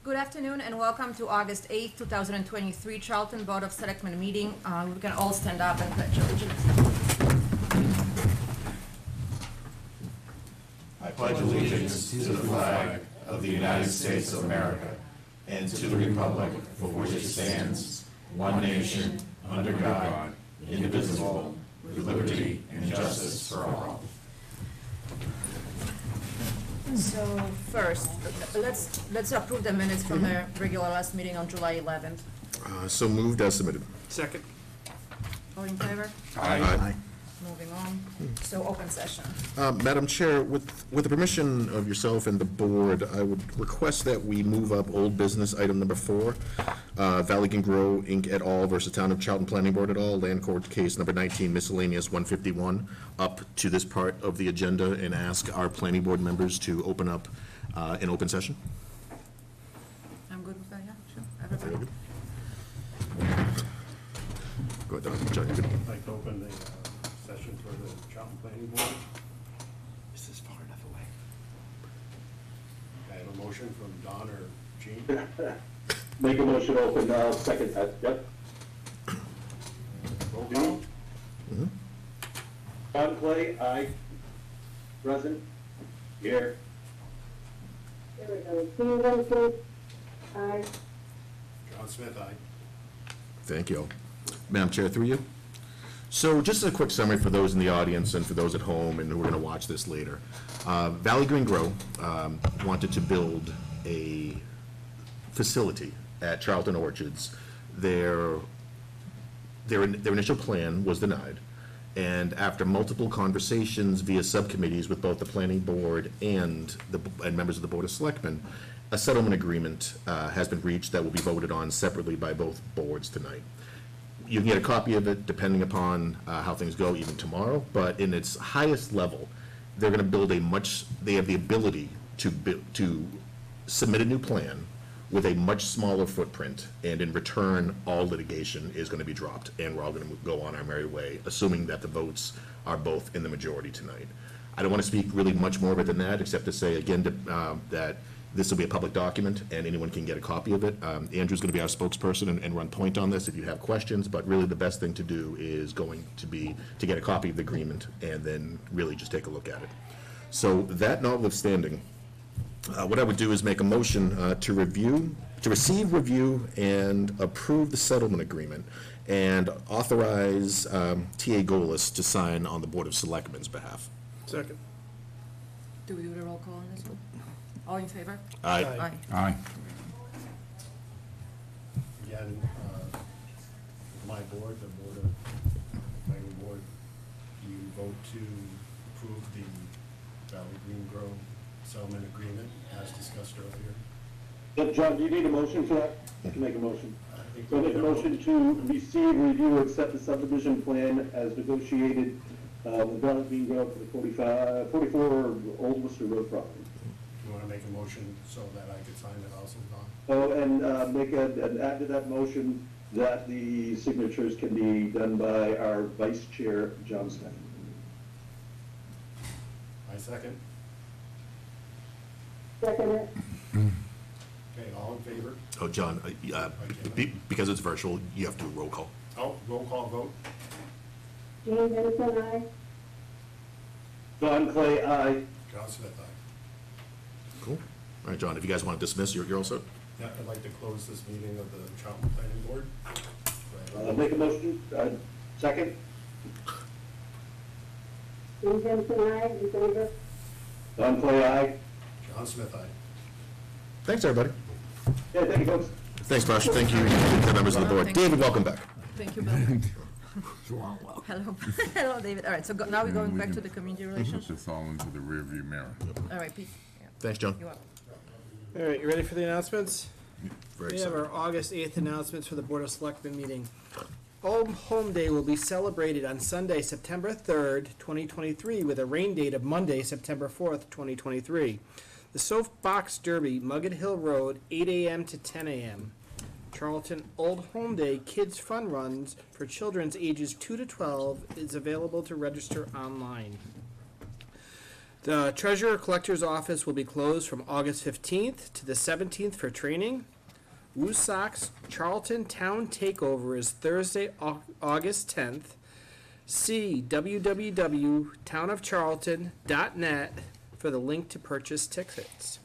Good afternoon and welcome to August 8th, 2023 Charlton Board of Selectmen meeting. We can all stand up and pledge allegiance. I pledge allegiance to the flag of the United States of America and to the republic for which it stands, one nation, under God, indivisible, with liberty and justice for all. So first, let's approve the minutes from the regular last meeting on July 11th. So moved as submitted. Second. All in favor? Aye. Moving on. So open session. Madam Chair, with the permission of yourself and the board, I would request that we move up old business item number 4, Valley Can Grow Inc. et al. Versus Town of Charlton Planning Board et al. Land Court Case number 19, miscellaneous 151, up to this part of the agenda and ask our planning board members to open up an open session. I'm good with that, yeah, sure. Everybody? Go ahead, John. You're good. I'd like to open the session for the Charlton Planning Board. Is this far enough away? I have a motion from Don or Gene. Make a motion to open, second that, yep. Roll call. Don Clay, aye. Present. Here. There we go. Steve Vincent, aye. John Smith, aye. Thank you. Madam Chair, through you. So just as a quick summary for those in the audience and for those at home and who are going to watch this later. Valley Green Grow wanted to build a facility at Charlton Orchards. Their initial plan was denied. And after multiple conversations via subcommittees with both the planning board and members of the Board of Selectmen, a settlement agreement has been reached that will be voted on separately by both boards tonight. You can get a copy of it depending upon how things go even tomorrow, but in its highest level, they're going to build they have the ability to submit a new plan with a much smaller footprint, and in return, all litigation is going to be dropped, and we're all going to go on our merry way, assuming that the votes are both in the majority tonight. I don't want to speak really much more of it than that, except to say again that this will be a public document, and anyone can get a copy of it. Andrew's going to be our spokesperson and run point on this if you have questions, but really the best thing to do is going to be to get a copy of the agreement and then really just take a look at it. So that notwithstanding, what I would do is make a motion to receive, review, and approve the settlement agreement and authorize T.A. Golis to sign on the Board of Selectmen's behalf. Second. Do we do the roll call on this one? All in favor? Aye. Aye. Again, my board, the Board of Planning Board, you vote to approve the Valley Green Grow settlement agreement as discussed earlier. John, do you need a motion for that? I can make a motion. I think So make a motion to receive, review, accept the subdivision plan as negotiated with Valley Green Grove for the 44 Old Worcester Road property. You want to make a motion so that I could sign it also, Don? Oh, and and add to that motion that the signatures can be done by our Vice Chair, John Smith. I second. Second it. Okay, all in favor? Oh, John, because it's virtual, you have to do a roll call. Oh, roll call vote. Steve Vincent, aye. Don Clay, aye. John Smith, aye. Cool. All right, John, if you guys want to dismiss, you're all set? Yeah, I'd like to close this meeting of the Charlton Planning Board. Make a motion, second. Steve Vincent, aye. In favor? Don Clay, aye. John Smith, aye. Thanks, everybody. Yeah, thank you, folks. Thanks, Bosh. Thank you, the members of the board. Thank you. David, welcome back. Thank you, Bill. Hello. Hello, David. All right, so now we're going back to the community relations. Put this all into the rearview mirror. All right, Pete. Yeah. Thanks, John. You up? All right, you ready for the announcements? Very We have excited. our August 8th announcements for the Board of Selectmen meeting. Old Home Day will be celebrated on Sunday, September 3rd, 2023, with a rain date of Monday, September 4th, 2023. The Soapbox Derby, Muggett Hill Road, 8 a.m. to 10 a.m. Charlton Old Home Day Kids Fun Runs for children's ages 2 to 12 is available to register online. The treasurer collector's office will be closed from August 15th to the 17th for training. Woosocks Charlton Town Takeover is Thursday, August 10th. See www.townofcharlton.net for the link to purchase tickets.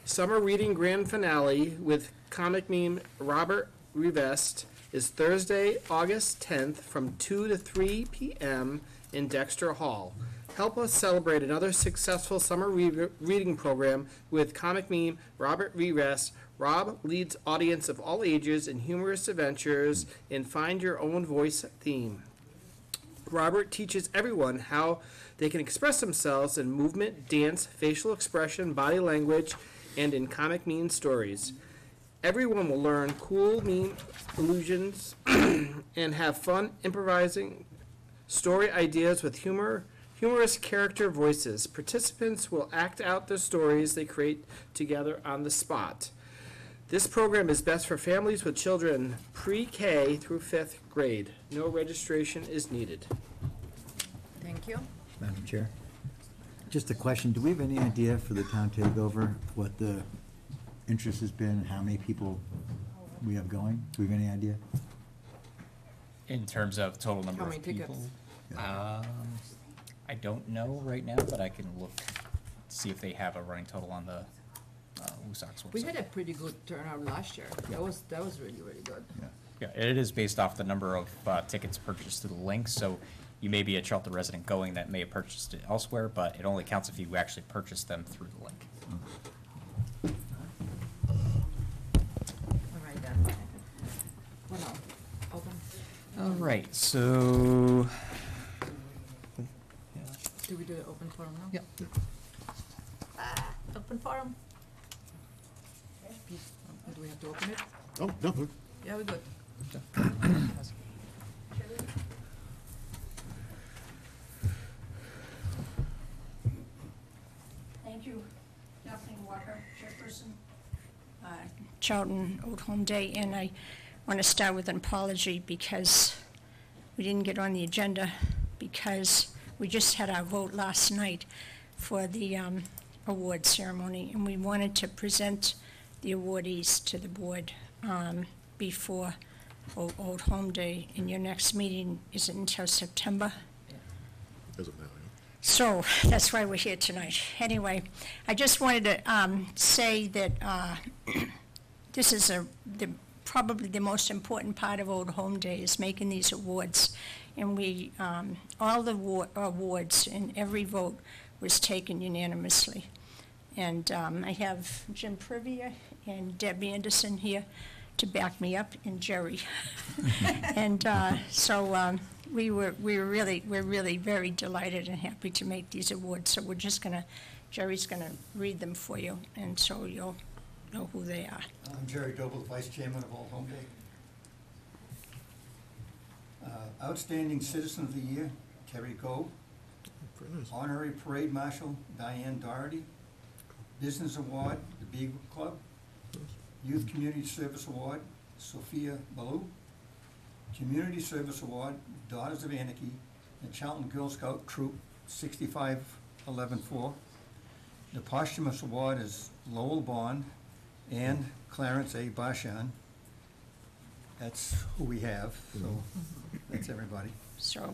Summer Reading Grand Finale with comic meme Robert Rivest is Thursday, August 10th from 2 to 3 p.m. in Dexter Hall. Help us celebrate another successful summer reading program with comic meme Robert Rivest. Rob leads audience of all ages in humorous adventures in Find Your Own Voice theme. Robert teaches everyone how they can express themselves in movement, dance, facial expression, body language, and in comic meme stories. Everyone will learn cool meme illusions and have fun improvising story ideas with humorous character voices. Participants will act out the stories they create together on the spot. This program is best for families with children pre-K through 5th grade. No registration is needed. Thank you. Madam Chair, just a question, do we have any idea for the town takeover, what the interest has been, and how many people we have going? Do we have any idea? In terms of total number How of many people? tickets? I don't know right now, but I can look, see if they have a running total on the Woosocks website. We had a pretty good turnout last year. That was really, really good. Yeah, it is based off the number of tickets purchased through the link, so you may be a Charlton resident going that may have purchased it elsewhere, but it only counts if you actually purchased them through the link. All right then. What now? Open. All right, so. Do we do the open forum now? Yep. Open forum. Do we have to open it? Oh, no, Yeah, we're good. Thank you, Kathleen Walker, Chairperson. Charlton Old Home Day, and I want to start with an apology because we didn't get on the agenda because we just had our vote last night for the award ceremony, and we wanted to present the awardees to the board before Old Home Day, and your next meeting isn't until September. doesn't matter. So that's why we're here tonight. Anyway, I just wanted to say that this is probably the most important part of Old Home Day is making these awards. And we, all the awards and every vote was taken unanimously. And I have Jim Privia and Deb Anderson here to back me up, and Jerry. And so we're really very delighted and happy to make these awards. So we're just Jerry's gonna read them for you, and so you'll know who they are. I'm Jerry Doble, Vice Chairman of Old Home Day. Outstanding Citizen of the Year, Terry Gove. Honorary Parade Marshal, Diane Doherty. Business Award, the Beagle Club. Youth Community Service Award, Sophia Ballou. Community Service Award, Daughters of Anarchy, and Charlton Girl Scout Troop 65114. The posthumous award is Lowell Bond and Clarence A. Bashan. That's who we have, so that's everybody. So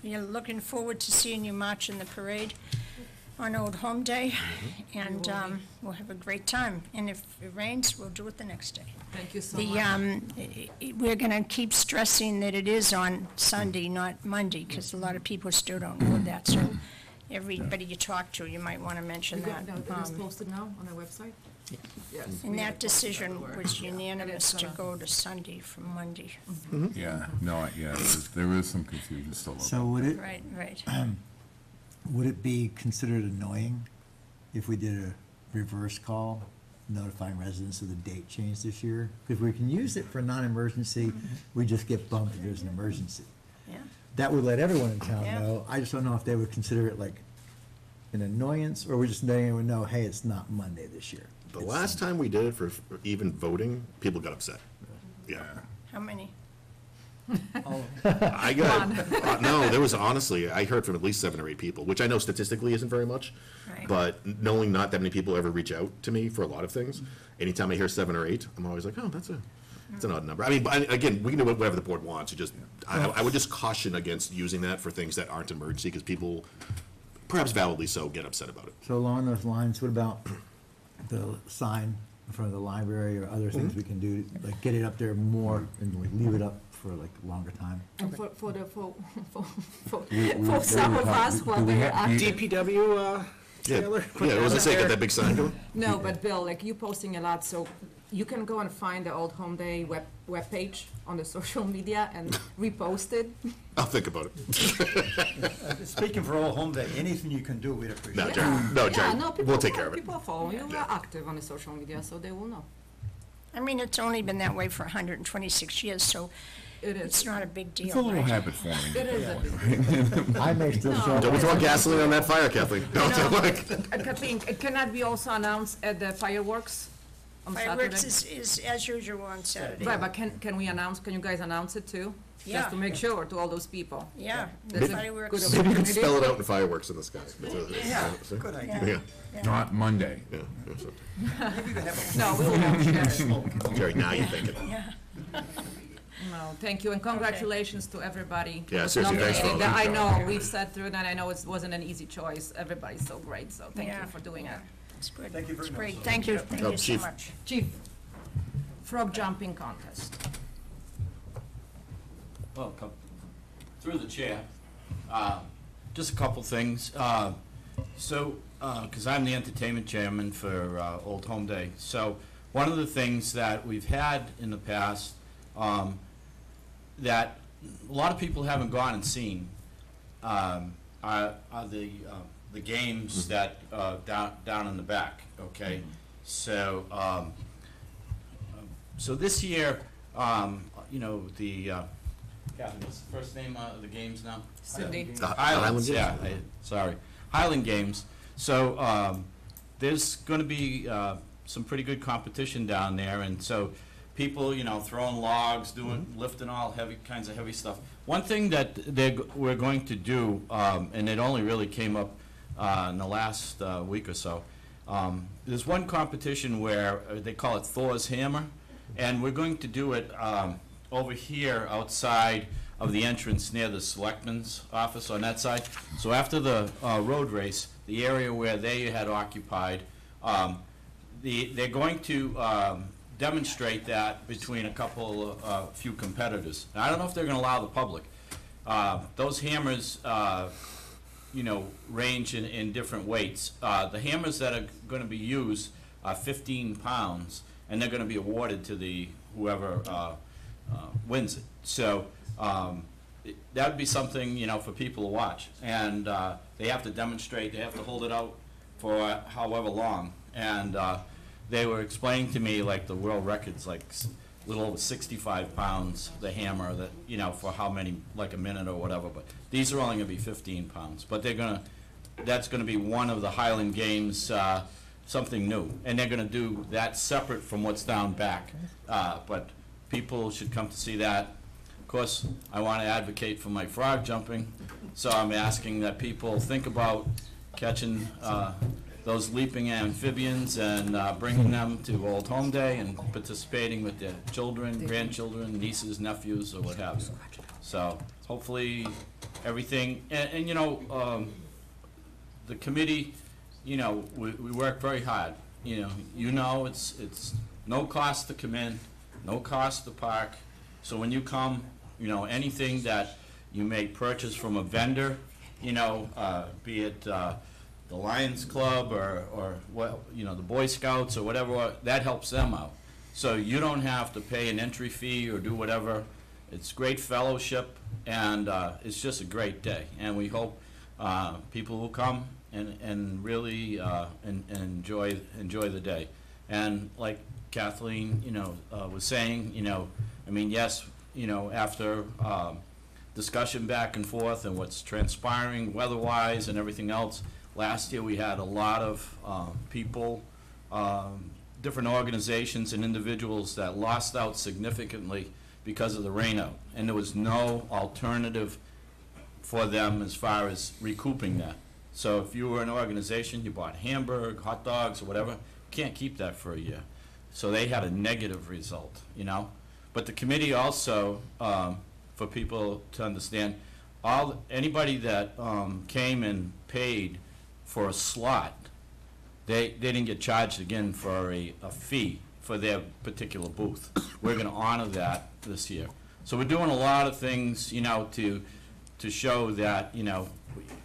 we are looking forward to seeing you march in the parade on Old Home Day, and we'll have a great time. And if it rains, we'll do it the next day. Thank you so much. We're gonna keep stressing that it is on Sunday, not Monday, because a lot of people still don't know that. So everybody you talk to, you might want to mention that. It is posted now on our website? Yes. And we that have posted decision everywhere. was Yeah. unanimous And to it's go to Sunday from Monday. Yeah, no, yeah, there is some confusion still. So would it, Right, right. would it be considered annoying if we did a reverse call notifying residents of the date change this year? Because we can use it for non-emergency, we just get bumped if there's an emergency. Yeah. That would let everyone in town Yeah. know. I just don't know if they would consider it like an annoyance, or we're just letting everyone know, hey, it's not Monday this year. The It's last time we did it for even voting, people got upset. Yeah. How many? I got, no, there was honestly, I heard from at least 7 or 8 people, which I know statistically isn't very much, Right. but knowing not that many people ever reach out to me for a lot of things, anytime I hear 7 or 8, I'm always like, oh, that's an odd number. I mean, but again, we can do whatever the board wants, I would just caution against using that for things that aren't emergency, because people, perhaps validly so, get upset about it. So along those lines, what about the sign in front of the library or other things we can do, like get it up there more and like leave it up for like a longer time? And for we some of us who are do we very have- do you- active. DPW, Yeah, Taylor? put yeah, that was up it say, got there. that big sign going? No, but Bill, like you posting a lot, so you can go and find the Old Home Day webpage on the social media and repost it. I'll think about it. Speaking for Old Home Day, anything you can do, we'd appreciate No, it. Jerry, no, Yeah, Jerry, no, people we'll take are- care of it. People are following you, are active on the social media, so they will know. I mean, it's only been that way for 126 years, so It it's is. not a big deal, It's a little right? habit forming. It is a big I may still show Don't up. throw gasoline on that fire, Kathleen. Don't No. like. Kathleen, can that be also announced at the fireworks on Saturday? Fireworks is as usual on Saturday. Right, but can you guys announce it too? Yeah. Just to make sure to all those people. Yeah, That's a fireworks. good Maybe you can opportunity. spell it out in fireworks in the sky. Yeah. Good idea. Yeah, Not Monday. yeah. Maybe we could have a. No, we won't share it. Jerry, now you're thinking. Yeah. No, thank you, and congratulations to everybody. who Yeah, was seriously, thanks for all nominated. the I help. know, we've sat through that, I know it wasn't an easy choice. Everybody's so great, so thank Yeah. you for doing it. It's good. Thank you very It's much. great. Thank you, thank Oh, you so Chief. much. Chief, frog jumping contest. Well, through the chair, just a couple things. Because I'm the entertainment chairman for Old Home Day, so one of the things that we've had in the past that a lot of people haven't gone and seen are the games that down in the back. Okay, so so this year, Catherine, what's the first name of the games now? Cindy. The Highland Highlands, yeah, sorry. Highland Games. So, there's gonna be, some pretty good competition down there, and so people, throwing logs, lifting all kinds of heavy stuff. One thing that we're going to do, and it only really came up, in the last, week or so, there's one competition where they call it Thor's Hammer, and we're going to do it, over here outside of the entrance near the Selectmen's office on that side. So after the road race, the area where they had occupied, they're going to demonstrate that between a couple, few competitors. Now, I don't know if they're going to allow the public. Those hammers, range in different weights. The hammers that are going to be used are 15 pounds, and they're going to be awarded to whoever wins it. So that would be something, for people to watch. And they have to demonstrate, they have to hold it out for however long. And they were explaining to me, like, the world record's like a little over 65 pounds, the hammer, that, for how many, like a minute or whatever. But these are only gonna be 15 pounds. But that's gonna be one of the Highland Games, something new. And they're gonna do that separate from what's down back. But people should come to see that. Of course, I want to advocate for my frog jumping, so I'm asking that people think about catching those leaping amphibians and bringing them to Old Home Day and participating with their children, grandchildren, nieces, nephews, or what have you. So hopefully everything, and the committee, we work very hard. It's no cost to come in, no cost to park. So when you come, anything that you may purchase from a vendor, be it the Lions Club or the Boy Scouts or whatever, that helps them out. So you don't have to pay an entry fee or do whatever. It's great fellowship, and it's just a great day. And we hope people will come and really enjoy the day. And like Kathleen, was saying, yes, after discussion back and forth and what's transpiring weather-wise and everything else, last year we had a lot of people, different organizations and individuals that lost out significantly because of the rainout, and there was no alternative for them as far as recouping that. So if you were an organization, you bought hamburger, hot dogs, or whatever, can't keep that for a year. So they had a negative result, you know? But the committee also, for people to understand, anybody that came and paid for a slot, they didn't get charged again for a fee for their particular booth. We're gonna honor that this year. So we're doing a lot of things, you know, to show that, you know,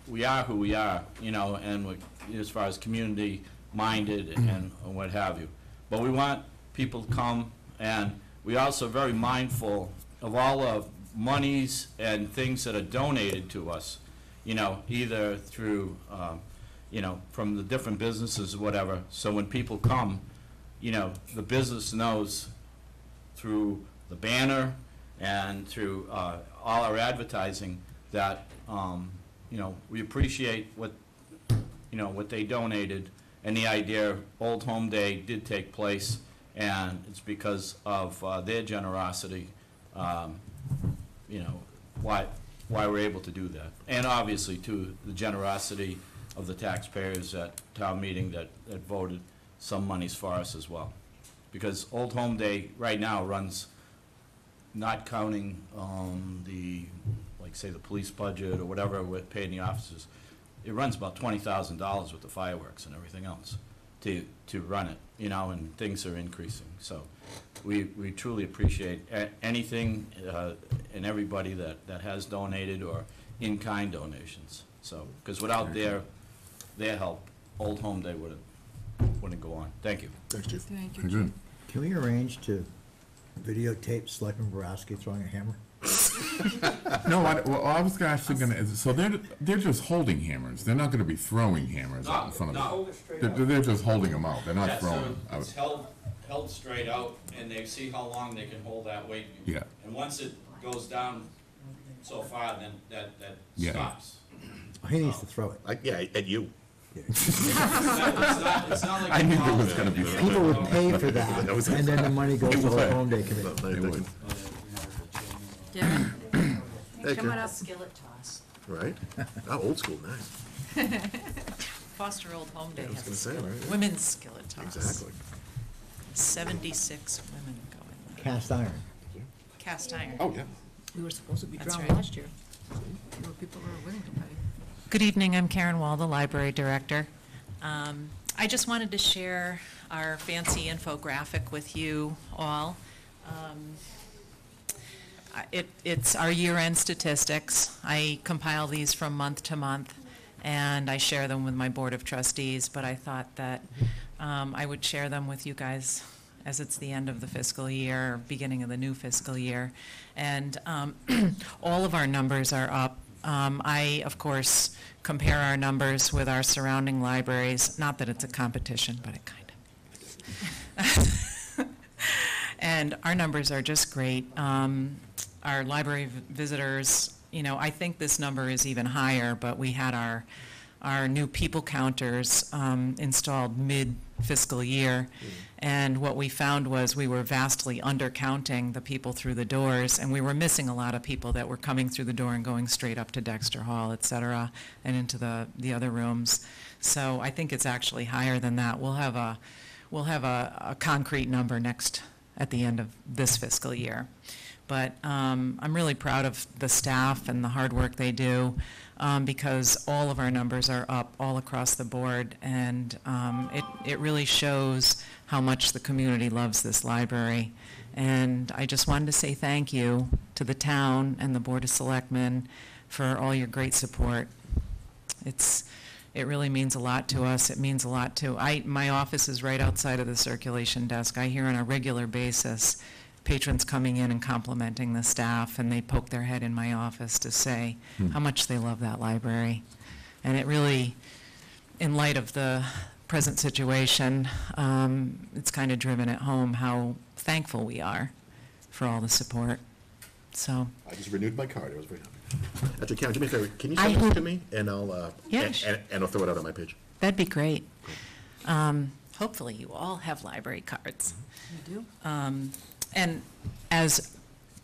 we are who we are, you know, and we're, as far as community-minded and what have you. But we want people to come, and we're also very mindful of all of monies and things that are donated to us, you know, either through, you know, from the different businesses or whatever. So when people come, you know, the business knows through the banner and through all our advertising that, you know, we appreciate what, you know, what they donated, and the idea Old Home Day did take place, and it's because of their generosity, you know, why we're able to do that. And obviously, too, the generosity of the taxpayers at town meeting that voted some monies for us as well. Because Old Home Day right now runs, not counting the, like say the police budget or whatever we're paying the officers, it runs about $20,000 with the fireworks and everything else to run it, you know, and things are increasing. So we truly appreciate anything and everybody that has donated or in-kind donations. So, because without their help, Old Home Day wouldn't go on. Thank you. Thanks, Chief. Thank you. Good. Can we arrange to videotape Selectman Boraski throwing a hammer? No, I was actually gonna, so they're just holding hammers. They're not gonna be throwing hammers out in front of them. They're just holding them out. They're not throwing them. It's held straight out, and they see how long they can hold that weight. Yeah. And once it goes down so far, then that Yeah. stops. He needs to throw it. Yeah, at you. It's not like I knew there was you gonna be People would pay for that, That was- and then the money goes to the home day committee. It would. Kevin, Hey, come on Ken. up. Skillet toss. Right? Oh, old school, nice. Foster Old Home Day I was has a gonna say, skillet, right? women's skillet toss. Exactly. 76 women going, Cast iron. cast iron. Oh, yeah. We were supposed to be That's drowned right. last year. There were people who were willing to pay. Good evening, I'm Karen Wall, the library director. I just wanted to share our fancy infographic with you all. It's our year-end statistics. I compile these from month to month, and I share them with my Board of Trustees, but I thought that I would share them with you guys as it's the end of the fiscal year, beginning of the new fiscal year. And all of our numbers are up. I, of course, compare our numbers with our surrounding libraries. Not that it's a competition, but it kind of. And our numbers are just great. Our library visitors, you know, I think this number is even higher, but we had our new people counters installed mid-fiscal year. And what we found was we were vastly undercounting the people through the doors, and we were missing a lot of people that were coming through the door and going straight up to Dexter Hall, et cetera, and into the other rooms. So I think it's actually higher than that. We'll have a concrete number at the end of this fiscal year. But I'm really proud of the staff and the hard work they do, because all of our numbers are up all across the board, and it really shows how much the community loves this library. And I just wanted to say thank you to the town and the Board of Selectmen for all your great support. It really means a lot to us. It means a lot to, my office is right outside of the circulation desk. I hear on a regular basis patrons coming in and complimenting the staff, and they poke their head in my office to say how much they love that library. And it really, in light of the present situation, it's kind of driven it home how thankful we are for all the support. So, I just renewed my card. I was very happy. Actually, Karen, do me a favor. Can you I send it hope- to me, and I'll Yeah, and I'll throw it out on my page. that'd be great. Hopefully you all have library cards. You do? And as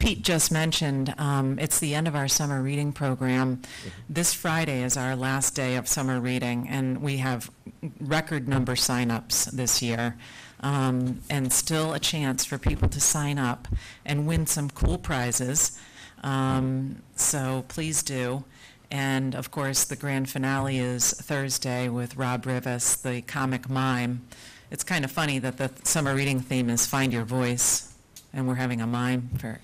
Pete just mentioned, it's the end of our summer reading program. This Friday is our last day of summer reading, and we have record number signups this year. And still a chance for people to sign up and win some cool prizes. So please do. And of course, the grand finale is Thursday with Rob Rivas, the comic mime. It's kind of funny that the summer reading theme is Find Your Voice, and we're having a mime for.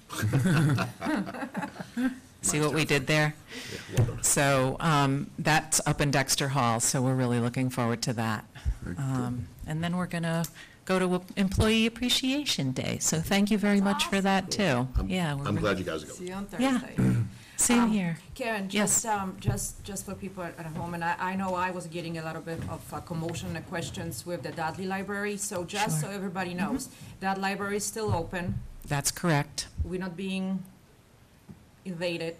See what we did there? Yeah, well done. So that's up in Dexter Hall, so we're really looking forward to that. And then we're going to go to Employee Appreciation Day, so thank you very much for that, too. Yeah, I'm glad you guys are See going. you on Yeah. Thursday. Same here. Karen, Yes. just for people at home, and I know I was getting a little bit of commotion and questions with the Dudley Library, so just so Sure. everybody knows, that library is still open. That's correct. We're not being invaded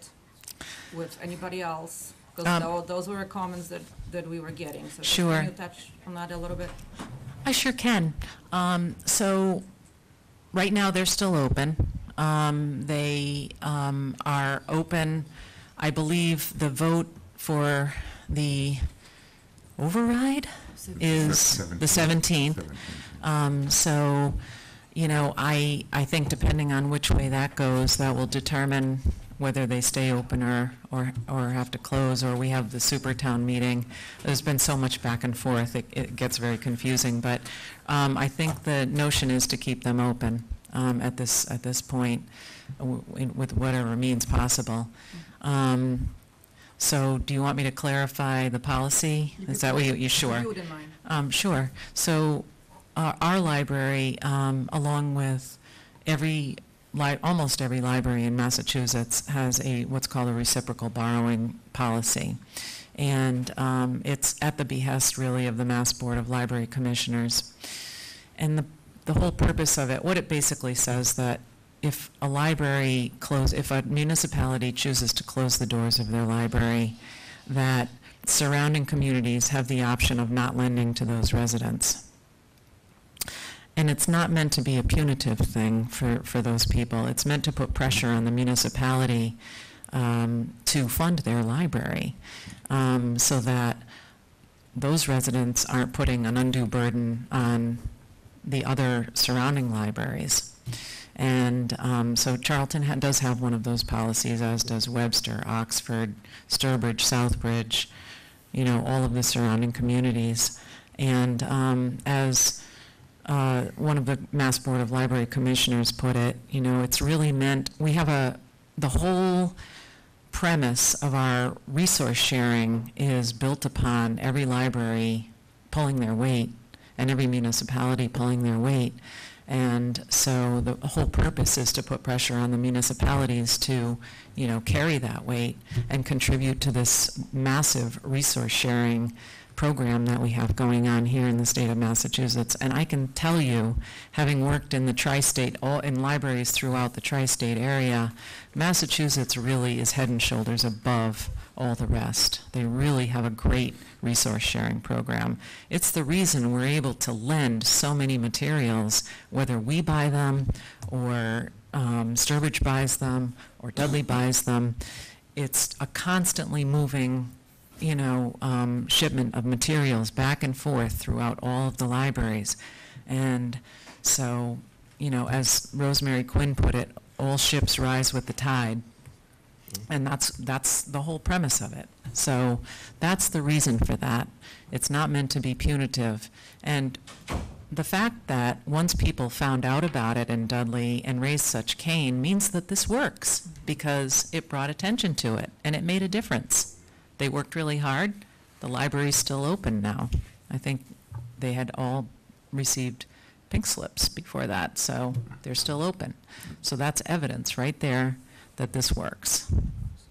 with anybody else. Those were comments that we were getting, so just Sure. can you touch on that a little bit? I sure can. So, right now, they're still open. They are open, I believe the vote for the override is the 17th. So, you know, I think depending on which way that goes, that will determine whether they stay open or have to close, or we have the super town meeting. There's been so much back and forth, it gets very confusing, but I think the notion is to keep them open at this point with whatever means possible. So do you want me to clarify the policy? Is that what you sure? If you wouldn't mind. Sure. So our library, along with almost every library in Massachusetts, has what's called a reciprocal borrowing policy. And it's at the behest, really, of the Mass Board of Library Commissioners. And the whole purpose of it, what it basically says that if if a municipality chooses to close the doors of their library, that surrounding communities have the option of not lending to those residents. And it's not meant to be a punitive thing for those people. It's meant to put pressure on the municipality to fund their library so that those residents aren't putting an undue burden on the other surrounding libraries. And so Charlton does have one of those policies, as does Webster, Oxford, Sturbridge, Southbridge, you know, all of the surrounding communities. And as one of the Mass Board of Library Commissioners put it, you know, it's really meant, we have the whole premise of our resource sharing is built upon every library pulling their weight and every municipality pulling their weight. And so the whole purpose is to put pressure on the municipalities to, you know, carry that weight and contribute to this massive resource sharing program that we have going on here in the state of Massachusetts. And I can tell you, having worked in the tri-state, in libraries throughout the tri-state area, Massachusetts really is head and shoulders above all the rest. They really have a great resource sharing program. It's the reason we're able to lend so many materials, whether we buy them or Sturbridge buys them or Dudley buys them. It's a constantly moving, you know, shipment of materials back and forth throughout all of the libraries. And so, you know, as Rosemary Quinn put it, all ships rise with the tide. And that's the whole premise of it. So that's the reason for that. It's not meant to be punitive. And the fact that once people found out about it in Dudley and raised such cane means that this works, because it brought attention to it and it made a difference. They worked really hard. The library's still open now. I think they had all received pink slips before that, so they're still open. So that's evidence right there that this works.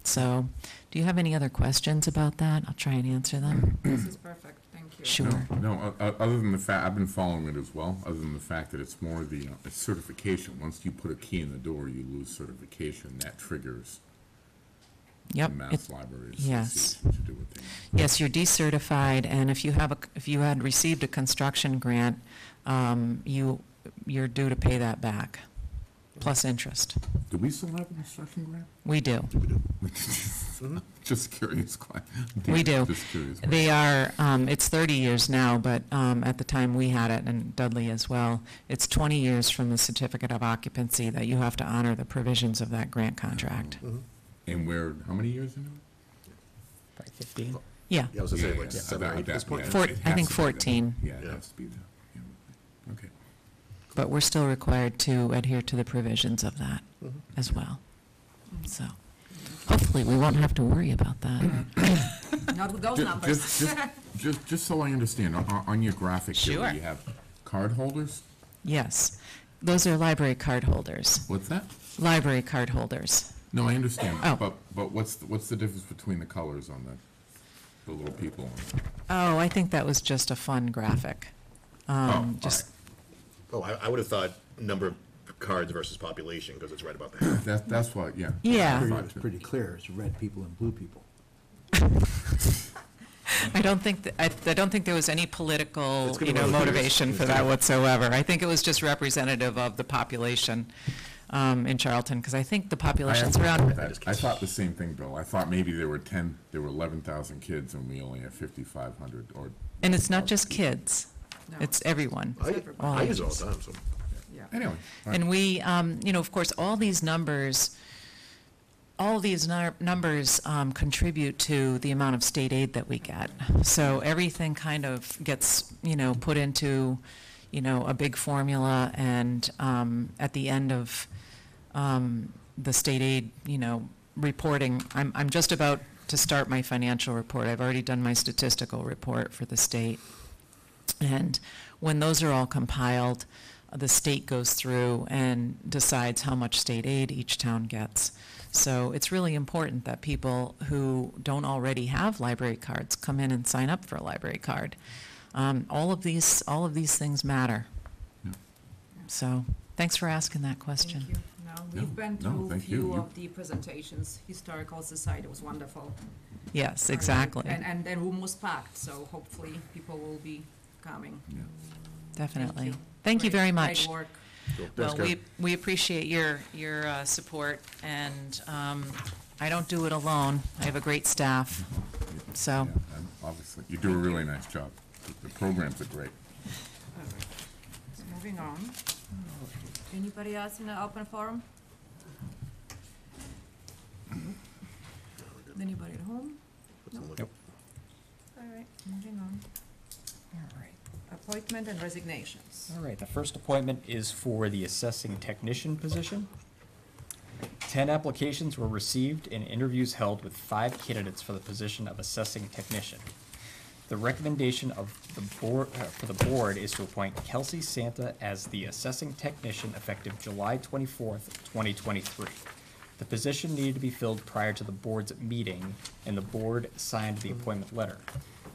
So, do you have any other questions about that? I'll try and answer them. This is perfect, thank you. Sure. No, other than the fact, I've been following it as well, other than the fact that it's more the certification. Once you put a key in the door, you lose certification. That triggers Yep. the Mass libraries. to Yes. see what you do with them. Yes, you're decertified, and if you had received a construction grant, you're due to pay that back. plus interest. Do we still have an instruction grant? We do. Just curious. We do. Just curious. They are, it's 30 years now, but at the time we had it, and Dudley as well, it's 20 years from the certificate of occupancy that you have to honor the provisions of that grant contract. And we're, how many years into it? Probably 15. Yeah. Yeah, I was gonna say like 7 or 8 at this point. I think 14. Yeah, it has to be that. Yeah. Okay. But we're still required to adhere to the provisions of that as well. So hopefully we won't have to worry about that. Not with those numbers. Just so I understand, on your graphic here, Sure. where you have card holders? Yes. Those are library card holders. What's that? Library card holders. No, I understand. Oh. But what's the difference between the colors on the little people? Oh, I think that was just a fun graphic. Just, Oh, I would have thought number of cards versus population, because it's right about that. That's what, yeah. Yeah. It's pretty clear, it's red people and blue people. I don't think, I don't think there was any political, It's gonna be motivation for it's that gonna- whatsoever. I think it was just representative of the population in Charlton, because I think the population's around, I thought the same thing, Bill. I thought maybe there were 11,000 kids and we only have 5,500 or. and it's not just kids, No. it's everyone. all I use it all ages. the time, so. Yeah. Anyway. all right. And we, of course, all these numbers contribute to the amount of state aid that we get. So everything kind of gets, put into, a big formula, and at the end of the state aid, reporting, I'm just about to start my financial report. I've already done my statistical report for the state. And when those are all compiled, the state goes through and decides how much state aid each town gets. So it's really important that people who don't already have library cards come in and sign up for a library card. All of these things matter. Yeah. So thanks for asking that question. Thank you. No, we've been no, through a thank you. few You- of the presentations. Historical Society was wonderful. Yes, exactly. And the room was packed, so hopefully people will be coming. Yeah. Definitely. you. Thank you Great- very much. Great work. Well, we appreciate your support, and I don't do it alone. I have a great staff, so. Yeah, and obviously, you do a really nice job. The programs are great. All right. So moving on. Anybody else in the open forum? Anybody at home? Nope. All right, moving on. All right. Appointment and resignations. All right, the first appointment is for the assessing technician position. 10 applications were received and interviews held with 5 candidates for the position of assessing technician. The recommendation of the board, for the board is to appoint Kelsey Santa as the assessing technician effective July 24th, 2023. The position needed to be filled prior to the board's meeting, and the board signed the appointment letter.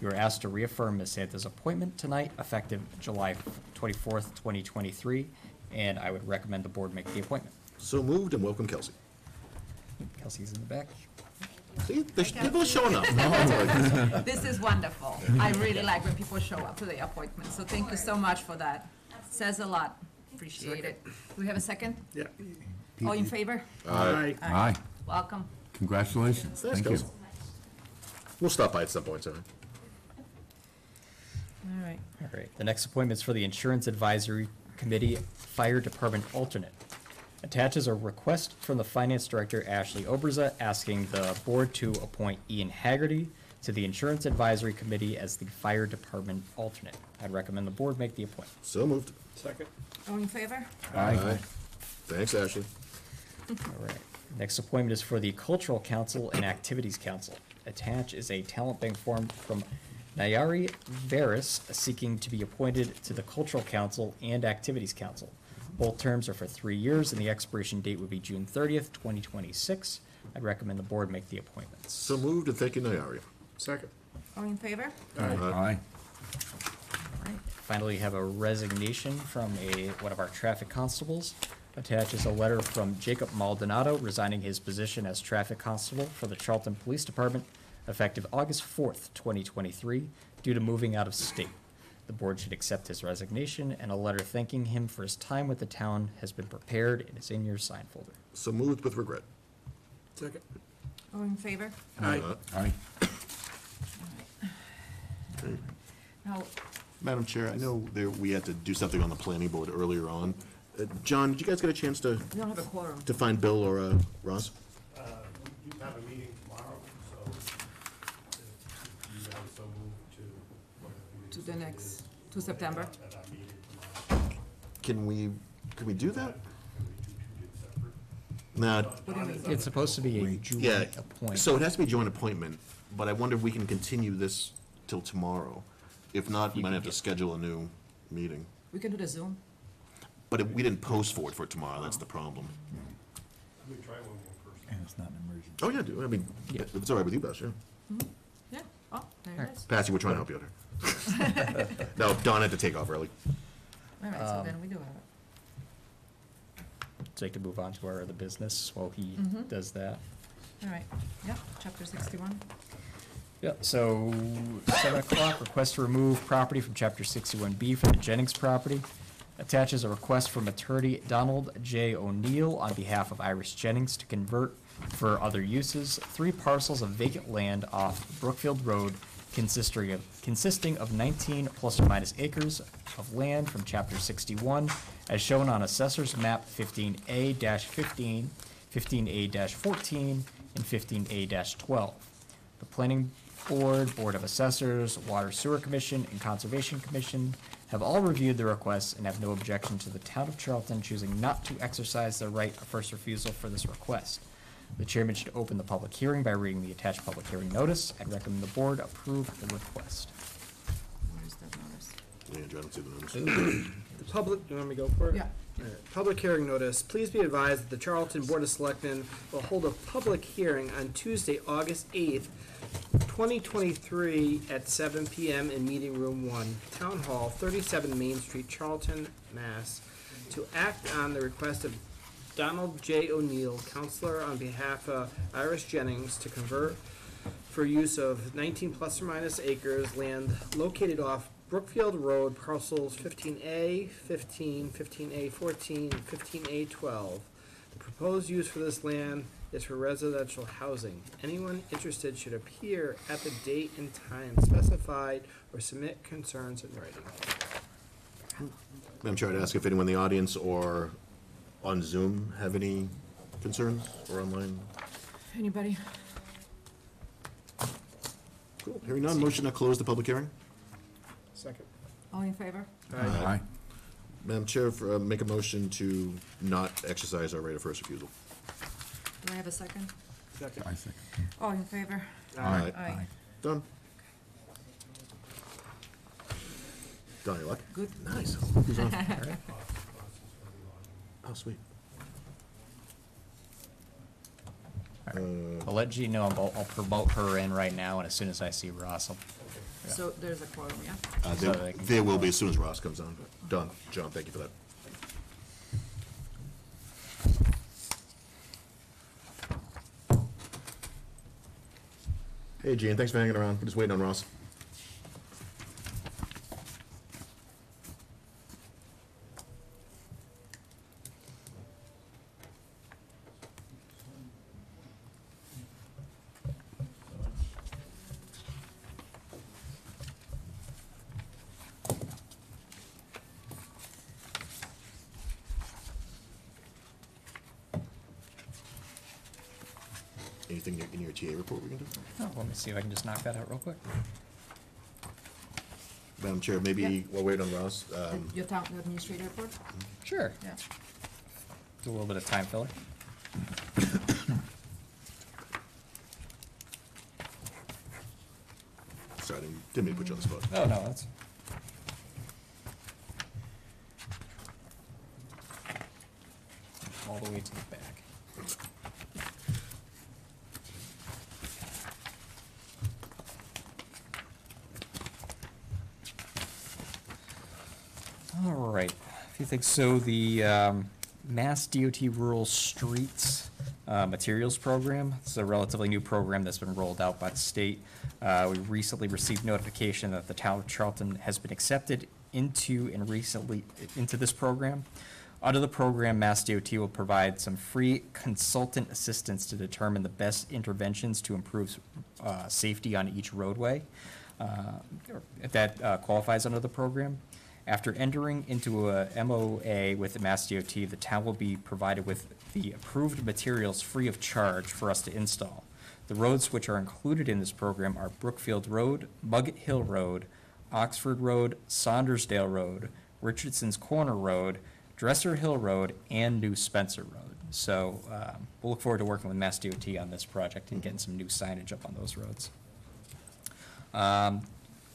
You are asked to reaffirm Ms. Santa's appointment tonight, effective July 24th, 2023, and I would recommend the board make the appointment. So moved, and welcome Kelsey. Kelsey's in the back. See, people are showing up. This is wonderful. I really like when people show up to the appointment, so thank you so much for that. Says a lot. Appreciate it. Do we have a second? Yeah. All in favor? Aye. Aye. Welcome. Congratulations. Thanks, Thank you. Kelsey. We'll stop by at some point, sorry. All right. All right, the next appointment is for the Insurance Advisory Committee Fire Department Alternate. Attaches a request from the Finance Director, Ashley Oberza, asking the board to appoint Ian Haggerty to the Insurance Advisory Committee as the Fire Department Alternate. I'd recommend the board make the appointment. So moved. Second. All in favor? Aye. Thanks, Ashley. All right, next appointment is for the Cultural Council and Activities Council. Attached is a talent bank form from Nayari Veris seeking to be appointed to the Cultural Council and Activities Council. Both terms are for 3 years, and the expiration date would be June 30th, 2026. I'd recommend the board make the appointments. So moved, and thank you, Nayari. Second. All in favor? Aye. All right. Finally, you have a resignation from one of our traffic constables. Attached is a letter from Jacob Maldonado resigning his position as traffic constable for the Charlton Police Department effective August 4th, 2023, due to moving out of state. The board should accept his resignation, and a letter thanking him for his time with the town has been prepared and is in your sign folder. So moved with regret. Second. All in favor? Aye. Aye. Okay. Now, Madam Chair, I know we had to do something on the planning board earlier on. John, did you guys get a chance to we don't have a quorum. find Bill or Ross? We do have a meeting tomorrow, so if you guys so move to whatever your To the decision next, is, to September. at our meeting tomorrow. Can we do that? Can we do it separate? Nah, What do you mean? It's supposed to be a yeah, joint appointment. so it has to be a joint appointment, but I wonder if we can continue this till tomorrow. If not, we might have to schedule a new meeting. We can do the Zoom. But we didn't post for it for tomorrow, that's the problem. We try one more person. And it's not an emergency. Oh, yeah, I mean, if it's all right with you, Bess, yeah. Yeah, oh, there it is. Patsy, we're trying to help you out here. No, Dawn had to take off early. All right, so then we do have it. Would you like to move on to our other business while he does that? All right, yeah, chapter 61. Yeah, so 7 o'clock, request to remove property from chapter 61B for the Jennings property. Attaches a request from attorney Donald J. O'Neill on behalf of Iris Jennings to convert for other uses 3 parcels of vacant land off Brookfield Road consisting of 19 plus or minus acres of land from chapter 61 as shown on assessor's map 15A-15, 15A-14, and 15A-12. The planning board, board of assessors, water sewer commission, and conservation commission have all reviewed the requests and have no objection to the town of Charlton choosing not to exercise their right of first refusal for this request. The chairman should open the public hearing by reading the attached public hearing notice and recommend the board approve the request. Where's that notice? Yeah, Andrew, I don't see the notice. The public, you want me to go for it? Yeah. All right. Public hearing notice. Please be advised that the Charlton Board of Selectmen will hold a public hearing on Tuesday, August 8th, 2023 at 7 p.m. in Meeting Room 1, Town Hall, 37 Main Street, Charlton, Mass. To act on the request of Donald J. O'Neill, counselor on behalf of Iris Jennings, to convert for use of 19 plus or minus acres land located off Brookfield Road, parcels 15A, 15, 15A, 14, and 15A, 12. The proposed use for this land is for residential housing. Anyone interested should appear at the date and time specified or submit concerns in writing. Madam Chair, I'd ask if anyone in the audience or on Zoom have any concerns or online. Anybody? Cool, hearing none, motion to close the public hearing. Second. All in favor? Aye. Madam Chair, make a motion to not exercise our right of first refusal. Do I have a second? Second. I second. All in favor? Aye. Aye. Done. Done, you luck? Good. Nice. Who's on? Oh, sweet. I'll let G know, I'll promote her in right now, and as soon as I see Ross, I'll. So there's a quorum, yeah? So they can- There will be as soon as Ross comes on. Done. John, thank you for that. Hey, Gene, thanks for hanging around. We're just waiting on Ross. Anything in your TA report we can do? Oh, let me see if I can just knock that out real quick. Madam Chair, maybe Yeah. while we're waiting on Ross, Your town administrator report? Sure. Yeah. Do a little bit of time filler. sorry, didn't mean to put you on the spot. Oh, no, that's. All the way to the back. All right, a few things. So the Mass DOT Rural Streets materials program. It's a relatively new program that's been rolled out by the state. We recently received notification that the town of Charlton has been accepted into this program. Under the program, Mass DOT will provide some free consultant assistance to determine the best interventions to improve safety on each roadway that qualifies under the program. After entering into a MOA with the Mass DOT, the town will be provided with the approved materials free of charge for us to install. The roads which are included in this program are Brookfield Road, Mugget Hill Road, Oxford Road, Saundersdale Road, Richardson's Corner Road, Dresser Hill Road, and New Spencer Road. So we'll look forward to working with Mass DOT on this project and getting some new signage up on those roads.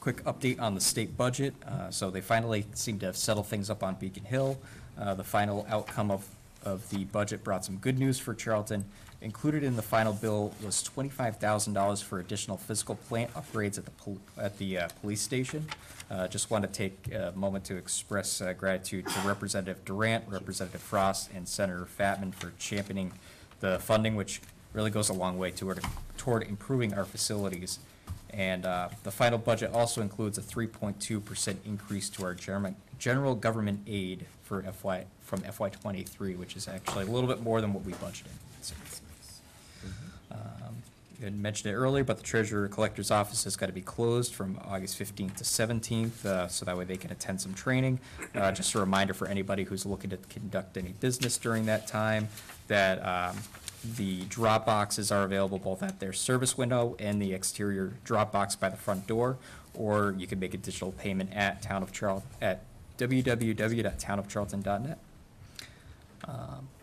Quick update on the state budget. So they finally seem to have settled things up on Beacon Hill. The final outcome of the budget brought some good news for Charlton. Included in the final bill was $25,000 for additional physical plant upgrades at the police station. Just want to take a moment to express gratitude to Representative Durant, Representative Frost, and Senator Fatman for championing the funding, which really goes a long way toward improving our facilities. And the final budget also includes a 3.2% increase to our general government aid for from FY23, which is actually a little bit more than what we budgeted. So it's nice. You had mentioned it earlier, but the Treasurer Collector's Office has got to be closed from August 15th to 17th, so that way they can attend some training. Just a reminder for anybody who's looking to conduct any business during that time that the drop boxes are available both at their service window and the exterior drop box by the front door, or you can make a digital payment at www.townofcharlton.net.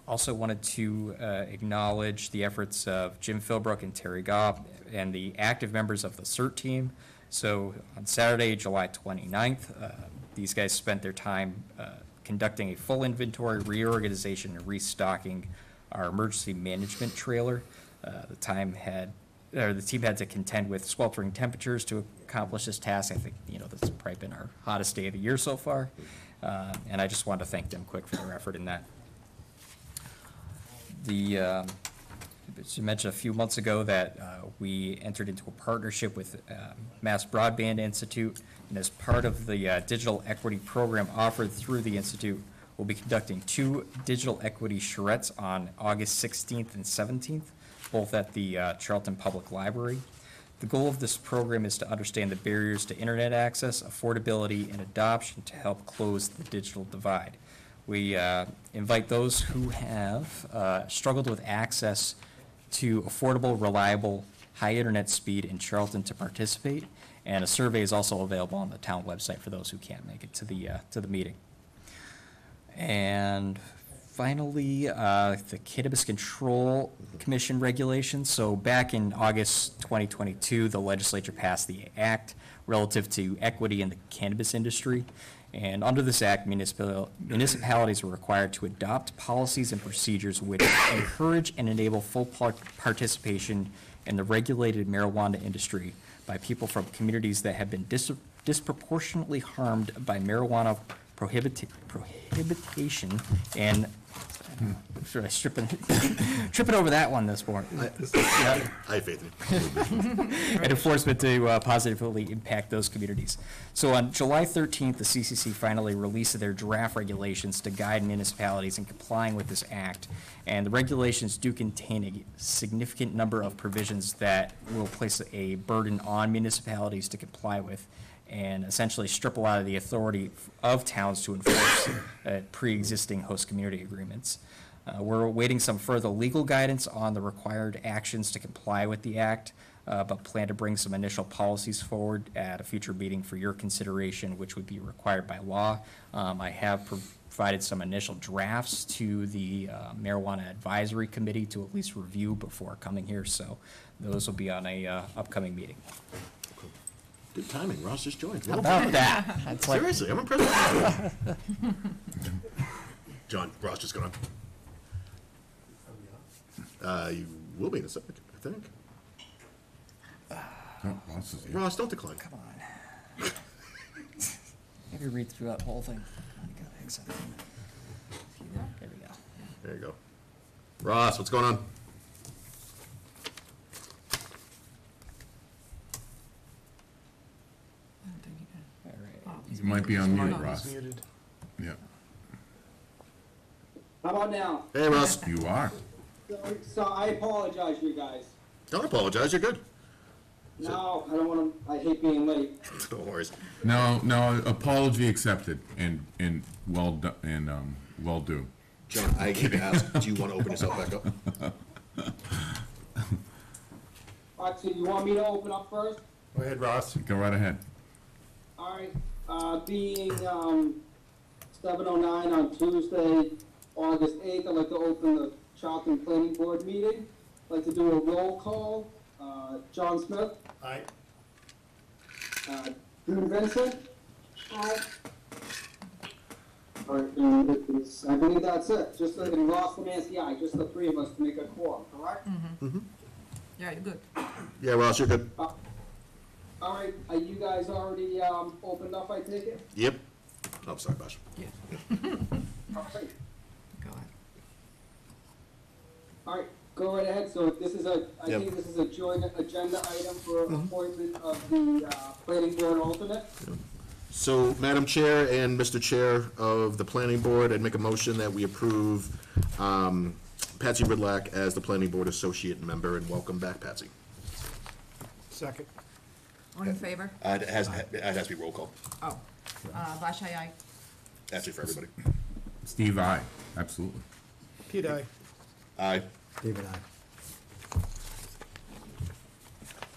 Also wanted to acknowledge the efforts of Jim Philbrook and Terry Gobb and the active members of the CERT team. So on Saturday, July 29th, these guys spent their time conducting a full inventory, reorganization, and restocking our emergency management trailer. The team had to contend with sweltering temperatures to accomplish this task. I think, this has probably been our hottest day of the year so far. And I just wanted to thank them quick for their effort in that. As you mentioned a few months ago that we entered into a partnership with Mass Broadband Institute, and as part of the digital equity program offered through the Institute, we'll be conducting 2 digital equity charrettes on August 16th and 17th, both at the Charlton Public Library. The goal of this program is to understand the barriers to internet access, affordability, and adoption to help close the digital divide. We invite those who have struggled with access to affordable, reliable, high internet speed in Charlton to participate, and a survey is also available on the town website for those who can't make it to the meeting. And finally, the Cannabis Control Commission regulations. So back in August 2022, the legislature passed the act relative to equity in the cannabis industry. And under this act, municipalities were required to adopt policies and procedures which encourage and enable full participation in the regulated marijuana industry by people from communities that have been disproportionately harmed by marijuana prohibition and should I tripping over that one this morning? I have faith in you. And enforcement to positively impact those communities. So on July 13th, the CCC finally released their draft regulations to guide municipalities in complying with this act. And the regulations do contain a significant number of provisions that will place a burden on municipalities to comply with, and essentially strip a lot of the authority of towns to enforce pre-existing host community agreements. We're awaiting some further legal guidance on the required actions to comply with the act, but plan to bring some initial policies forward at a future meeting for your consideration, which would be required by law. I have provided some initial drafts to the Marijuana Advisory Committee to at least review before coming here, so those will be on a upcoming meeting. Good timing. Ross just joined. How about that? Seriously, I'm impressed. John, Ross just got on. You will be in a second, I think. Ross is here. Ross, don't decline. Come on. Have you read through that whole thing? I gotta accept it. There we go. There you go. Ross, what's going on? might be on mute, He's Ross. muted. Yeah, How about now? Hey, Russ. you are. So I apologize, you guys. Don't apologize, you're good. No, I don't want to, I hate being late. No worries. No, apology accepted and well done, and, well due. John, I need to ask, do you want to open yourself back up? All right, so you want me to open up first? Go ahead, Ross. Go right ahead. All right, being 7:09 on Tuesday, August 8th, I'd like to open the Charlton Planning Board meeting. I'd like to do a roll call. John Smith, Aye. June Vincent, Aye. all right, and I believe that's it. Just, and Ross Lemansky, aye, just the three of us to make a quorum, correct? Yeah, you're good. Yeah, Ross, you're good. All right, are you guys already opened up, I take it? Yep. Oh, sorry, Bash. All right. Go ahead. All right, go right ahead. So this is a, I Yep. think this is a joint agenda item for appointment of the planning board alternate. So, Madam Chair and Mr. Chair of the Planning Board, I'd make a motion that we approve Patsy Ridlack as the Planning Board Associate Member, and welcome back, Patsy. Second. All in favor? It has to be roll call, Oh, Vash, aye. actually for everybody. Steve, I, absolutely. Pete, aye. Aye. David, aye.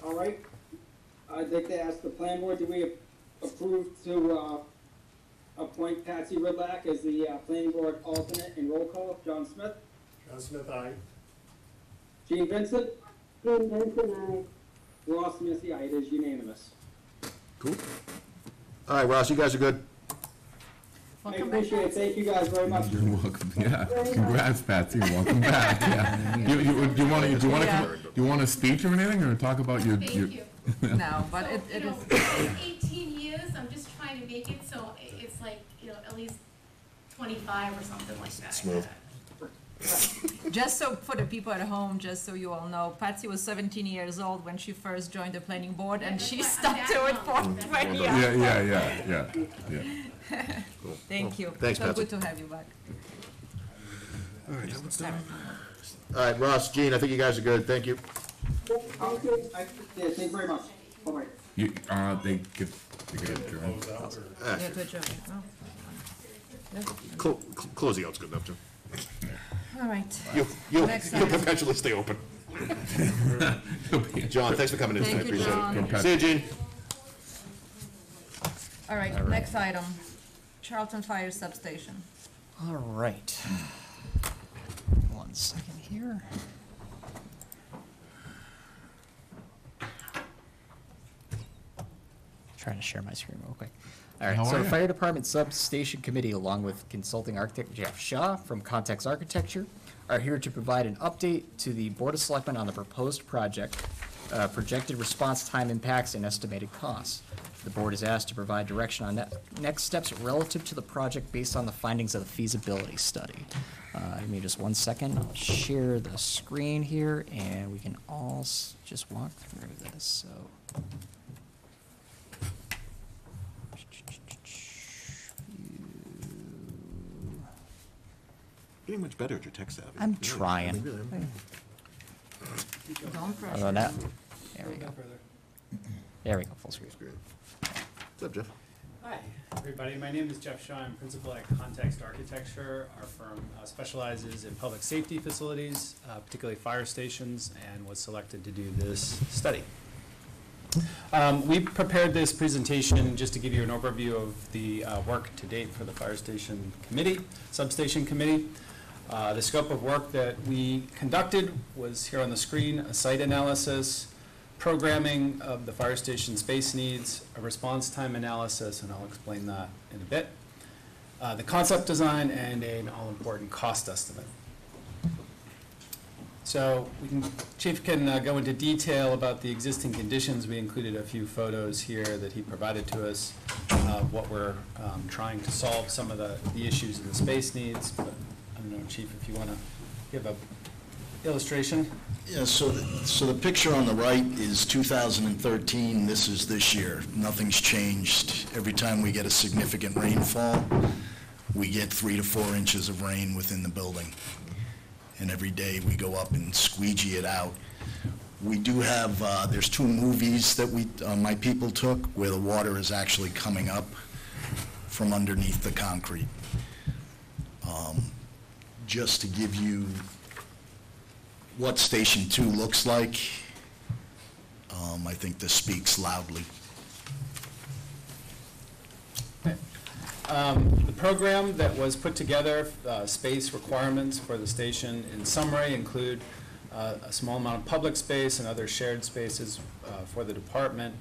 All right. I'd like to ask the planning board, do we approve to appoint Patsy Ridlack as the planning board alternate in roll call? John Smith, John Smith, aye. Gene Vincent, Jean Vincent, aye. Ross Missy, aye. It is unanimous. Cool. All right, Ross, you guys are good. I Welcome back. appreciate it. Thank you guys very much. You're welcome, yeah. Congrats, Patsy, welcome back, yeah. Do you want a speech or anything, or talk about your? Thank you. No, but it You know, is, 18 years, I'm just trying to make it so it's like, at least 25 or something like that. Smooth. just so for the people at home, just so you all know, Patsy was 17 years old when she first joined the planning board, and that's she why I'm stuck that to it young. for That's 20 why. years. Yeah. Thank you. Thanks, So Patsy. good to have you back. All right, Just have it. All right, Ross, Gene, I think you guys are good, thank you. Thank you. Yeah, thank you very much. Bye-bye. They get adjourned. Close out, or? Yeah, good job. Oh. Close the out's good enough, too. All right. You'll Next you'll item. perpetually stay open. John, thanks for coming in tonight, Thank you, appreciate John. it. See you, Gene. All right, next item, Charlton Fire Substation. All right. 1 second here. Trying to share my screen real quick. All right, How so are the ya? Fire Department Substation Committee, along with consulting architect Jeff Shaw from Context Architecture, are here to provide an update to the Board of Selectmen on the proposed project, projected response time impacts, and estimated costs. The board is asked to provide direction on next steps relative to the project based on the findings of the feasibility study. Give me just 1 second. I'll share the screen here, and we can all just walk through this. So. Getting much better at your tech savvy. I'm Yeah, trying. I mean, really, Don't Other pressure. than that, there we go. There we go, full screen. Great. What's up, Jeff? Hi, everybody. My name is Jeff Shaw. I'm principal at Context Architecture. Our firm specializes in public safety facilities, particularly fire stations, and was selected to do this study. We prepared this presentation just to give you an overview of the work to date for the Fire Station Committee, Substation Committee. The scope of work that we conducted was here on the screen: a site analysis, programming of the fire station space needs, a response time analysis, and I'll explain that in a bit, the concept design, and an all-important cost estimate. So Chief can go into detail about the existing conditions. We included a few photos here that he provided to us of what we're trying to solve, some of the issues in the space needs. But I don't know, Chief, if you want to give a illustration. Yeah, so the picture on the right is 2013, this is this year. Nothing's changed. Every time we get a significant rainfall, we get 3 to 4 inches of rain within the building. And every day we go up and squeegee it out. We do have, there's 2 movies that my people took where the water is actually coming up from underneath the concrete. Just to give you what Station 2 looks like, I think this speaks loudly. The program that was put together, space requirements for the station in summary include a small amount of public space and other shared spaces for the department,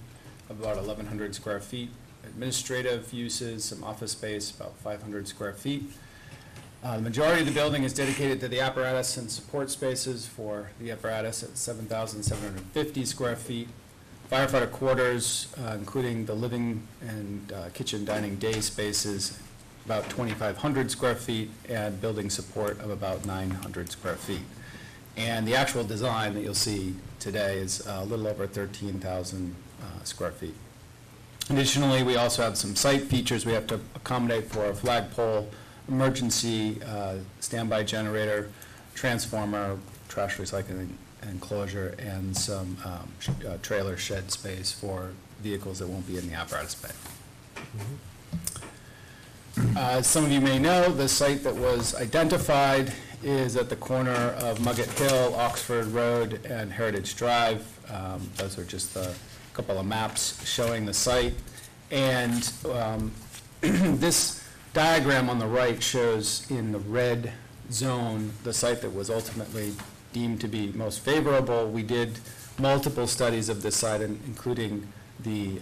about 1,100 square feet. Administrative uses, some office space, about 500 square feet. The majority of the building is dedicated to the apparatus and support spaces for the apparatus at 7,750 square feet. Firefighter quarters, including the living and kitchen dining day spaces, about 2,500 square feet, and building support of about 900 square feet. And the actual design that you'll see today is a little over 13,000 square feet. Additionally, we also have some site features we have to accommodate for a flagpole, emergency standby generator, transformer, trash recycling enclosure, and some trailer shed space for vehicles that won't be in the apparatus bay. As some of you may know, the site that was identified is at the corner of Mugget Hill, Oxford Road, and Heritage Drive. Those are just a couple of maps showing the site. And this diagram on the right shows in the red zone the site that was ultimately deemed to be most favorable. We did multiple studies of this site, including the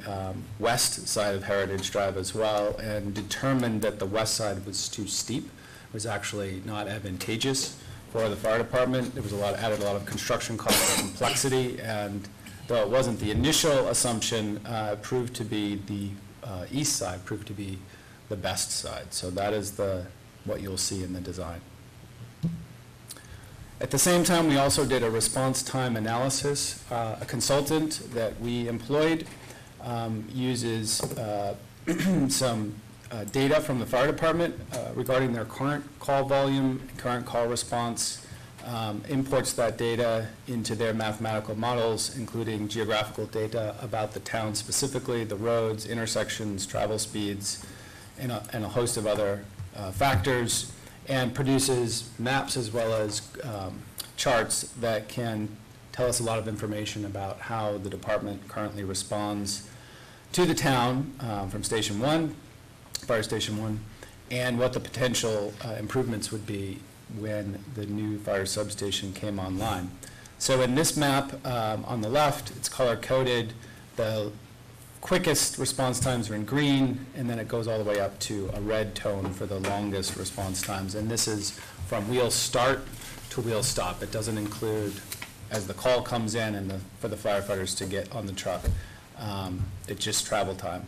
west side of Heritage Drive as well, and determined that the west side was too steep, was actually not advantageous for the fire department. There was added a lot of construction cost and complexity, and though it wasn't the initial assumption, proved to be the east side proved to be the best side. So that is what you'll see in the design. At the same time, we also did a response time analysis. A consultant that we employed uses some data from the fire department regarding their current call volume, current call response, imports that data into their mathematical models, including geographical data about the town specifically, the roads, intersections, travel speeds, and a host of other factors, and produces maps as well as charts that can tell us a lot of information about how the department currently responds to the town from Station 1, Fire Station 1, and what the potential improvements would be when the new fire substation came online. So in this map on the left, it's color-coded. The quickest response times are in green, and then it goes all the way up to a red tone for the longest response times. And this is from wheel start to wheel stop. It doesn't include as the call comes in and for the firefighters to get on the truck. It's just travel time.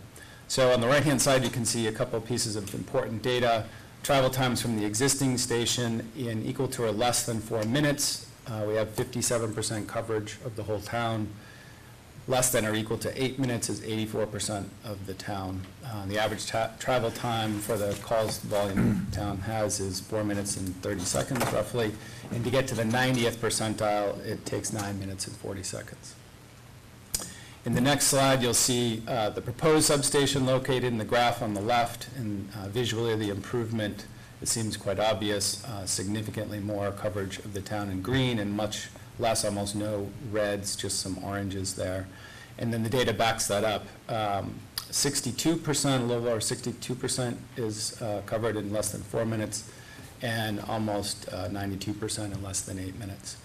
So on the right-hand side, you can see a couple pieces of important data. Travel times from the existing station in equal to or less than 4 minutes. We have 57% coverage of the whole town. Less than or equal to 8 minutes is 84% of the town. The average travel time for the calls volume the town has is 4 minutes and 30 seconds roughly. And to get to the 90th percentile, it takes 9 minutes and 40 seconds. In the next slide, you'll see the proposed substation located in the graph on the left, and visually the improvement, it seems quite obvious, significantly more coverage of the town in green and much less, almost no reds, just some oranges there. And then the data backs that up. 62%, a little over 62% is covered in less than 4 minutes, and almost 92% in less than 8 minutes.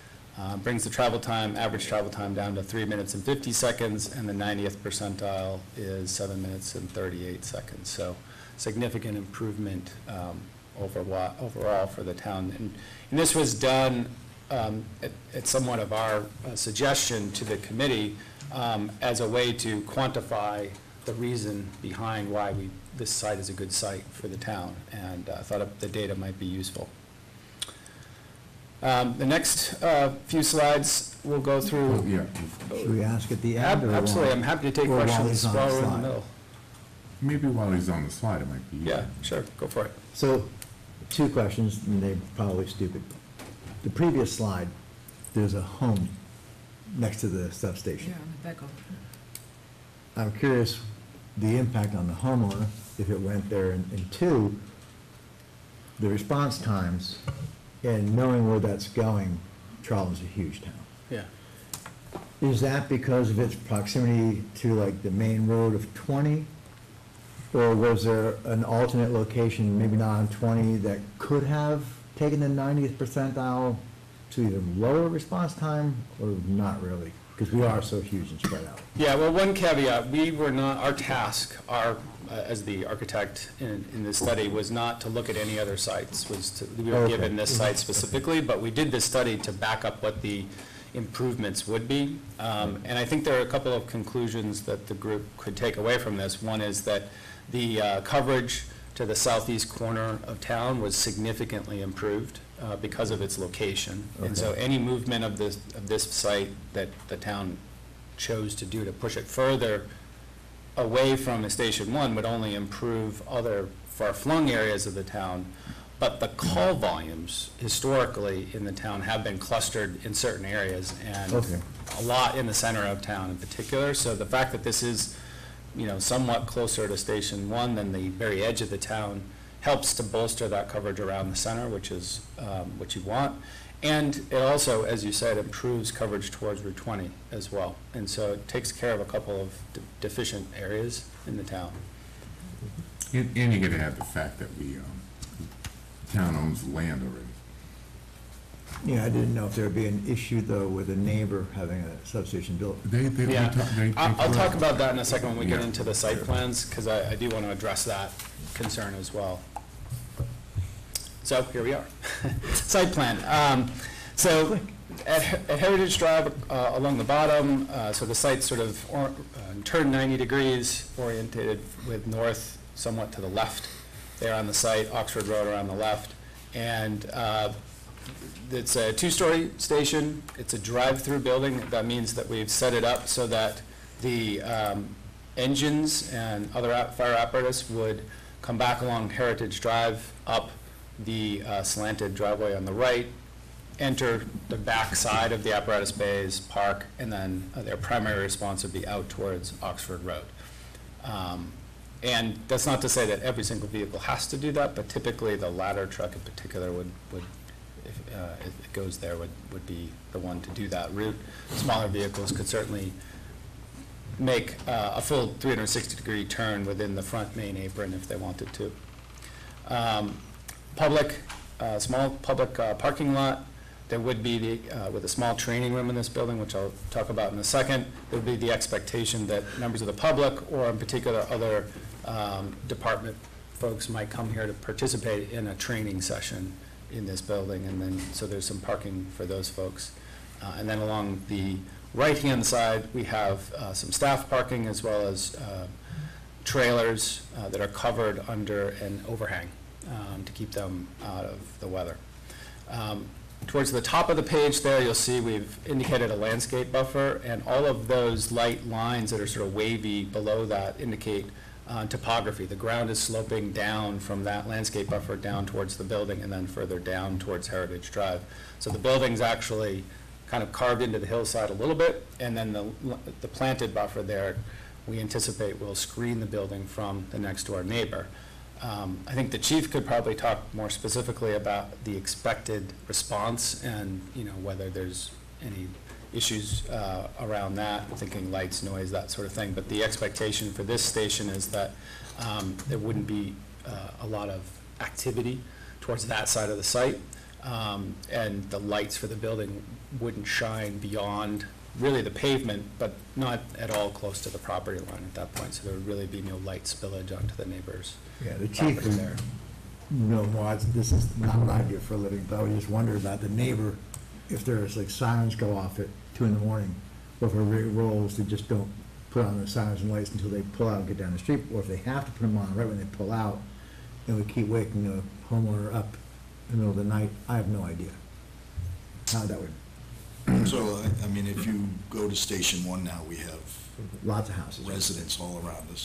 Brings the travel time, average travel time down to 3 minutes and 50 seconds, and the 90th percentile is 7 minutes and 38 seconds. So significant improvement overall for the town. And this was done at somewhat of our suggestion to the committee as a way to quantify the reason behind why this site is a good site for the town, and I thought the data might be useful. The next few slides we'll go through. Oh, yeah. Should we ask at the end? or Absolutely, while- I'm happy to take or while questions he's on while the we're in the slide? middle. Maybe while he's on the slide, it might be. Yeah, sure, go for it. So, two questions, and they're probably stupid. The previous slide, there's a home next to the substation. Yeah, on the back of it. I'm curious, the impact on the homeowner, if it went there, and two, the response times, and knowing where that's going, Charlton's a huge town. Yeah. Is that because of its proximity to like the main road of 20? Or was there an alternate location, maybe not on 20, that could have taken the 90th percentile to even lower response time, or not really? Because we are so huge and spread out. Yeah, well, one caveat, we were not, our task, as the architect in this study, was not to look at any other sites, we were Okay. given this site specifically, but we did this study to back up what the improvements would be. And I think there are a couple of conclusions that the group could take away from this. One is that the coverage to the southeast corner of town was significantly improved because of its location. And so any movement of this site that the town chose to do to push it further away from Station 1 would only improve other far-flung areas of the town. But the call volumes historically in the town have been clustered in certain areas, and a lot in the center of town in particular. So the fact that this is, somewhat closer to Station 1 than the very edge of the town helps to bolster that coverage around the center, which is what you want. And it also, as you said, improves coverage towards Route 20 as well. And so it takes care of a couple of deficient areas in the town. And you're gonna have the fact that the town owns land already. Yeah, I didn't know if there would be an issue, though, with a neighbor having a substation built. I'll talk about that in a second when we get Yeah. into the site plans, because I do want to address that concern as well. So here we are. Site plan. So at Heritage Drive along the bottom, so the site's sort of turned 90 degrees, oriented with north somewhat to the left there on the site, Oxford Road around the left. And it's a two-story station. It's a drive-through building. That means that we've set it up so that the engines and other fire apparatus would come back along Heritage Drive, up the slanted driveway on the right, enter the back side of the apparatus bays, park, and then their primary response would be out towards Oxford Road. And that's not to say that every single vehicle has to do that, but typically the ladder truck in particular would if it goes there, would be the one to do that route. Smaller vehicles could certainly make a full 360-degree turn within the front main apron if they wanted to. Small public parking lot. There would be, with a small training room in this building, which I'll talk about in a second, there would be the expectation that members of the public, or in particular other department folks, might come here to participate in a training session in this building, and then, so there's some parking for those folks. And then along the right-hand side, we have some staff parking as well as trailers that are covered under an overhang to keep them out of the weather. Towards the top of the page there, you'll see we've indicated a landscape buffer, and all of those light lines that are sort of wavy below that indicate topography. The ground is sloping down from that landscape buffer down towards the building and then further down towards Heritage Drive. So the building's actually kind of carved into the hillside a little bit, and then the planted buffer there we anticipate will screen the building from the next door neighbor. I think the chief could probably talk more specifically about the expected response and, whether there's any issues around that, thinking lights, noise, that sort of thing. But the expectation for this station is that there wouldn't be a lot of activity towards that side of the site, and the lights for the building wouldn't shine beyond really the pavement, but not at all close to the property line at that point. So there would really be no light spillage onto the neighbors. Yeah, the chief would know more. This is not what I do for a living, but I would just wonder about the neighbor, if there's like sirens go off at 2 in the morning, or if a rig rolls, they just don't put on the sirens and lights until they pull out and get down the street, or if they have to put them on right when they pull out, and we keep waking the homeowner up in the middle of the night. I have no idea. how that would, So, I mean, if you go to Station 1 now, we have lots of houses. residents all around us.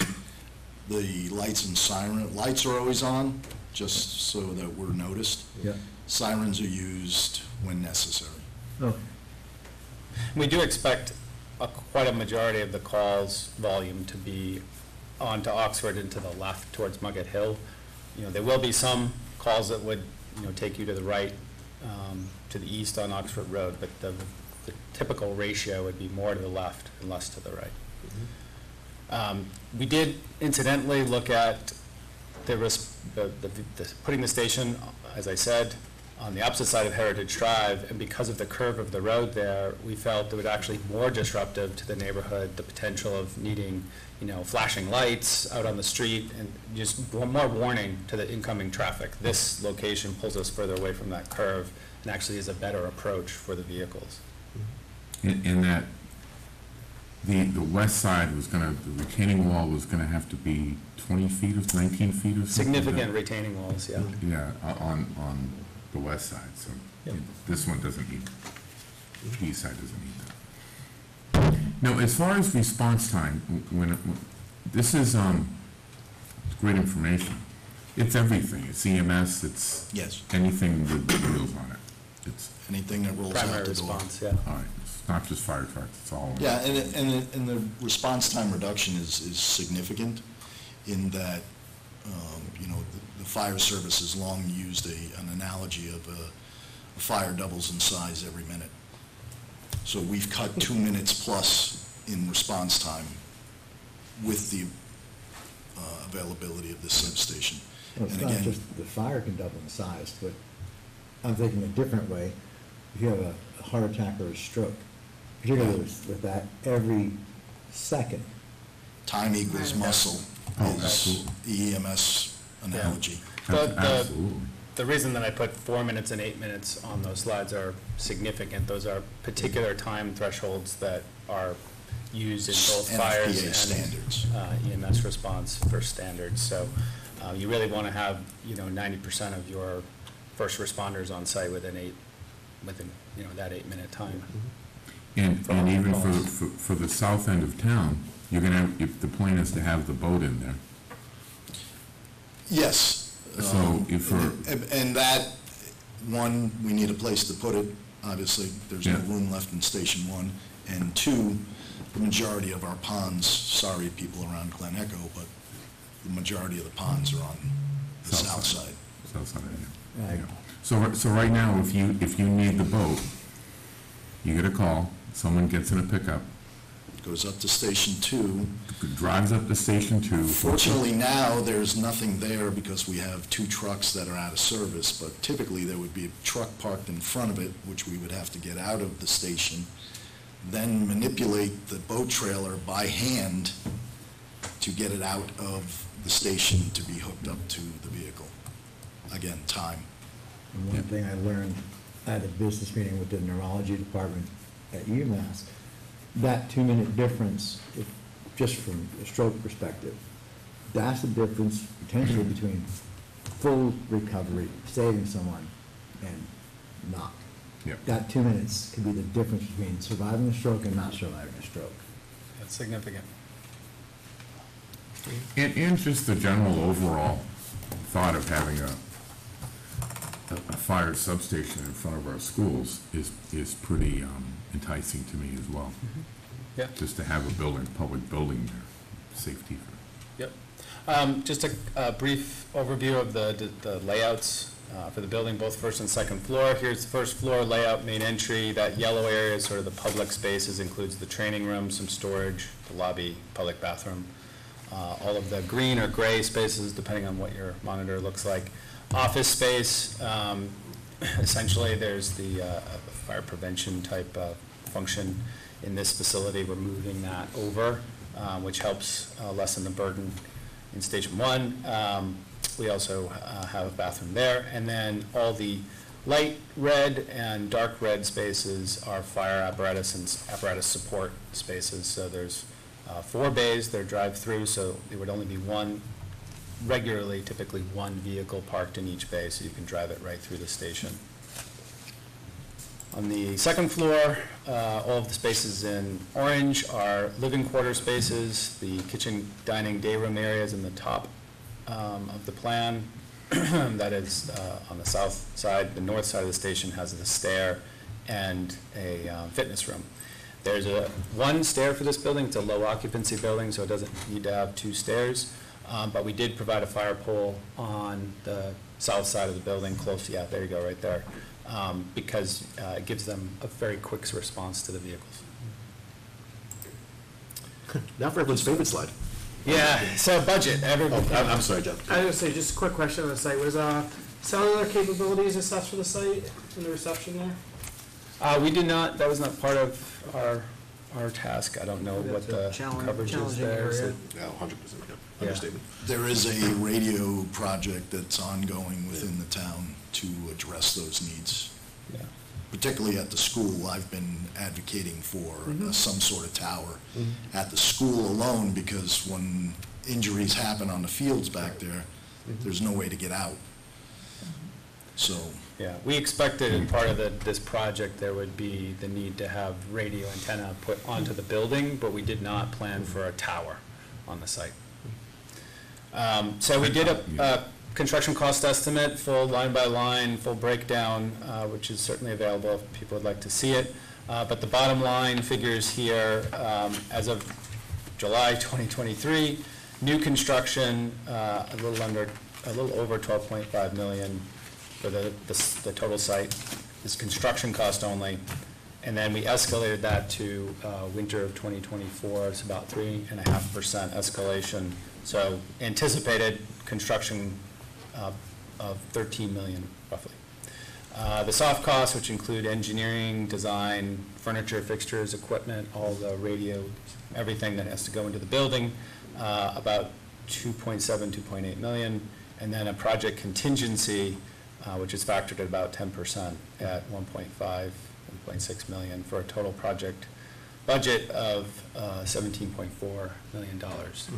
The lights and lights are always on, just so that we're noticed. Yeah. Sirens are used when necessary. Okay. We do expect quite a majority of the calls volume to be onto Oxford and to the left towards Mugget Hill. You know, there will be some calls that would, you know, take you to the right, to the east on Oxford Road, but the typical ratio would be more to the left and less to the right. We did incidentally look at putting the station, as I said, on the opposite side of Heritage Drive, and because of the curve of the road there, we felt it would actually be more disruptive to the neighborhood, the potential of needing, you know, flashing lights out on the street, and just more warning to the incoming traffic. This location pulls us further away from that curve and actually is a better approach for the vehicles. In that, the west side was gonna, the retaining wall was gonna have to be 20 feet or 19 feet or something? Significant retaining walls, yeah. Yeah, on the west side, so Yep. this one doesn't need, the east side doesn't need that. Now, as far as response time, this is great information. It's everything. It's EMS, it's Yes. anything with wheels on it. It's Anything that rolls out Primary the door. response, yeah. all right. It's not just fire trucks. It's all. Yeah, and the response time reduction is significant in that, you know, the fire service has long used an analogy of a fire doubles in size every minute. So we've cut 2 minutes plus in response time with the availability of this substation. Well, it's And not again, just the fire can double in size, but I'm thinking a different way. If you have a heart attack or a stroke, particularly with that, every second. time equals muscle Oh, is absolutely. the EMS analogy. Absolutely. The reason that I put 4 minutes and 8 minutes on those slides are significant. Those are particular time thresholds that are used in both fires NFPA and standards. EMS response for standards. So you really want to have, you know, 90% of your first responders on site within you know, that 8-minute time. And even for the south end of town, you're gonna have, if the plan is to have the boat in there. Yes. So if we're- And that, one, we need a place to put it. Obviously, there's no Yeah. room left in Station 1. And two, the majority of our ponds, sorry people around Glen Echo, but the majority of the ponds are on the south side. South side, yeah. Right. Yeah. So right now, if you need the boat, you get a call, someone gets in a pickup, Goes up to Station 2. drives up to Station 2. Fortunately, now, there's nothing there because we have 2 trucks that are out of service, but typically, there would be a truck parked in front of it, which we would have to get out of the station, then manipulate the boat trailer by hand to get it out of the station to be hooked up to the vehicle. Again, time. And one thing I learned at a business meeting with the neurology department at UMass, that 2-minute difference, just from a stroke perspective, that's the difference potentially between full recovery, saving someone, and not. Yep. That 2 minutes could be the difference between surviving a stroke and not surviving a stroke. That's significant. And just the general overall thought of having a fire substation in front of our schools is pretty enticing to me as well. Yeah. Just to have a public building there, safety for. Yep. Just a brief overview of the layouts for the building, both first and second floor. Here's the first floor layout, main entry. That yellow area is sort of the public spaces, includes the training room, some storage, the lobby, public bathroom. All of the green or gray spaces, depending on what your monitor looks like. Office space, essentially there's the fire prevention type function in this facility. We're moving that over, which helps lessen the burden in Station 1. We also have a bathroom there. And then all the light red and dark red spaces are fire apparatus and apparatus support spaces. So there's 4 bays, they're drive-through, so there would only be typically one vehicle parked in each bay, so you can drive it right through the station. On the second floor, all of the spaces in orange are living quarter spaces. The kitchen, dining, day room areas in the top of the plan. That is on the south side. The north side of the station has the stair and a fitness room. There's one stair for this building. It's a low occupancy building, so it doesn't need to have two stairs. But we did provide a fire pole on the south side of the building, close, yeah, there you go, right there, because it gives them a very quick response to the vehicles. Now for everyone's favorite slide. Yeah, so budget, everybody. I'm sorry, Jeff. I was gonna say, just a quick question on the site, was cellular capabilities assessed for the site in the reception there? We did not, that was not part of our task. I don't know what the coverage is there. Is it- Yeah, 100%, yeah. Yeah. Understatement. There is a radio project that's ongoing within the town to address those needs. Yeah. Particularly at the school, I've been advocating for some sort of tower at the school alone, because when injuries happen on the fields back there, there's no way to get out. So, Yeah, we expected in part of this project, there would be the need to have radio antenna put onto the building, but we did not plan for a tower on the site. So we did a construction cost estimate, full line by line, full breakdown, which is certainly available if people would like to see it. But the bottom line figures here, as of July 2023, new construction, a little over 12.5 million for the total site. This construction cost only. And then we escalated that to winter of 2024. It's about 3.5% escalation. So anticipated construction of 13 million roughly. The soft costs, which include engineering, design, furniture, fixtures, equipment, all the radio, everything that has to go into the building, about 2.7, 2.8 million. And then a project contingency, which is factored at about 10% at 1.5, 1.6 million for a total project budget of $17.4 million.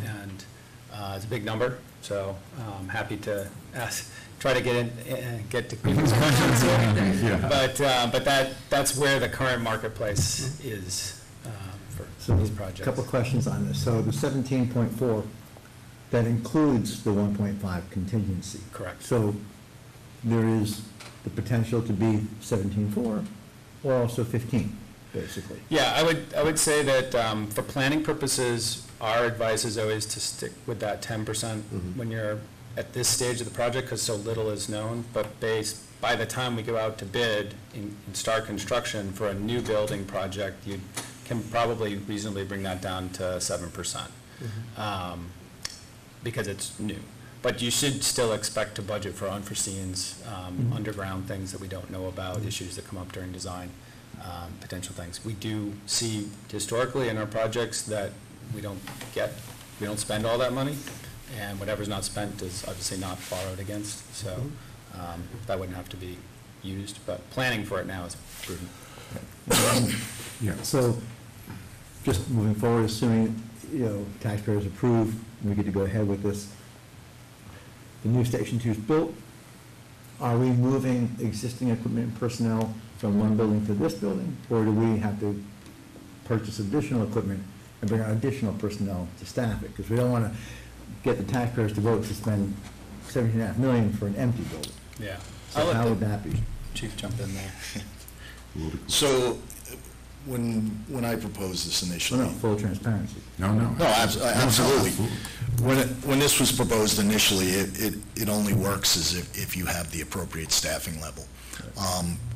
And it's a big number, so I'm happy to try to get to people's questions here. But that's where the current marketplace is for these projects. A couple questions on this. So the 17.4, that includes the 1.5 contingency. Correct. So there is the potential to be 17.4 or also 15, basically. Yeah, I would say that for planning purposes, our advice is always to stick with that 10% when you're at this stage of the project, because so little is known. But by the time we go out to bid and start construction for a new building project, you can probably reasonably bring that down to 7%, because it's new. But you should still expect to budget for unforeseens, underground things that we don't know about, issues that come up during design, potential things. We do see historically in our projects that we don't spend all that money, and whatever's not spent is obviously not borrowed against, so that wouldn't have to be used, but planning for it now is prudent. Yeah. So just moving forward, assuming, taxpayers approve, we get to go ahead with this. The new Station 2 is built. Are we moving existing equipment and personnel from one building to this building? Or do we have to purchase additional equipment and bring our additional personnel to staff it? Because we don't want to get the taxpayers to vote to spend $17.5 million for an empty building. Yeah. So how would that be? Chief jump in there. So when I proposed this initially. No, full transparency. No. No, absolutely. When this was proposed initially, it only works as if you have the appropriate staffing level.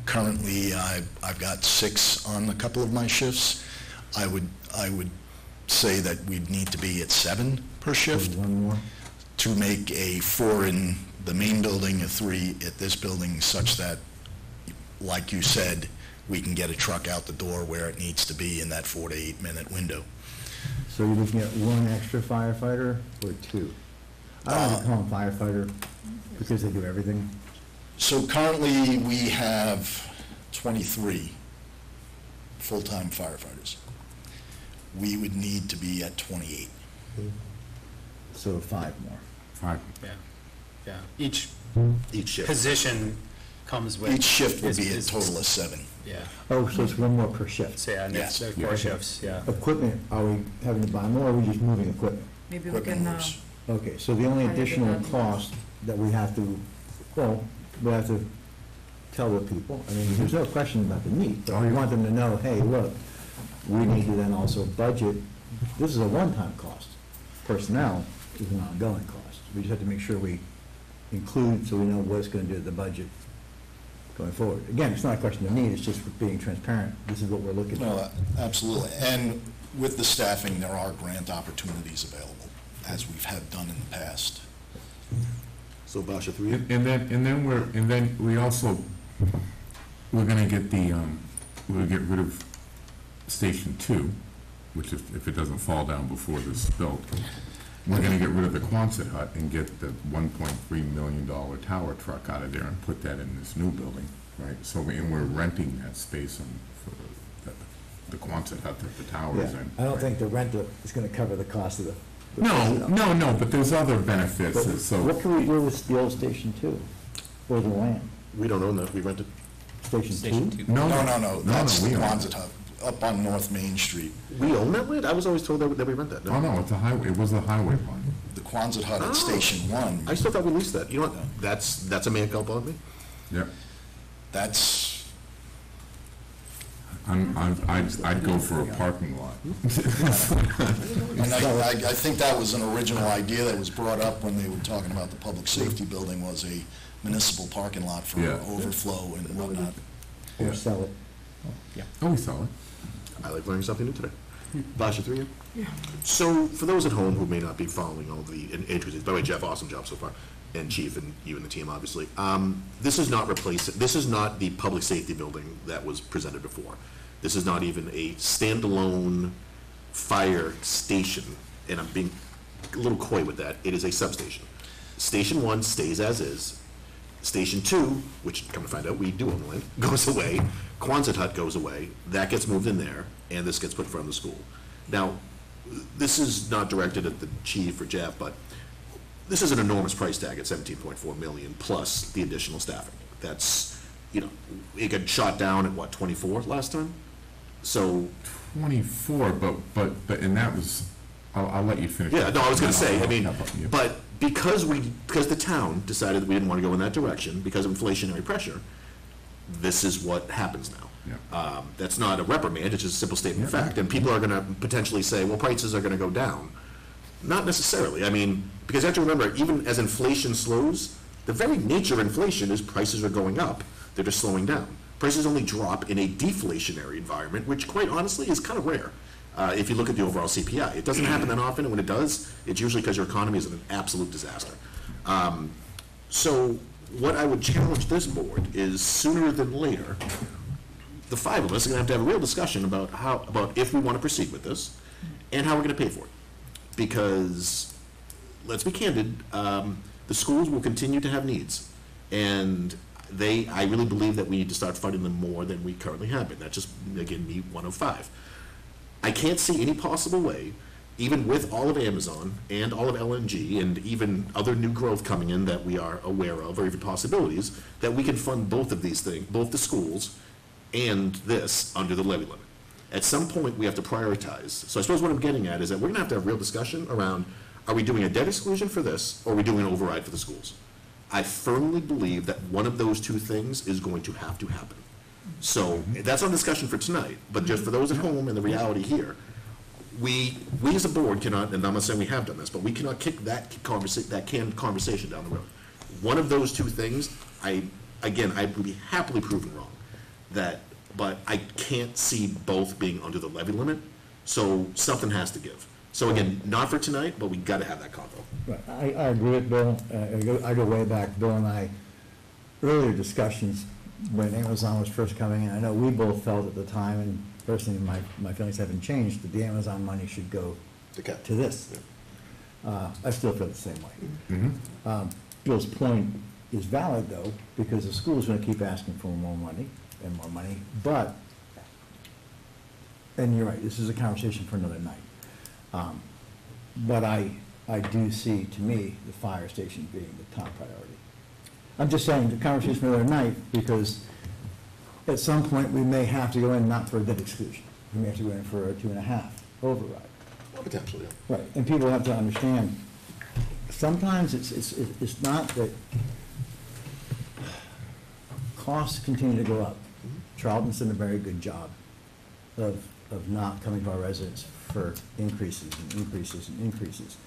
Currently, I've got 6 on a couple of my shifts. I would say that we'd need to be at 7 per shift. One more. To make a 4 in the main building, a 3 at this building, such that, like you said, we can get a truck out the door where it needs to be in that 4 to 8 minute window. So you're looking at 1 extra firefighter or 2? I don't want to call them firefighter because they do everything. So currently, we have 23 full-time firefighters. We would need to be at 28. So 5 more. 5. Yeah. Each shift position comes with. Each shift would be a is- total of 7. Yeah. Oh, so it's one more per shift? So, yeah, and Yes. there are 4 shifts, yeah. Equipment, are we having to buy more, or are we just moving equipment? Maybe we Equipment can, moves. Okay, so the only Kind of additional depends. cost that we have to, well, we have to tell the people, I mean, there's no question about the need, but we want them to know, hey, look, we need to then also budget, this is a one-time cost. Personnel is an ongoing cost. We just have to make sure we include, so we know what it's gonna do to the budget going forward. Again, it's not a question of need, it's just being transparent. This is what we're looking No, for. absolutely. And with the staffing, there are grant opportunities available, as we've had done in the past. So Basha, through you? And then we also, we're gonna get we'll get rid of Station 2, which if it doesn't fall down before this is built, we're gonna get rid of the Quonset hut and get the $1.3 million tower truck out of there and put that in this new building, right? So, and we're renting that space for the Quonset hut that the tower is Yeah, in. I don't think the rental is gonna cover the cost of the. No, but there's other benefits, But so. what can we do with the old Station 2, or the land? We don't own that, we rented. Station 2? No, that's we the own it. Quonset hut, up on North Main Street. We own that land? I was always told that we rent that. Oh, no, it's a highway, it was a highway fund. The Quonset hut Oh. at Station 1, I still thought we leased that. You know what? That's a mea culpa on me. Yep. that's, I'd go for a parking lot. and I think that was an original idea that was brought up when they were talking about the public safety building, was a municipal parking lot for Yeah. overflow and whatnot. Or sell it? Oh, we saw it. I like learning something new today. Basha, through you? Yeah. So, for those at home who may not be following all the intricacies, by the way, Jeff, awesome job so far, and Chief, and you and the team, obviously. This is not the public safety building that was presented before. This is not even a standalone fire station, and I'm being a little coy with that. It is a substation. Station 1 stays as is. Station 2, which, come to find out, we do own the land, goes away. Quonset hut goes away. That gets moved in there, and this gets put in front of the school. Now, this is not directed at the chief or Jeff, but this is an enormous price tag at 17.4 million plus the additional staffing. That's, it got shot down at what, 24 last time? So. 24, but, and that was, I'll let you finish. Yeah, no, I was gonna say, I mean, I'll help you. but because the town decided that we didn't want to go in that direction because of inflationary pressure, this is what happens now. Yeah. That's not a reprimand, it's just a simple statement of fact, and people are gonna potentially say, well, prices are gonna go down. Not necessarily, I mean, because you have to remember, even as inflation slows, the very nature of inflation is prices are going up, they're just slowing down. Prices only drop in a deflationary environment, which quite honestly is kind of rare. If you look at the overall CPI, it doesn't happen that often, and when it does, it's usually because your economy is in an absolute disaster. So what I would challenge this board is sooner than later, the 5 of us are gonna have a real discussion about about if we want to proceed with this, and how we're gonna pay for it. Because, let's be candid, the schools will continue to have needs, and I really believe that we need to start funding them more than we currently have been. That's just, again, me, 1 of 5. I can't see any possible way, even with all of Amazon and all of LNG and even other new growth coming in that we are aware of, or even possibilities, that we can fund both of these things, both the schools and this, under the levy limit. At some point, we have to prioritize. So I suppose what I'm getting at is that we're gonna have to have real discussion around, are we doing a debt exclusion for this, or are we doing an override for the schools? I firmly believe that one of those two things is going to have to happen. So, that's our discussion for tonight, but just for those at home and the reality here, we as a board cannot, and I'm not saying we have done this, but we cannot kick that canned conversation down the road. One of those two things, I would be happily proven wrong, but I can't see both being under the levy limit, so something has to give. So again, not for tonight, but we gotta have that convo. Right, I agree with Bill. I go way back. Bill and I, earlier discussions when Amazon was first coming in, I know we both felt at the time, and personally my feelings haven't changed, that the Amazon money should go to this. I still feel the same way. Bill's point is valid though, because the school's gonna keep asking for more money, but, and you're right, this is a conversation for another night. But I do see, to me, the fire station being the top priority. I'm just saying, the conversation the other night, because at some point, we may have to go in not for a debt exclusion. We may have to go in for a 2.5 override. Potentially, yeah. Right, and people have to understand, sometimes it's not that costs continue to go up. Charlton's done a very good job of not coming to our residents for increases and increases and increases.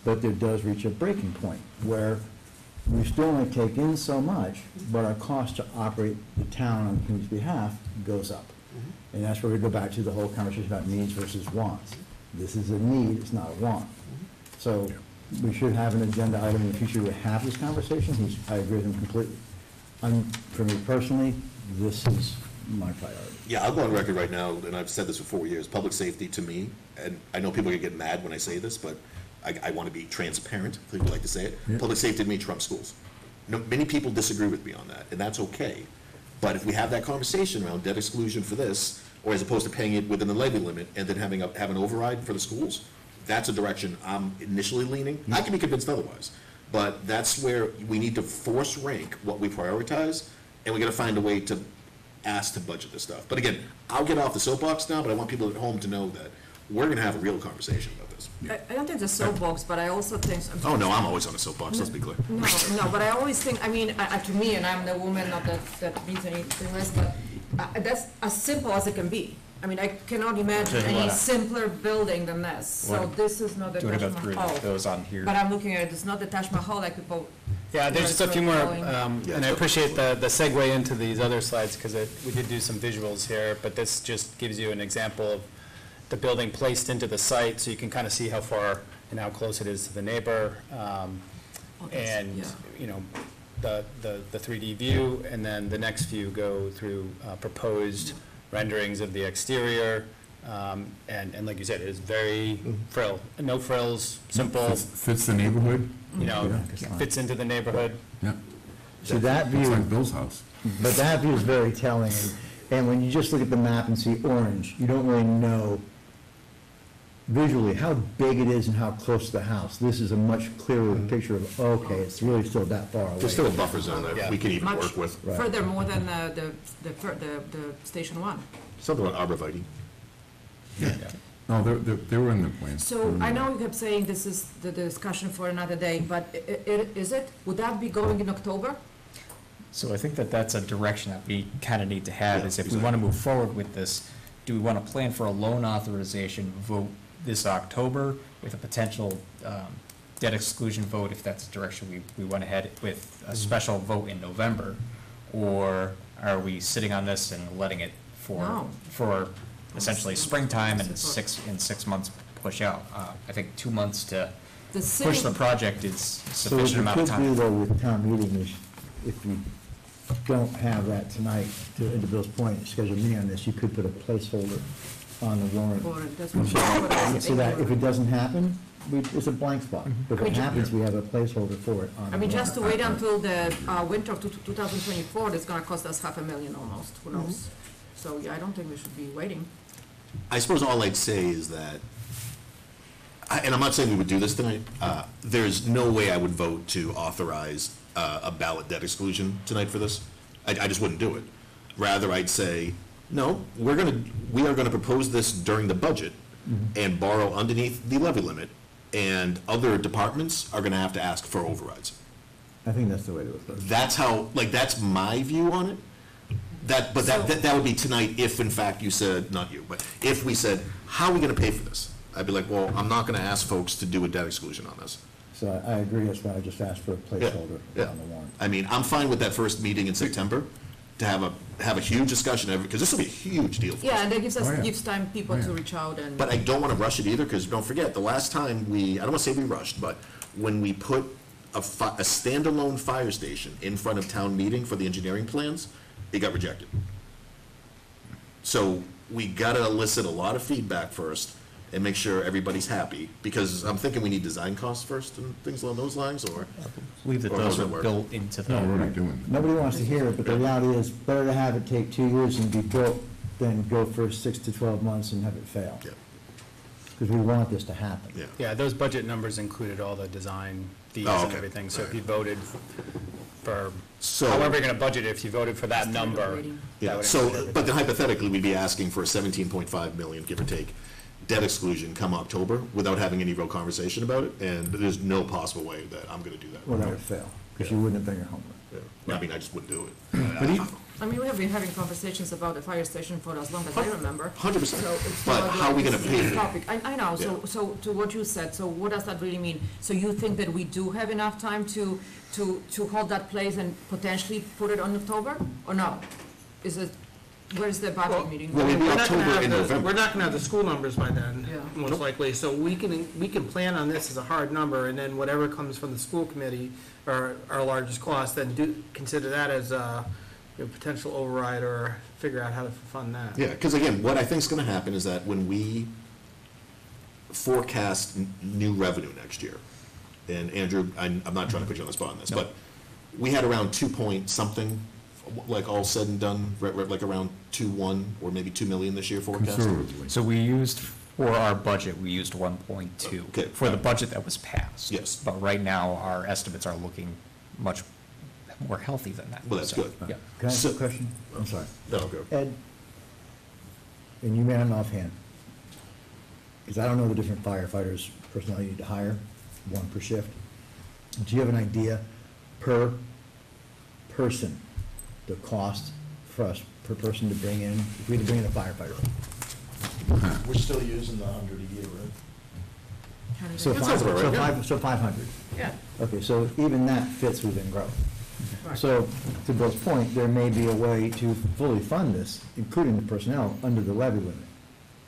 But there does reach a breaking point where we still only take in so much, but our cost to operate the town on the community's behalf goes up. And that's where we go back to the whole conversation about needs versus wants. This is a need, it's not a want. So we should have an agenda item in the future to have this conversation. I agree with him completely. For me personally, this is my priority. Yeah, I'll go on record right now, and I've said this for 4 years, public safety to me, and I know people are gonna get mad when I say this, but I want to be transparent, if people like to say it. Yeah. Public safety to me trumps schools. Many people disagree with me on that, and that's okay. But if we have that conversation around debt exclusion for this, or as opposed to paying it within the levy limit and then have an override for the schools, that's a direction I'm initially leaning. I can be convinced otherwise, but that's where we need to force rank what we prioritize, and we gotta find a way to ask to budget this stuff. But again, I'll get off the soapbox now, but I want people at home to know that we're gonna have a real conversation about this. I don't think it's a soapbox, but I also think. Oh, no, I'm always on a soapbox, let's be clear. No, but I always think, I mean, to me, and I'm the woman, not that means anything less, but that's as simple as it can be. I mean, I cannot imagine any simpler building than this. So this is not the Taj Mahal. Those on here. But I'm looking at it, it's not the Taj Mahal like people. Yeah, there's just a few more, and I appreciate the segue into these other slides, because we did do some visuals here, but this just gives you an example of the building placed into the site, so you can kind of see how far and how close it is to the neighbor. And, you know, the 3D view, and then the next few go through proposed renderings of the exterior. And like you said, it is very no frills, simple. Fits the neighborhood. You know, fits into the neighborhood. Yeah. So that view. It's like Bill's house. But that view is very telling. And when you just look at the map and see orange, you don't really know visually how big it is and how close to the house. This is a much clearer picture of, okay, it's really still that far away. There's still a buffer zone that we can even work with. Further more than the Station 1. Something about arborvitae. Yeah. No, they were in the plan. So I know you kept saying this is the discussion for another day, but would that be going in October? So I think that's a direction that we kind of need to have, is if we want to move forward with this, do we want to plan for a loan authorization vote this October with a potential debt exclusion vote, if that's the direction we want to head, with a special vote in November? Or are we sitting on this and letting it for essentially springtime and 6 months push out? I think 2 months to push the project is sufficient amount of time. So what you could do though with town meeting is, if you don't have that tonight, to Bill's point, schedule me on this, you could put a placeholder on the warrant. That's what So that if it doesn't happen, it's a blank spot. If it happens, we have a placeholder for it on the I mean, just to warrant. wait until the winter of 2024, that's gonna cost us $500,000 almost, who knows? So, yeah, I don't think we should be waiting. I suppose all I'd say is that, and I'm not saying we would do this tonight, there's no way I would vote to authorize a ballot debt exclusion tonight for this. I just wouldn't do it. Rather, I'd say, no, we are gonna propose this during the budget and borrow underneath the levy limit, and other departments are gonna have to ask for overrides. I think that's the way to approach it. That's how, that's my view on it. That would be tonight if, in fact, you said, not you, but if we said, how are we gonna pay for this? I'd be like, well, I'm not gonna ask folks to do a debt exclusion on this. So I agree, that's why I just asked for a placeholder on the warrant. I mean, I'm fine with that first meeting in September, to have a huge discussion, because this will be a huge deal for us. Yeah, and that gives time people to reach out and. But I don't wanna rush it either, because don't forget, the last time I don't wanna say we rushed, but when we put a standalone fire station in front of town meeting for the engineering plans, it got rejected. So we gotta elicit a lot of feedback first and make sure everybody's happy, because I'm thinking we need design costs first and things along those lines, or? I believe that those are built into the. No, we're already doing that. Nobody wants to hear it, but the reality is, better to have it take 2 years and be built than go for 6 to 12 months and have it fail. Yeah. Because we want this to happen. Yeah, those budget numbers included all the design fees and everything, so if you voted for So- however you're gonna budget it, if you voted for that number. that Yeah, would so, include but then hypothetically, we'd be asking for a 17.5 million, give or take, debt exclusion come October without having any real conversation about it, and there's no possible way that I'm gonna do that. Well, that would fail, because you wouldn't have done your homework. Yeah. I mean, I just wouldn't do it. I mean, we have been having conversations about the fire station for as long as I remember. 100%. So it's But not how are we like gonna this pay is for it? topic. I know, so to what you said, so what does that really mean? So you think that we do have enough time to hold that place and potentially put it on October, or no? Is it, where's the budget meeting? Well, maybe We're not gonna October have and the- November. We're not gonna have the school numbers by then, Yeah. most likely, so we can plan on this as a hard number, and then whatever comes from the school committee, or our largest cost, then consider that as a potential override, or figure out how to fund that. Yeah, because again, what I think is gonna happen is that when we forecast new revenue next year, and Andrew, I'm not trying to put you on the spot on this, but we had around 2 point something, like all said and done, like around 2.1 or maybe 2 million this year forecast. Conservatively. So we used, for our budget, we used 1.2. Okay. For the budget that was passed. Yes. But right now, our estimates are looking much more healthy than that. Well, that's So, good. Yeah. Can I ask So- a question? I'm sorry. No, go. Ed, and you may not know offhand, because I don't know the different firefighters, personnel you need to hire, one per shift. Do you have an idea per person, the cost for us, per person to bring in, if we had to bring in a firefighter? We're still using the 100 a year, right? So That sounds about right, yeah. 500. Yeah. Okay, so even that fits within growth. Right. So, to Bill's point, there may be a way to fully fund this, including the personnel, under the levy limit.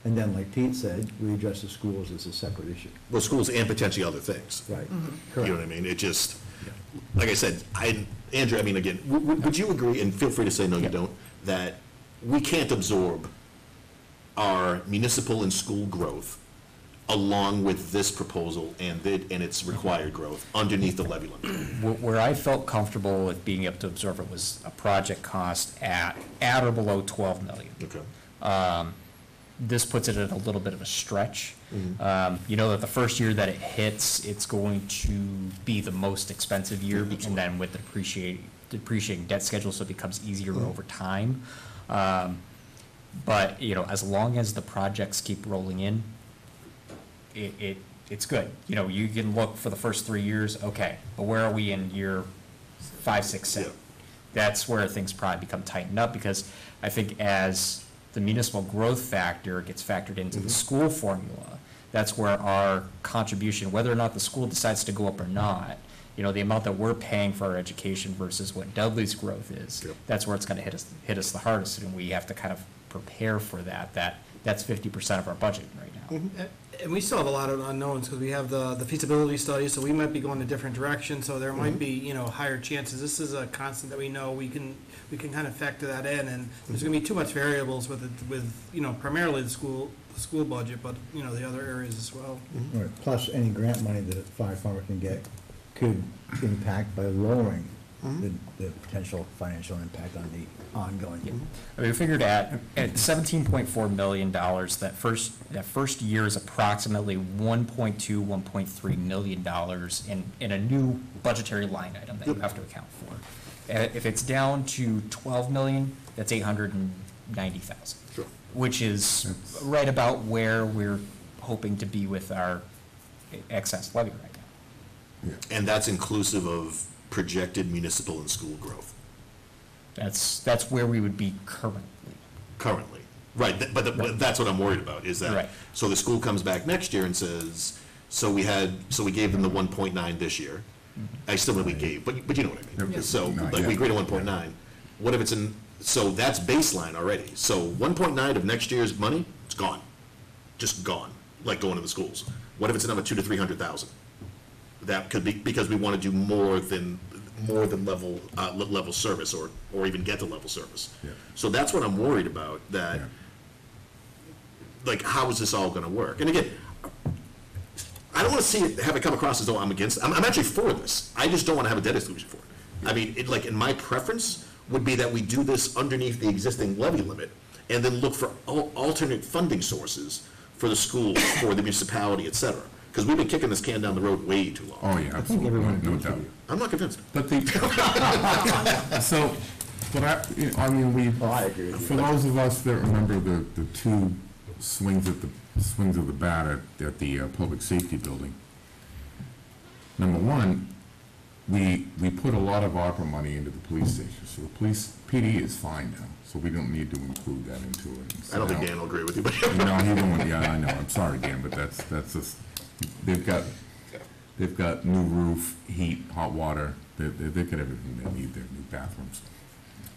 And then, like Pete said, we address the schools as a separate issue. Well, schools and potentially other things. Right. You know what I mean? It just, like I said, Andrew, I mean, again, would you agree, and feel free to say no, you don't, that we can't absorb our municipal and school growth along with this proposal and its required growth underneath the levy limit? Where I felt comfortable with being able to absorb it was a project cost at or below 12 million. Okay. This puts it at a little bit of a stretch. You know that the first year that it hits, it's going to be the most expensive year, and then with the depreciating debt schedule, so it becomes easier over time. But, you know, as long as the projects keep rolling in, it's good. You know, you can look for the first 3 years, okay, but where are we in year 5, 6, 7? Yeah. That's where things probably become tightened up, because I think as the municipal growth factor gets factored into the school formula, that's where our contribution, whether or not the school decides to go up or not, you know, the amount that we're paying for our education versus what Dudley's growth is, that's where it's gonna hit us the hardest, and we have to kind of prepare for that. That's 50% of our budget right now. And we still have a lot of unknowns, because we have the feasibility study, so we might be going a different direction, so there might be, you know, higher chances. This is a constant that we know we can kind of factor that in, and there's gonna be too much variables with you know, primarily the school budget, but, you know, the other areas as well. Right, plus any grant money that a fire farmer can get could impact by lowering the potential financial impact on the ongoing. I mean, we figured at $17.4 million, that first year is approximately $1.2, $1.3 million in a new budgetary line item that you have to account for. If it's down to 12 million, that's 890,000. Sure. Which is right about where we're hoping to be with our excess levy right now. And that's inclusive of projected municipal and school growth. That's where we would be currently. Currently. Right, but that's what I'm worried about, is that, Right. so the school comes back next year and says, so we gave them the 1.9 this year. I still really gave, but you know what I mean. So, like, we agreed to 1.9. What if it's so that's baseline already. So 1.9 of next year's money, it's gone. Just gone, like going to the schools. What if it's another 200,000 to 300,000? That could be, because we want to do more than level service, or even get to level service. Yeah. So that's what I'm worried about, that, like, how is this all gonna work? And again, I don't wanna have it come across as though I'm against, I'm actually for this. I just don't wanna have a debt exclusion for it. I mean, in my preference would be that we do this underneath the existing levy limit, and then look for alternate funding sources for the schools, for the municipality, et cetera. Because we've been kicking this can down the road way too long. Oh, yeah, absolutely, no doubt. I'm not convinced. But so, but I mean, I agree with you. for those of us that remember the two swings of the bat at the public safety building, number one, we put a lot of ARPA money into the police station, so the PD is fine now, so we don't need to include that into it. I don't think Dan will agree with you, but. No, he won't, yeah, I know, I'm sorry, Dan, but that's just, they've got new roof, heat, hot water, they've got everything they need, their new bathrooms.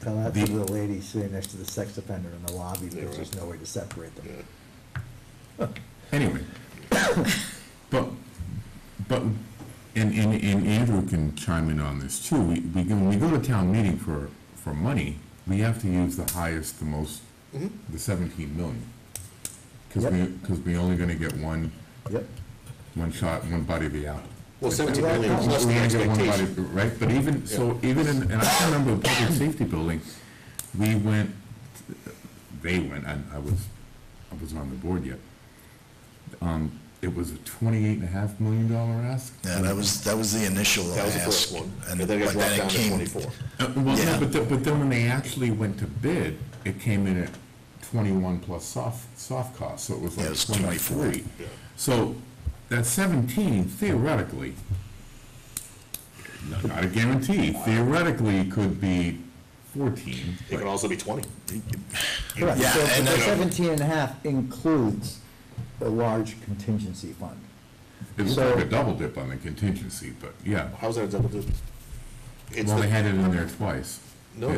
Tell that to the lady sitting next to the sex offender in the lobby, because there's no way to separate them. Anyway, but, and Andrew can chime in on this too, when we go to town meeting for money, we have to use the highest, the most, the 17 million. Because we're only gonna get one shot, one bite of the apple. Well, 17 million is less than the expectation. Right, but even, so even in, and I remember the public safety building, they went, and I wasn't on the board yet. It was a $28.5 million ask. Yeah, that was the initial ask. That was the first one, and then but it dropped then down it to came. 24. Well, Yeah. no, but then when they actually went to bid, it came in at 21 plus soft cost, so it was Yeah, like it was 23. 24. Yeah. So that 17 theoretically, not a guarantee, theoretically could be 14. It could also be 20. Correct, Yeah, so and the then- 17 and a half includes a large contingency fund. It looks So- like a double dip on the contingency, but yeah. How's that a double dip? It's Well, the- they had it in there twice. No,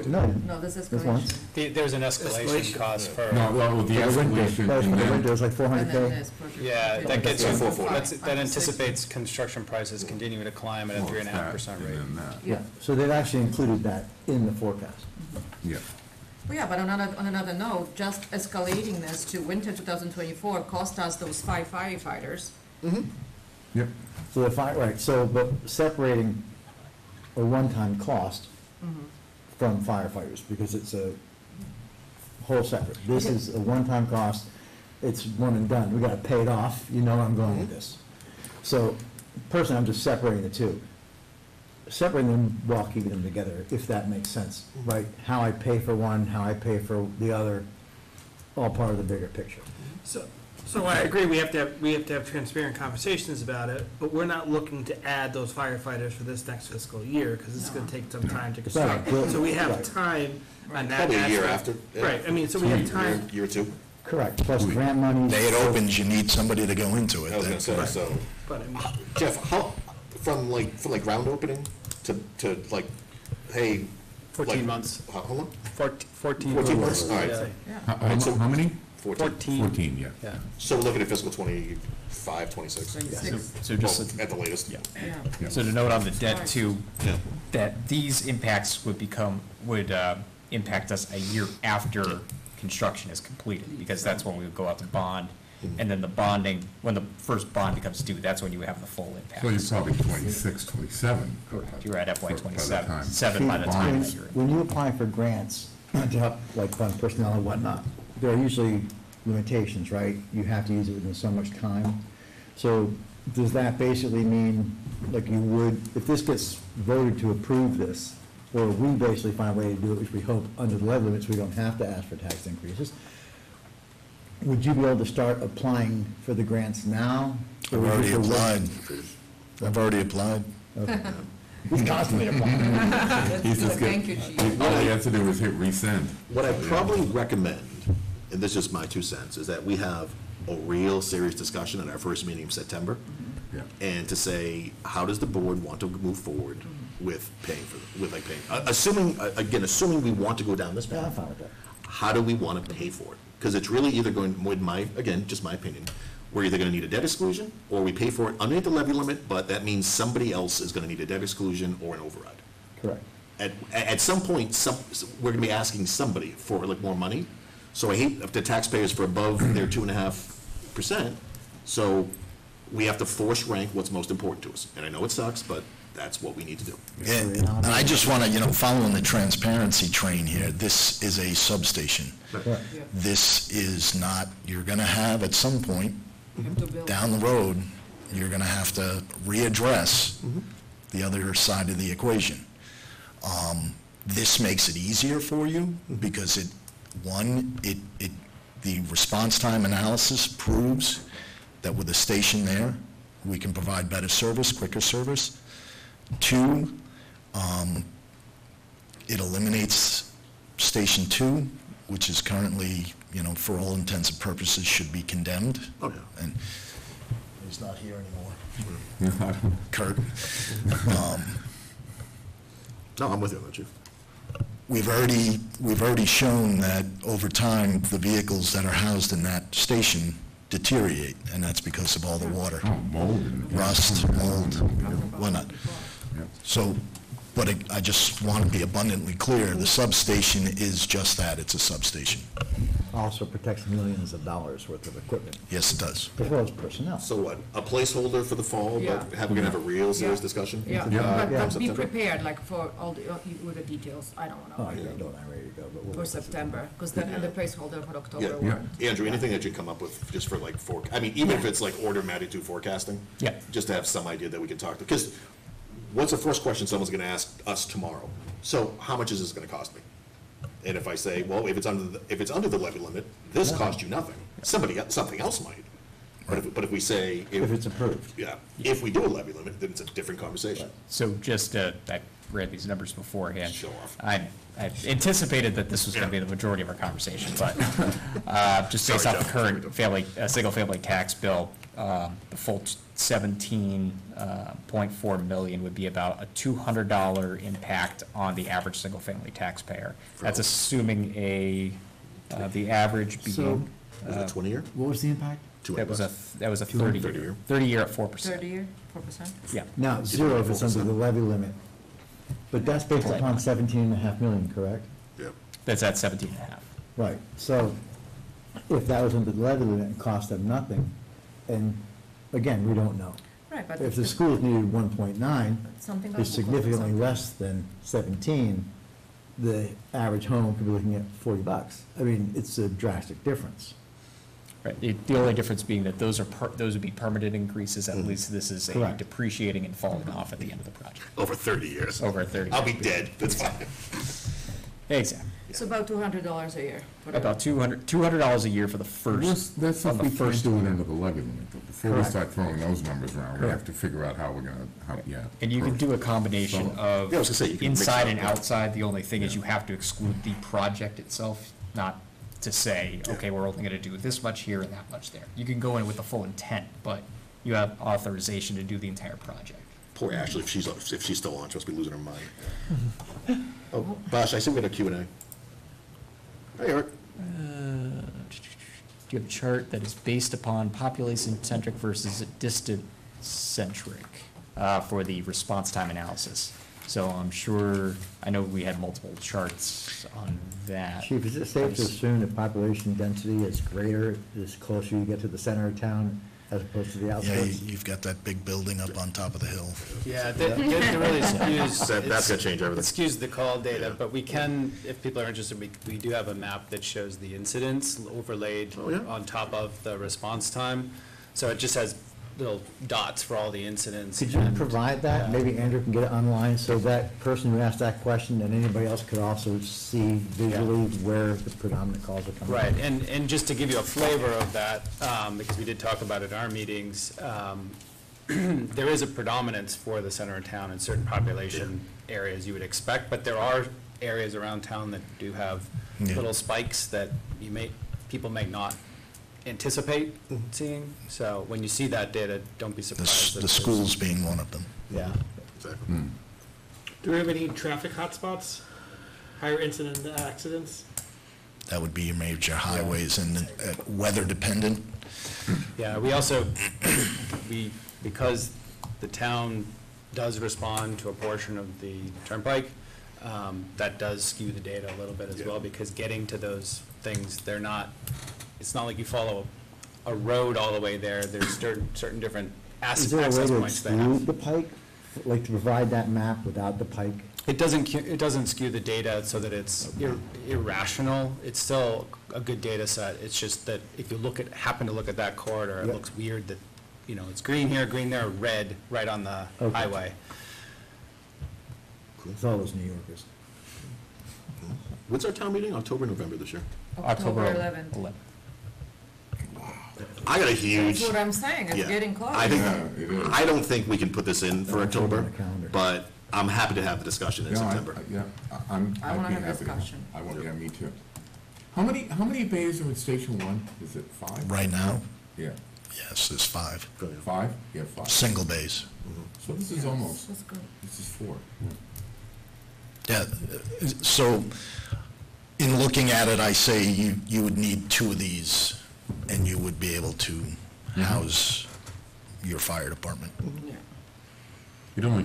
No, this is This once. escalation. There's an escalation cost for. No, well, the For the winter, escalation, that was and for the then, winter, it was like And then 400K. there's project. Yeah, that gets you, That's 440. that anticipates construction prices continuing to climb at a well, 3.5% that, rate. and then that, Yeah, so they've actually included that in the forecast. yeah. Well, yeah, but on another note, just escalating this to winter 2024 cost us those 5 firefighters. Yep. So the right, so, but separating a one-time cost from firefighters, because it's a whole separate. This is a one-time cost, it's one and done, we gotta pay it off, you know where I'm going with this. So, personally, I'm just separating the two. Separating them while keeping them together, if that makes sense, right? How I pay for one, how I pay for the other, all part of the bigger picture. So I agree, we have to have transparent conversations about it, but we're not looking to add those firefighters for this next fiscal year, because it's gonna take some time to construct. Right. So we have Right. time on that Probably a year aspect. after. yeah. Right, I mean, so we have time, Year or two. Correct, plus grant money. Day it opens, you need somebody to go into it. I was gonna That's say, right. so. but I mean, Jeff, how, from like ground opening to like, hey. 14 like- months. How long? 14 14 months, all right. Yeah. How many? 14. 14, yeah. Yeah. So we're looking at fiscal 25, 26. 26. So just, Well, at the latest. yeah. Yeah. So to note on the debt too, Yeah. that these impacts would impact us a year after construction is completed, because that's when we would go out to bond. And then the bonding, when the first bond becomes due, that's when you have the full impact. So you're probably 26, 27. Correct. You're at FY by the 27, time. 7 by the time that you're. When you apply for grants to help, like fund personnel and whatnot, there are usually limitations, right? You have to use it within so much time. So does that basically mean, like you would, if this gets voted to approve this, or we basically find a way to do it, which we hope under the levy limits, we don't have to ask for tax increases, would you be able to start applying for the grants now? I've Or would already you have to wait? applied. I've already applied. Okay. He's constantly applying. He's just Thank you, getting, Chief. all he has to do is hit resend. What I probably recommend, and this is just my 2 cents, is that we have a real serious discussion at our first meeting in September. Yeah. And to say, how does the board want to move forward with paying for, with like paying, assuming we want to go down this Yeah, I'm path, fine with that. how do we want to pay for it? Because it's really either going, with my, again, just my opinion, we're either gonna need a debt exclusion, or we pay for it underneath the levy limit, but that means somebody else is gonna need a debt exclusion or an override. Correct. At some point, we're gonna be asking somebody for like more money. So I hate if the taxpayers for above their 2.5%, so we have to force rank what's most important to us. And I know it sucks, but that's what we need to do. And I just want to, following the transparency train here, this is a substation. Correct. This is not, you're going to have at some point Have to build. down the road you're gonna have to readdress the other side of the equation. This makes it easier for you because the response time analysis proves that with a station there, we can provide better service, quicker service. 2, it eliminates Station 2, which is currently, for all intents and purposes, should be condemned. Oh, yeah. And he's not here anymore. Kurt. No, I'm with you on that, Chief. We've already shown that over time, the vehicles that are housed in that station deteriorate, and that's because of all the water. Rust, mold, whatnot. So, but I just want to be abundantly clear, the substation is just that, it's a substation. Also protects millions of dollars worth of equipment, Yes, it does. as well as personnel. So what, a placeholder for the fall, Yeah. but we're gonna have a real serious discussion? Yeah, come but be September? prepared, like, for all the, with the details, I don't Oh, know. I don't know, I'm ready to go, but we'll. For September, because then, and the placeholder for October Yeah, one. Andrew, anything that you come up with, just for like, I mean, even if it's like order of magnitude forecasting? Yeah. Just to have some idea that we can talk to, because what's the first question someone's gonna ask us tomorrow? So, how much is this gonna cost me? And if I say, well, if it's under the levy limit, this costs you nothing, something else might. But if we say. If it's approved. Yeah, if we do a levy limit, then it's a different conversation. So just, I read these numbers beforehand. Show off. I anticipated that this was going to be the majority of our conversation, but just based Sorry, off the Jeff. current single-family tax bill, the full 17.4 million would be about a $200 impact on the average single-family taxpayer. That's assuming the average being. Was it 20 year? What was the impact? That was a 30 30 year. year. 30 year at 4%. 30 year, 4%? Yeah. Now, 0 if it's under the levy limit, but that's based upon 17.5 million, correct? Yeah. That's at 17.5. Right, so if that was under the levy limit and cost them nothing, and again, we don't know. Right, but. If the schools needed 1.9, Something is else will significantly compensate. less than 17, the average home could be looking at $40. I mean, it's a drastic difference. Right, the only difference being that those would be permanent increases, at least this is a Correct. depreciating and falling off at the end of the project. Over 30 years. Over 30 I'll be years. dead, that's fine. Exactly. It's about $200 a year. for the- About $200 a year for the first. That's on if the we can't first do it year. under the levy limit, though. Before we Correct. start throwing those numbers around, we have to figure out how we're gonna, And you can do a combination So- of Yeah, I was gonna say, you can mix inside it and up, yeah. outside. The only thing is you have to exclude the project itself, not to say, okay, we're only gonna do this much here and that much there. You can go in with the full intent, but you have authorization to do the entire project. Poor Ashley, if she's still on, she must be losing her mind. Oh, Bosh, I see we got a Q&A. Hey, Eric. Do you have a chart that is based upon population-centric versus distance-centric for the response time analysis? So I'm sure, I know we had multiple charts on that. Chief, is it safe to assume that population density is greater the closer you get to the center of town as opposed to the Yeah, outskirts? you've got that big building up on top of the hill. Yeah, that really skews. That's gonna change everything. It skews the call data, but we can, if people are interested, we do have a map that shows the incidents overlaid Oh, yeah? on top of the response time. So it just has little dots for all the incidents. Could you and- provide that? Yeah. Maybe Andrew can get it online so that person who asked that question and anybody else could also see visually where the predominant calls are coming from. Right, and just to give you a flavor of that, because we did talk about it in our meetings, there is a predominance for the center of town in certain population areas you would expect, but there are areas around town that do have Yeah. little spikes that people may not anticipate seeing. So when you see that data, don't be The surprised. that the there's- schools being one of them. Yeah. Exactly. Do we have any traffic hotspots? Higher incident accidents? That would be your major highways and weather dependent. Yeah, we also, because the town does respond to a portion of the turnpike, that does skew the data a little bit as well, because getting to those things, it's not like you follow a road all the way there. There's certain different Is there a way access to points they have. exclude the pike, like to provide that map without the pike? It doesn't skew the data so that it's irrational. It's still a good data set. It's just that if you happen to look at that corridor, it Yep. looks weird that you know, it's green here, green there, red right on the Okay. highway. It's all those New Yorkers. When's our town meeting? October, November this year? October 11th. I got a huge. That's what I'm saying, it's Yeah. getting close. I don't think we can put this in for October, but I'm happy to have the discussion in September. I wanna have discussion. I want, yeah, me too. How many bays are in Station 1? Is it 5? Right now, Yeah. yes, there's 5. 5? Yeah, 5. Single bays. So this is almost, That's good. this is 4. Yeah, so in looking at it, I say you would need 2 of these, and you would be able to house your fire department. Yeah. It only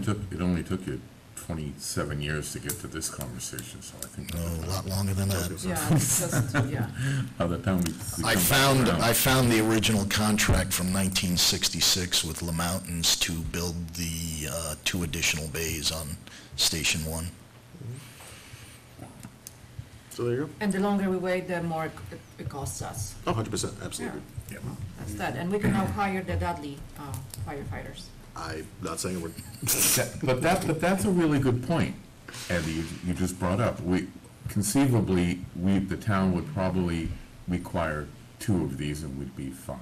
took you 27 years to get to this conversation, so I think. No, a lot longer than that. Yeah, it's just, yeah. By the time we I come back around. found the original contract from 1966 with Le Mountains to build the 2 additional bays on Station 1. So there you go. And the longer we wait, the more it costs us. Oh, 100%, absolutely. Yeah. That's that, and we can now hire the Dudley firefighters. I'm not saying a word. But that's a really good point, Andy, you just brought up. Conceivably, the town would probably require 2 of these and we'd be fine.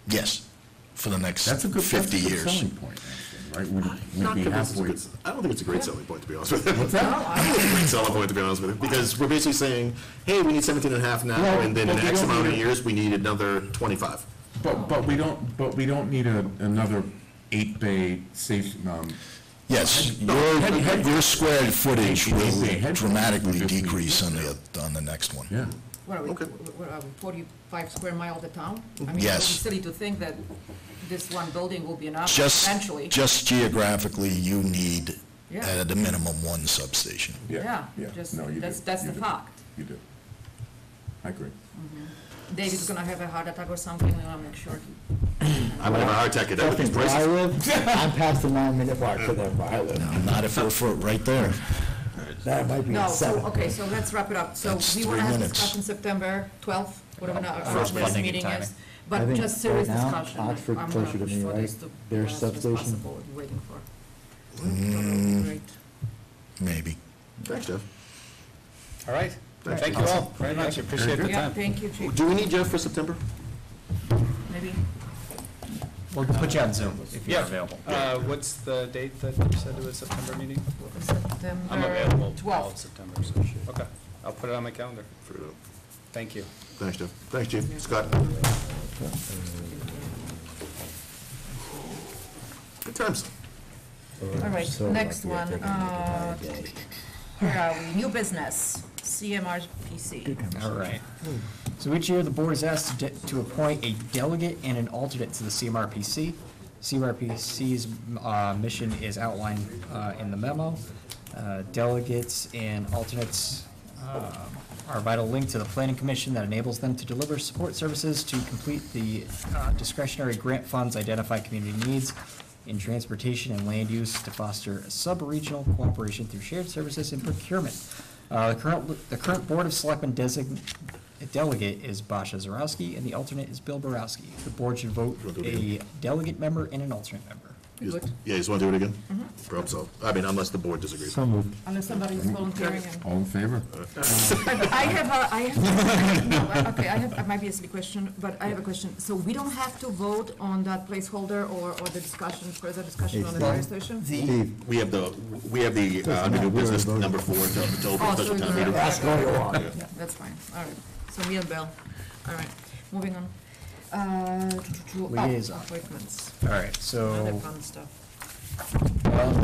Yes, for the next That's a good 50 years. selling point, actually, right? We'd Not be convinced it's a halfway. good- I don't think it's a great selling point, to be honest with you. What's that? I don't think it's a great selling point, to be honest with you, because we're basically saying, hey, we need 17 and a half now, Well, and then in but we X don't amount of need a- years, we need another 25. But we don't need another 8-bay station, Yes, your square footage will dramatically decrease on the next one. Yeah. What are we, 45 square miles of town? I mean, Yes. it's silly to think that this one building will be enough Just, eventually. just geographically, you need, Yeah. at a minimum, 1 substation. Yeah, just, No, you that's do. the You do. fact. You do. I agree. David's gonna have a heart attack or something, we wanna make sure. I'm gonna have a heart attack at that with these Where I prices. live, I'm past the 9-minute mark for them where I live. No, not if we're right there. That might be No, at so, 7. okay, so let's wrap it up. So That's we 3 wanna have minutes. discussion September 12th, whatever our First next funding and meeting timing. is. I But think just serious right now, discussion. Oxford I'm closer gonna to push me, for right? this to be Their as soon as substation? possible, waiting for. Great. Maybe. Thanks, Jeff. All right, Thanks. thank you all very much, appreciate the Yeah, time. thank you, Chief. Do we need Jeff for September? Maybe. We'll put you on Zoom if you're Yeah. available. What's the date that you said it was September meeting? September I'm available all of 12th. September, so, okay, I'll put it on my calendar. Figure it out. Thank you. Thanks, Jeff. Thanks, Chief. Scott? Good times. All right, So next lucky I one, think I make it by a day. where are we? New business, CMRPC. All right. So each year, the board is asked to appoint a delegate and an alternate to the CMRPC. CMRPC's mission is outlined in the memo. Delegates and alternates are a vital link to the planning commission that enables them to deliver support services to complete the discretionary grant funds, identify community needs in transportation and land use to foster sub-regional cooperation through shared services and procurement. The current Board of Selectmen delegate is Basha Zarowski, and the alternate is Bill Borowski. The board should vote a delegate member and an alternate member. You just- Yeah, you just want to do it again? Perhaps so. I mean, unless the board disagrees. So moved. Unless somebody's volunteering and. All in favor? It might be a silly question, but I have a question. So we don't have to vote on that placeholder or the discussion, further discussion on the fire station? Steve, We have the, under new business, number 4, to open Oh, special so town it's meeting. That's all you want. Yeah, that's fine, all right. So me and Bill, all right, moving on. Liaison. Appointments, All right, other so fun stuff.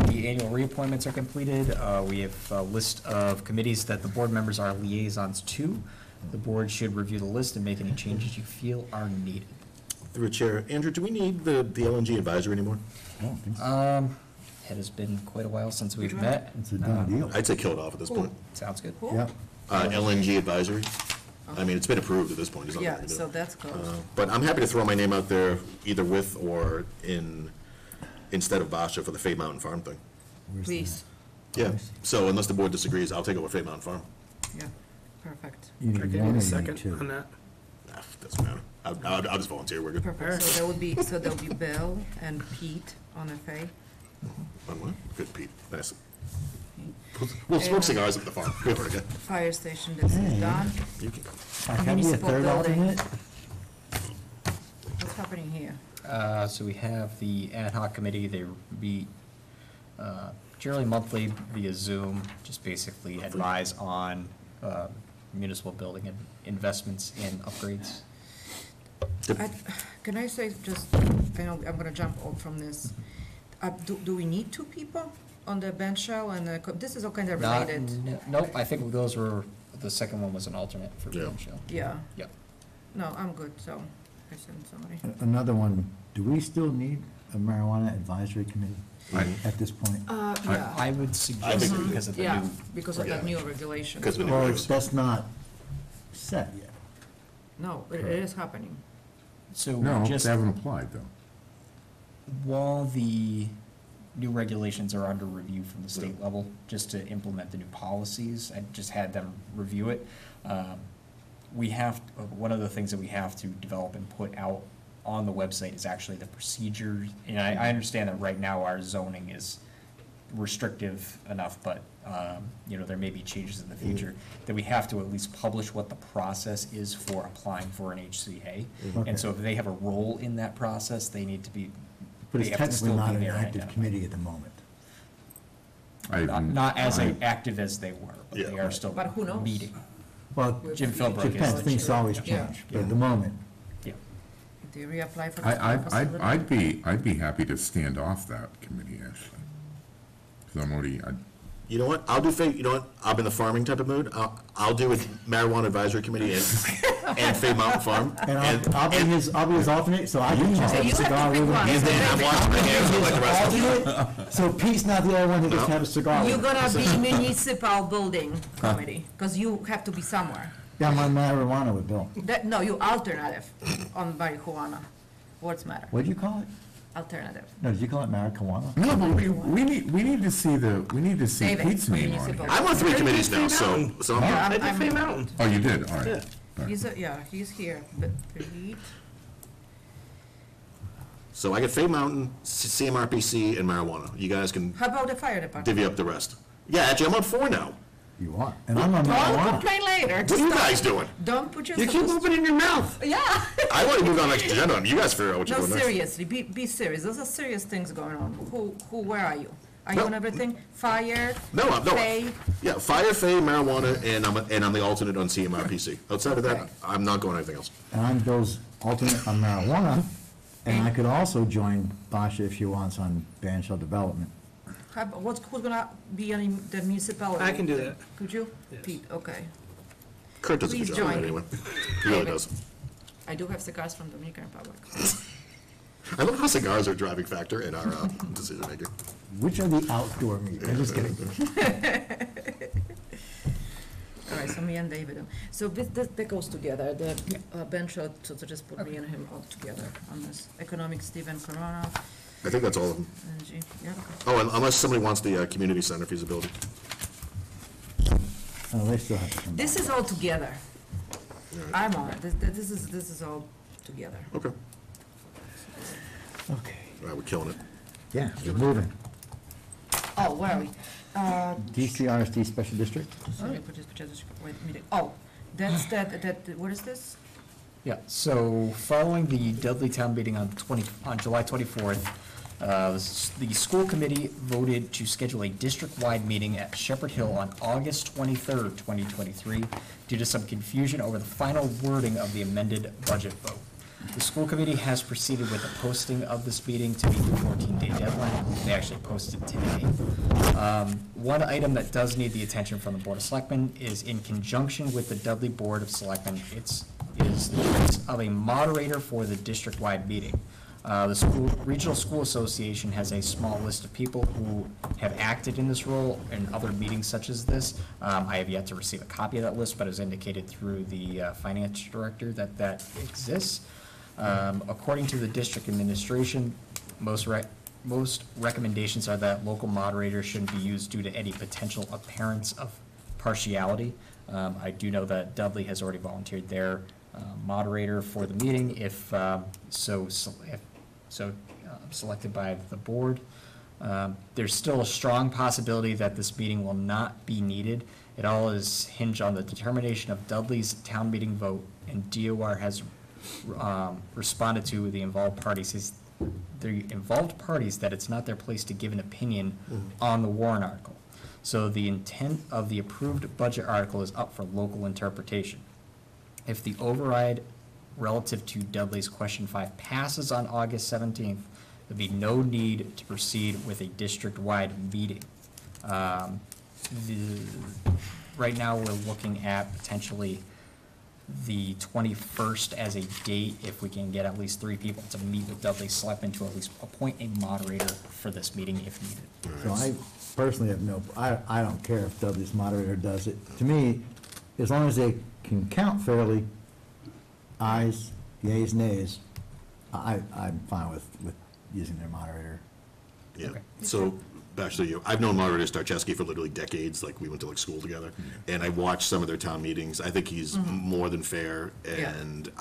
the annual reappointments are completed. We have a list of committees that the board members are liaisons to. The board should review the list and make any changes you feel are needed. Through a chair, Andrew, do we need the LNG advisory anymore? I don't think so. It has been quite a while since we've met. It's a done deal. I'd say kill it off at this point. Sounds good. Yeah. LNG advisory, I mean, it's been approved at this point. There's nothing we Yeah, can do. so that's closed. But I'm happy to throw my name out there either with or instead of Basha for the Fay Mountain Farm thing. Where's Please, Yeah, so unless the board disagrees, I'll take over Fay Mountain Farm. yeah, perfect. that? You Can I need get one or a you second need 2? on that? Doesn't matter. I'll just volunteer, we're good. Perfect, so there would be Bill and Pete on FA. On what? Good, Pete, nice. We'll smoke cigars at the farm. We'll work it. Fire station, this is done. You can- I can be a Municipal third building. alternate? What's happening here? So we have the ad hoc committee, they meet generally monthly via Zoom, just basically advise on municipal building and investments in upgrades. Can I say just, I know I'm gonna jump off from this. Do we need two people on the bench shell and this is all kind of related? Nope, I think those were, the second one was an alternate for the show. Yeah. Yep. No, I'm good, so I send somebody. Another one, do we still need a marijuana advisory committee at this point? Yeah. I would suggest because of the Yeah, new. because of that new regulation. Well, that's not set yet. No, it is happening. So No, just they haven't applied, though. while the new regulations are under review from the state level, just to implement the new policies, I just had them review it. We have, one of the things that we have to develop and put out on the website is actually the procedures. And I understand that right now our zoning is restrictive enough, but, you know, there may be changes in the future, that we have to at least publish what the process is for applying for an HCA. And so if they have a role in that process, they need to be, But they it's have to technically still not be an there and active identified. committee at the moment. Not as active as they were, but they are still But who knows? meeting. Well, Jim Philbrook is depends, the things chair. always Yeah. change, but at the moment, Yeah. Do you reapply for the facility? I'd be happy to stand off that committee, actually. Because I'm already, You know what, I'll do, you know what, I'm in the farming type of mood, I'll do a marijuana advisory committee and Fay Mountain Farm. and I'll be his alternate, so I can just have a You have cigar to pick with him. one. And then I'm washing my hands like the rest of you. Alternate, so Pete's not the only one who gets to have a cigar You're with him. gonna be municipal building committee, because you have to be somewhere. Yeah, I'm on marijuana with Bill. No, you alternative on marijuana. What's matter? What'd you call it? Alternative. No, did you call it marijuana? no, but we need to see David, Pete's name on municipal. it. I'm on 3 committees now, so I'm. Yeah, I did I'm- Fay Mountain. Oh, you did, all right. He's here, but Pete. So I get Fay Mountain, CMRPC, and marijuana. You guys can How about the fire department? divvy up the rest. Yeah, actually, I'm on 4 now. You are, and I'm on Don't marijuana. complain later. What are you guys doing? Don't put You yourself. keep opening your mouth. Yeah. I want to move on next agenda, you guys figure out what you're No, doing next. seriously, be serious. Those are serious things going on. Where are you? Are you No. on everything? Fire? No, I'm, no. Fay? Yeah, fire, Fay, marijuana, and I'm the alternate on CMRPC. Outside of that, Okay. I'm not going anything else. And I'm Bill's alternate on marijuana, and I could also join Basha if she wants on ban shell development. Who's gonna be on the municipality? I can do that. Could you? Yes. Pete, okay. Kurt does a Please good job join. anyway. He really David. does. I do have cigars from Dominican Republic. I love how cigars are a driving factor in our decision making. Which are the outdoor meetings? I'm just kidding. All right, so me and David. So that goes together. The bench, so just put me and him all together on this. Economic, Stephen Corona, I think that's all of them. energy, yeah, okay. Oh, and unless somebody wants the community center feasibility. Oh, they still have to come back. This is all together. I'm on it. This is all together. Okay. Okay. All right, we're killing it. Yeah, we're moving. Oh, where are we? DCRSD Special District? Sorry, wait, meeting. Oh, that's that, what is this? Yeah, so following the Dudley Town meeting on July 24th, the school committee voted to schedule a district-wide meeting at Shepherd Hill on August 23rd, 2023, due to some confusion over the final wording of the amended budget vote. The school committee has proceeded with the posting of this meeting to meet the 14-day deadline. They actually posted today. One item that does need the attention from the Board of Selectmen is in conjunction with the Dudley Board of Selectmen, is the choice of a moderator for the district-wide meeting. The Regional School Association has a small list of people who have acted in this role in other meetings such as this. I have yet to receive a copy of that list, but as indicated through the finance director that exists. According to the district administration, most recommendations are that local moderators shouldn't be used due to any potential appearance of partiality. I do know that Dudley has already volunteered their moderator for the meeting if selected by the board. There's still a strong possibility that this meeting will not be needed. It all is hinged on the determination of Dudley's town meeting vote, and DOR has responded to the involved parties that it's not their place to give an opinion on the warrant article. So the intent of the approved budget article is up for local interpretation. If the override relative to Dudley's question 5 passes on August 17th, there'd be no need to proceed with a district-wide meeting. Right now, we're looking at potentially the 21st as a date, if we can get at least 3 people to meet with Dudley Selectmen to at least appoint a moderator for this meeting if needed. So I personally have I don't care if Dudley's moderator does it. To me, as long as they can count fairly, ayes, yays, nays, I'm fine with using their moderator. Yeah, so, back to you, I've known Moderator Starcheski for literally decades, like, we went to, like, school together, and I watched some of their town meetings. I think he's more than fair, and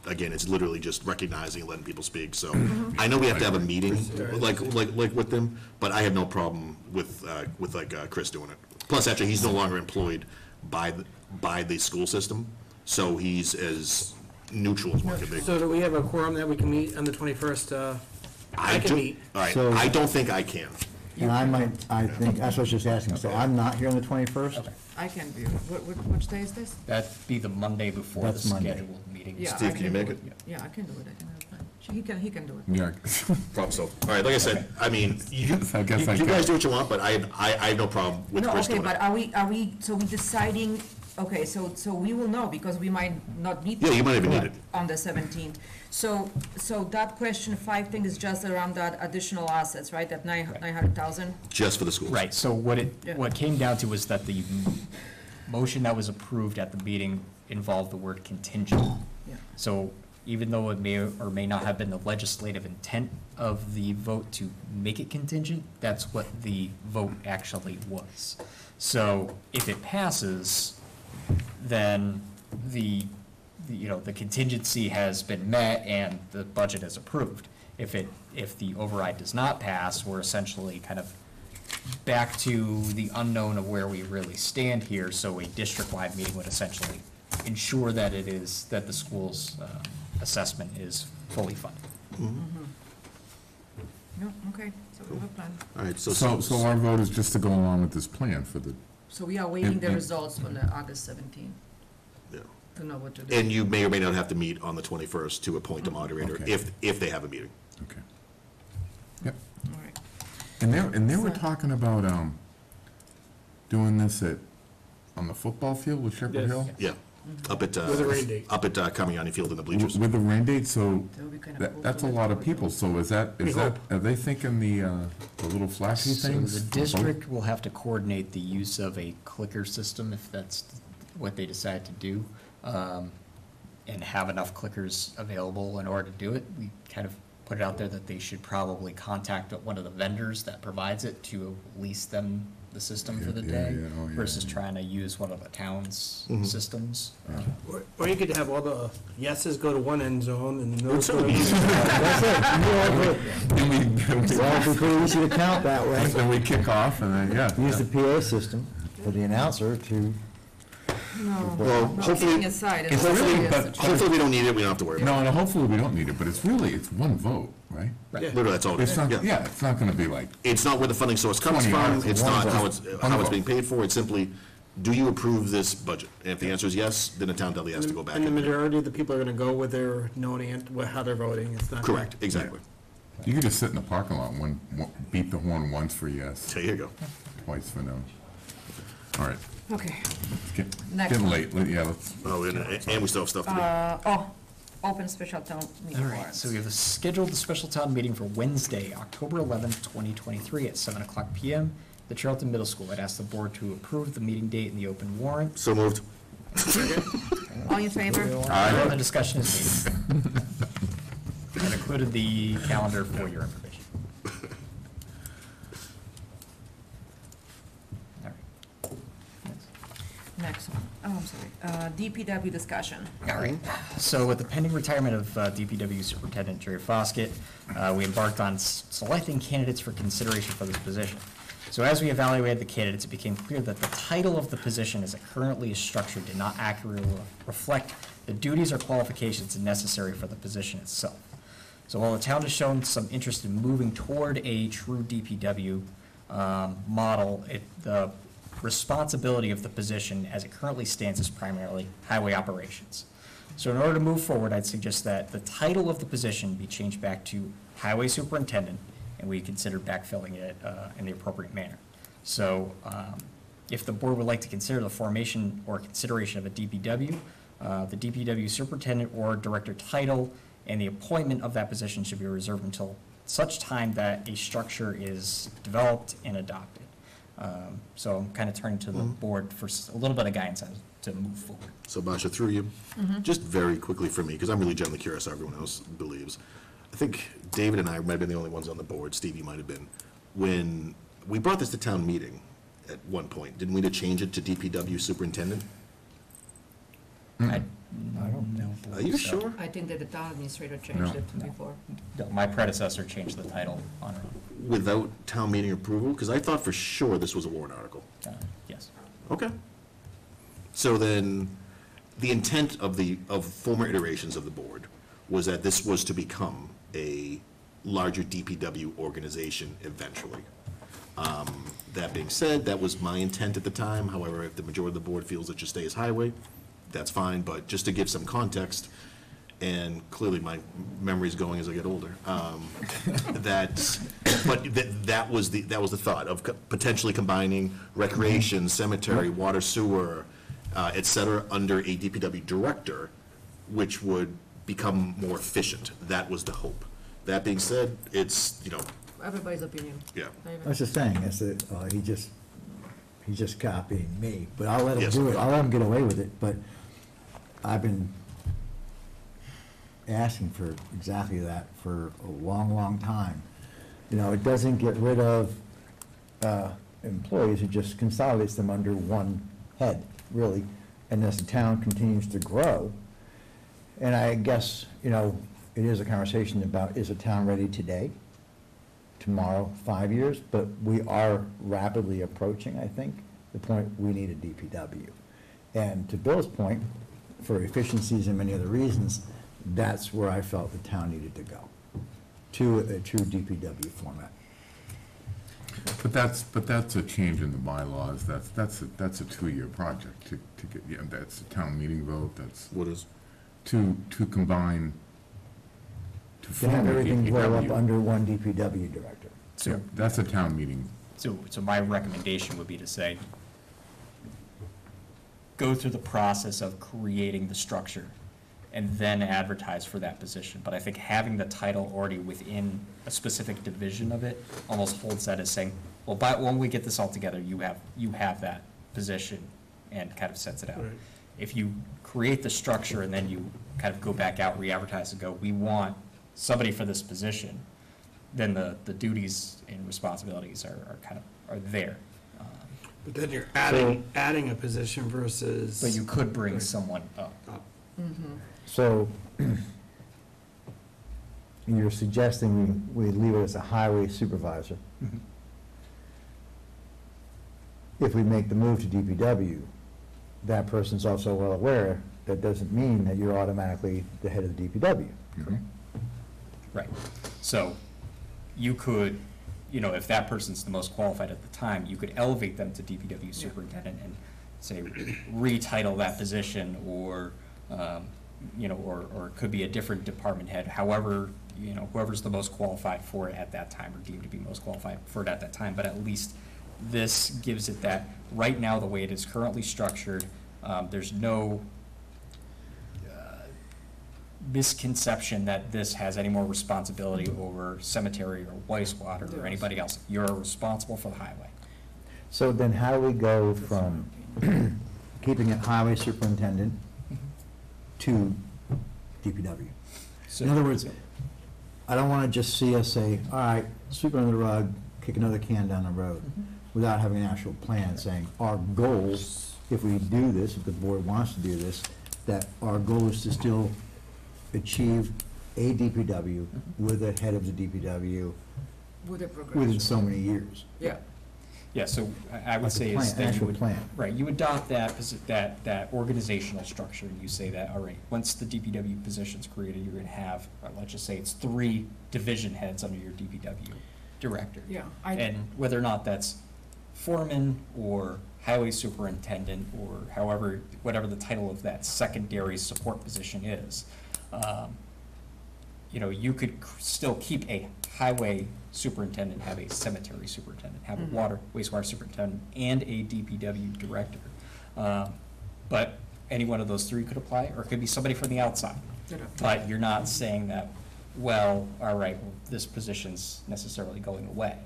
again, it's literally just recognizing and letting people speak, so, I know we have to have a meeting, like with them, but I have no problem with Chris doing it. Plus, actually, he's no longer employed by the school system, so he's as neutral as one can be. So do we have a quorum that we can meet on the 21st? I can meet. All right, So- I don't think I can. And I think, that's what I was just asking, so I'm not here on the 21st? I can be, which day is this? That'd be the Monday before the That's Monday. scheduled meeting. Yeah, Steve, I can you do make it? Yeah, I can do it, I can have time. He can do it. Yeah. Problem solved. All right, like I said, I mean, you I guess I you guys can. do what you want, but I have no problem with No, Chris okay, doing but it. are we, so we deciding, okay, so we will know, because we might not meet. Yeah, you might even need it. On the 17th. So that question 5 thing is just around that additional assets, right, that 900,000? Just for the schools. Right, so what came down to was that the motion that was approved at the meeting involved the word contingent. Yeah. So even though it may or may not have been the legislative intent of the vote to make it contingent, that's what the vote actually was. So if it passes, then the contingency has been met and the budget is approved. If the override does not pass, we're essentially kind of back to the unknown of where we really stand here, so a district-wide meeting would essentially ensure that that the school's assessment is fully funded. No, okay, so we have a plan. All right, So our vote is just to go along with this plan for the, So we are waiting the And- results on the August 17th Yeah. to know what to do. And you may or may not have to meet on the 21st to appoint a moderator, Okay. if they have a meeting. okay. Yep. All right. And they were So- talking about, doing this on the football field with Shepherd Yes. Hill? Yeah, up at, With a rain date. up at Kamiani Field in the bleachers. With the rain date, so That would be kind of cool that's a to lot of let people, so is that, We hope. are they thinking the little flashy So things? the district will have to coordinate the use of a clicker system if that's what they decide to do, and have enough clickers available in order to do it. We kind of put it out there that they should probably contact one of the vendors that provides it to lease them the system for the Yeah, day yeah, oh, yeah, versus yeah. trying to use one of the town's systems. Or you could have all the yeses go to one end zone and the no's go to That's it. And Well, it'd be pretty easy to count that way. then we kick off and then, yeah. Use the PA system for the announcer to, No, Well, no, hopefully- kidding aside, it's Hopefully, really a but- situation. Hopefully, we don't need it, we don't have to worry about No, and hopefully we don't need it, but it's one vote, right? it. Literally, that's all it It's is. not, Yeah. yeah, it's not gonna be like, It's not where the funding source comes 20 from, articles, it's one not vote. how it's One being vote. paid for, it's simply, do you approve this budget? And if the answer is yes, then the town Dudley has to go back. And the and- majority of the people are gonna go with their known how they're voting, it's not. gonna- Correct, exactly. you could just sit in the parking lot, beat the horn once for yes, There you go. twice for no. All right, Okay. it's Next getting one. late, yeah, let's. Oh, and we still have stuff to do. Open special town meeting All right, warrants. so we have scheduled the special town meeting for Wednesday, October 11th, 2023 at 7 o'clock PM, at the Charlton Middle School. I'd ask the board to approve the meeting date and the open warrant. So moved. All in favor? The discussion is made. I've included the calendar for your information. All right. Next next one. Oh, I'm sorry. DPW discussion. All right. So with the pending retirement of DPW Superintendent Jerry Foskett, we embarked on selecting candidates for consideration for this position. So as we evaluated the candidates, it became clear that the title of the position as it currently is structured did not accurately reflect the duties or qualifications necessary for the position itself. So while the town has shown some interest in moving toward a true DPW model, the responsibility of the position as it currently stands is primarily highway operations. So in order to move forward, I'd suggest that the title of the position be changed back to Highway Superintendent, and we consider backfilling it in the appropriate manner. So if the board would like to consider the formation or consideration of a DPW, the DPW Superintendent or Director title and the appointment of that position should be reserved until such time that a structure is developed and adopted. So I'm kind of turning to the board for a little bit of guidance as to move forward. So Basha, through you, just very quickly for me, because I'm really genuinely curious how everyone else believes. I think David and I might have been the only ones on the board, Stevie might have been, when we brought this to town meeting at one point, didn't we to change it to DPW Superintendent? I don't know. Are you sure? I think that the town administrator changed it before. No, my predecessor changed the title on her own. Without town meeting approval? Because I thought for sure this was a warrant article. Yes. Okay. So then, the intent of former iterations of the board was that this was to become a larger DPW organization eventually. That being said, that was my intent at the time. However, if the majority of the board feels it should stay as highway, that's fine. But just to give some context, and clearly my memory's going as I get older, that was the thought of potentially combining recreation, cemetery, water, sewer, et cetera, under a DPW director, which would become more efficient. That was the hope. That being said, it's, Everybody's opinion. Yeah. I was just saying, I said, he's just copying me, but I'll let him Yes. do it, I'll let him get away with it, but I've been asking for exactly that for a long, long time. It doesn't get rid of employees, it just consolidates them under one head, really. And as the town continues to grow, and I guess, it is a conversation about, is a town ready today, tomorrow, 5 years? But we are rapidly approaching, I think, the point we need a DPW. And to Bill's point, for efficiencies and many other reasons, that's where I felt the town needed to go, to a true DPW format. But that's a change in the bylaws, that's a 2-year project to get, yeah, that's a town meeting vote, that's. What is? To combine, to To form have a everything roll up DPW. under one DPW director. Yeah, that's a town meeting. So my recommendation would be to say, go through the process of creating the structure and then advertise for that position. But I think having the title already within a specific division of it almost holds that as saying, well, when we get this all together, you have that position, and kind of sets it out. Right. If you create the structure and then you kind of go back out, re-advertise and go, we want somebody for this position, then the duties and responsibilities are there. But then you're adding a position versus. But you could bring someone up. So you're suggesting we leave it as a highway supervisor. Mhm. If we make the move to DPW, that person's also well aware that doesn't mean that you're automatically the head of the DPW. Right. So you could, if that person's the most qualified at the time, you could elevate them to DPW superintendent and say, retitle that position, or, or it could be a different department head, however, whoever's the most qualified for it at that time, or deemed to be most qualified for it at that time. But at least this gives it that, right now, the way it is currently structured, there's no misconception that this has any more responsibility over cemetery or wastewater or anybody else. You're responsible for the highway. So then how do we go from keeping it highway superintendent to DPW? In other words, I don't want to just see us say, all right, sweep it under the rug, kick another can down the road, without having an actual plan saying, our goals if we do this, if the board wants to do this, that our goal is to still achieve a DPW with a head of the DPW With a progression. within so many years. Yeah. Yeah, so I would Like a say plan, is that you actual would, plan. right, you adopt that organizational structure, and you say that, all right, once the DPW position's created, you're gonna have, let's just say it's 3 division heads under your DPW director. Yeah, And whether or not that's foreman or highway superintendent, or however, whatever the title of that secondary support position is, you know, you could still keep a highway superintendent, have a cemetery superintendent, have a water, wastewater superintendent, and a DPW director. But any one of those 3 could apply, or it could be somebody from the outside. But you're not saying that, well, all right, well, this position's necessarily going away.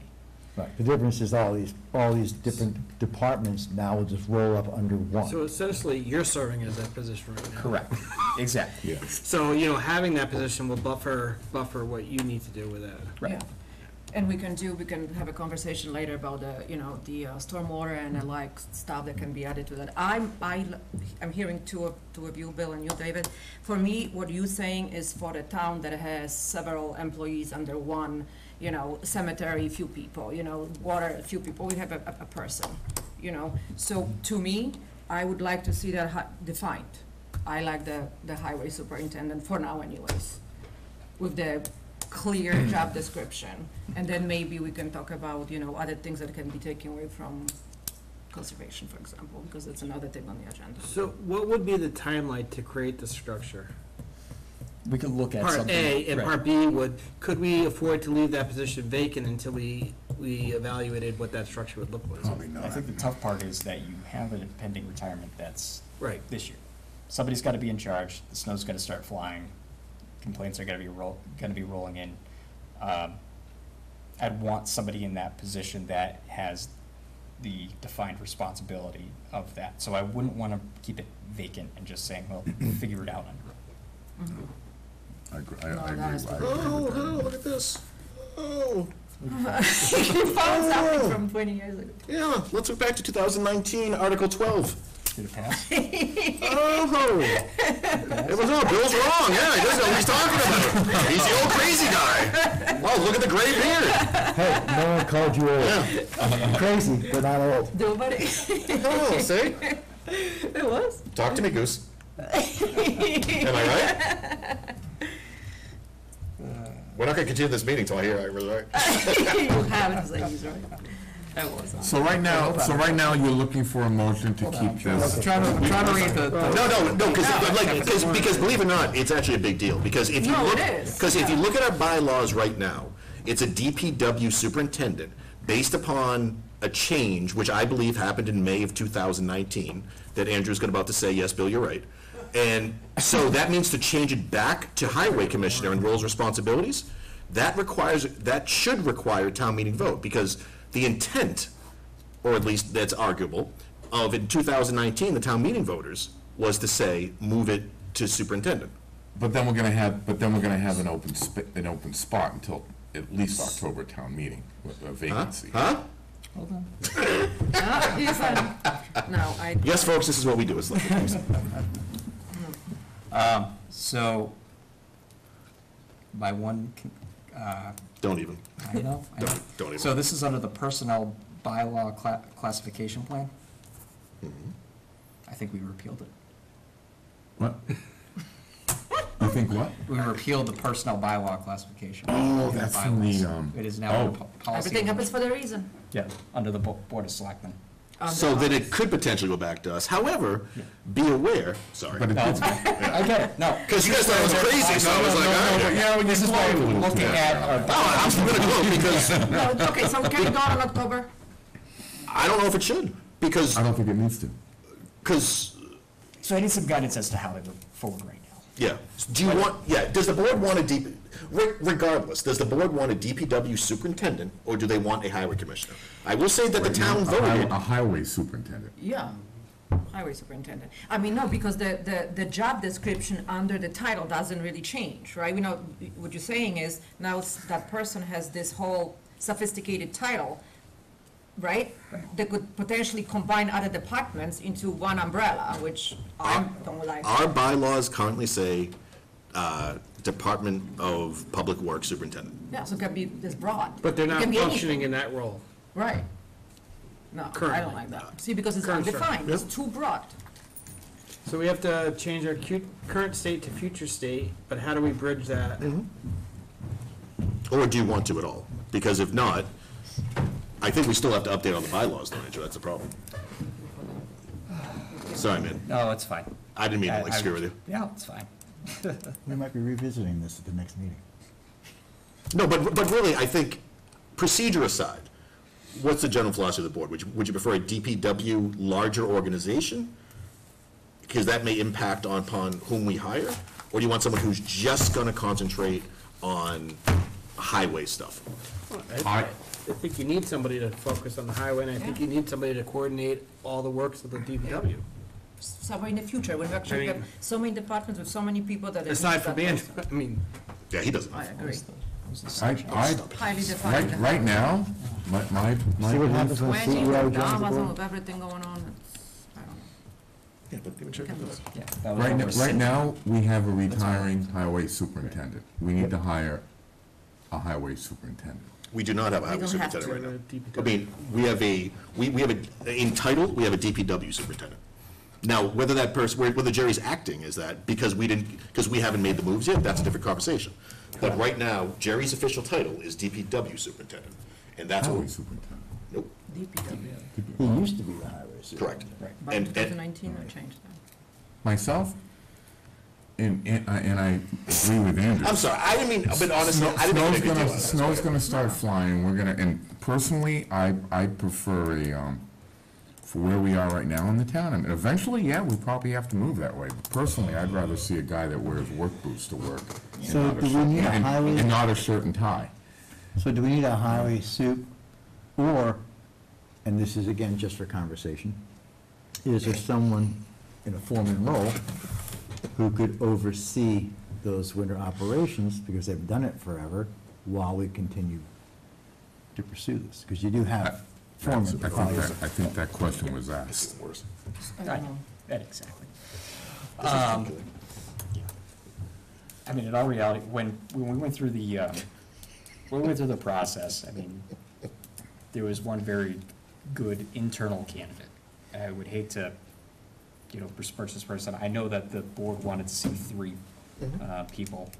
Right, the difference is all these different departments now will just roll up under one. So essentially, you're serving as that position right now. Correct, exactly. So, having that position will buffer what you need to do with that. Right. Yeah. And we can have a conversation later about the stormwater and the like stuff that can be added to that. I'm hearing two of you, Bill, and you, David. For me, what you're saying is for the town that has several employees under one, cemetery, few people, water, a few people, we have a person, So to me, I would like to see that defined. I like the highway superintendent for now anyways, with the clear job description. And then maybe we can talk about, other things that can be taken away from conservation, for example, because it's another thing on the agenda. So what would be the timeline to create the structure? We could look at Part something. A, and right. part B could we afford to leave that position vacant until we evaluated what that structure would look like? Probably not. I think the tough part is that you have a pending retirement that's Right. this year. Somebody's gotta be in charge, the snow's gonna start flying, complaints are gonna be rolling in. I'd want somebody in that position that has the defined responsibility of that. So I wouldn't wanna keep it vacant and just saying, well, figure it out under it. I agree. No, I that is agree. Oh, look at this. Oh. You found something from 20 years ago. Yeah, let's look back to 2019, Article 12. Did it pass? Oh, it was, Bill's wrong, yeah, he doesn't know what he's talking about. He's the old crazy guy. Oh, look at the gray beard. Hey, no one called you old. I'm crazy, but not old. Nobody. Oh, see? It was. Talk to me, Goose. Am I right? We're not gonna continue this meeting till I hear I was right. You have to say he's right. That was. So right now, you're looking for a motion to keep this. I'm trying to read the. No, because believe it or not, it's actually a big deal, because if you No, look, it is. because if you look at our bylaws right now, it's a DPW superintendent, based upon a change, which I believe happened in May of 2019, that Andrew's about to say, yes, Bill, you're right. And so that means to change it back to highway commissioner and roles and responsibilities, that should require town meeting vote, because the intent, or at least that's arguable, of in 2019, the town meeting voters, was to say, move it to superintendent. But then we're gonna have an open spot until at least October town meeting, a vacancy. Huh? Hold on. He said, no, Yes, folks, this is what we do, it's like. So, by one, Don't even. I know. Don't even. So this is under the personnel bylaw classification plan? I think we repealed it. What? You think what? We repealed the personnel bylaw classification. Oh, that's from the, It is now under policy. everything happens for the reason. Yeah, under the Board of Selectmen. So then it could potentially go back to us. However, be aware, sorry. But it No, did. I get it, no. Because you guys thought it was crazy, so I was like, all right. Yeah, This is why we're looking at our. Oh, I'm still gonna go because, No, okay, so can it go on in October? I don't know if it should, because, I don't think it needs to. So I need some guidance as to how to go forward right now. yeah. Does the board want a regardless, does the board want a DPW superintendent, or do they want a highway commissioner? I will say that the town voted. A highway superintendent. Yeah, highway superintendent. I mean, no, because the job description under the title doesn't really change, right? We know, what you're saying is, now that person has this whole sophisticated title, right? They could potentially combine other departments into one umbrella, which I don't like. Our bylaws currently say, Department of Public Works Superintendent. Yeah, so it can be this broad. But they're It not can be functioning anything. in that role. Right. No, I Currently. don't like that. See, because it's Current undefined, structure. it's too broad. So we have to change our current state to future state, but how do we bridge that? Or do you want to at all? Because if not, I think we still have to update on the bylaws, don't you? That's the problem. Sorry, man. No, it's fine. I didn't mean to like screw with you. Yeah, it's fine. We might be revisiting this at the next meeting. No, but really, I think, procedure aside, what's the general philosophy of the board? Would you prefer a DPW larger organization? Because that may impact upon whom we hire? Or do you want someone who's just gonna concentrate on highway stuff? I think you need somebody to focus on the highway, and I think you need somebody to coordinate all the works of the DPW. Somewhere in the future, when we actually have so many departments with so many people that. it Aside needs from that being, person. I mean. Yeah, he doesn't. I agree. Highly defined. Right now, my. See what happens when Twenty CEO joins the Amazon board? with everything going on, it's, I don't know. Yeah, but even check this. Right now, we have a retiring highway superintendent. We need to hire a highway superintendent. We do not have a highway don't have superintendent to. right now. I mean, we have in title, we have a DPW superintendent. Now, whether that person, whether Jerry's acting is that, because we haven't made the moves yet, that's a different conversation. But right now, Jerry's official title is DPW superintendent, and that's what. Highway superintendent. Nope, DPW. He used to be the highway superintendent. correct. By And- 2019, I changed that. Myself, and I agree with Andrew. I'm sorry, I didn't mean, but honestly, I didn't make a big deal out of this. Snow's gonna start flying, and personally, I prefer for where we are right now in the town, and eventually, yeah, we probably have to move that way, but personally, I'd rather see a guy that wears work boots to work. and So not a do we shirt- need a and- highway- And not a shirt and tie. So do we need a highway sup, or, and this is again just for conversation, is there someone in a foreman role who could oversee those winter operations, because they've done it forever, while we continue to pursue this? Because you do have foremen. I think that question was asked. This is the worst. Right, that exactly. I mean, in all reality, when we went through the process, I mean, there was one very good internal candidate. I would hate to, besmirch this person. I know that the board wanted to see three people.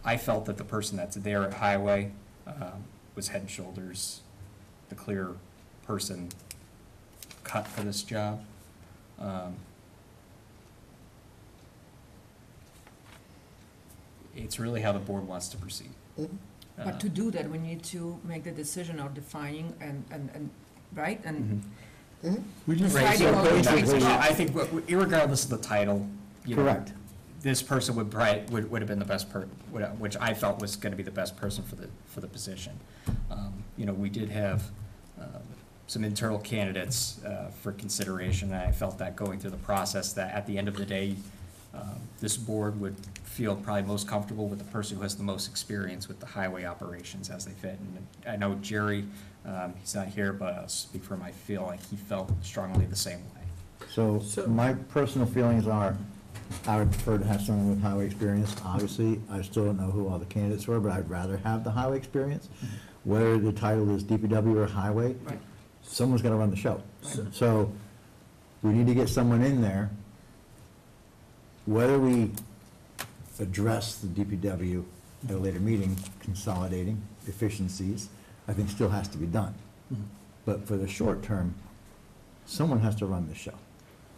I felt that the person that's there at Highway was head and shoulders the clear person cut for this job. It's really how the board wants to proceed. But to do that, we need to make the decision of defining and, right, and. We just. Right, so Deciding all the basically, things. I think irregardless of the title, Correct. this person would have been the best which I felt was gonna be the best person for the position. We did have, some internal candidates, for consideration, and I felt that going through the process, that at the end of the day, this board would feel probably most comfortable with the person who has the most experience with the highway operations as they fit. And I know Jerry, he's not here, but I'll speak for him, I feel like he felt strongly the same way. So my personal feelings are, I would prefer to have someone with highway experience. Obviously, I still don't know who all the candidates were, but I'd rather have the highway experience. Whether the title is DPW or highway, someone's gonna run the show. So we need to get someone in there. Whether we address the DPW at a later meeting, consolidating efficiencies, I think still has to be done. But for the short term, someone has to run the show.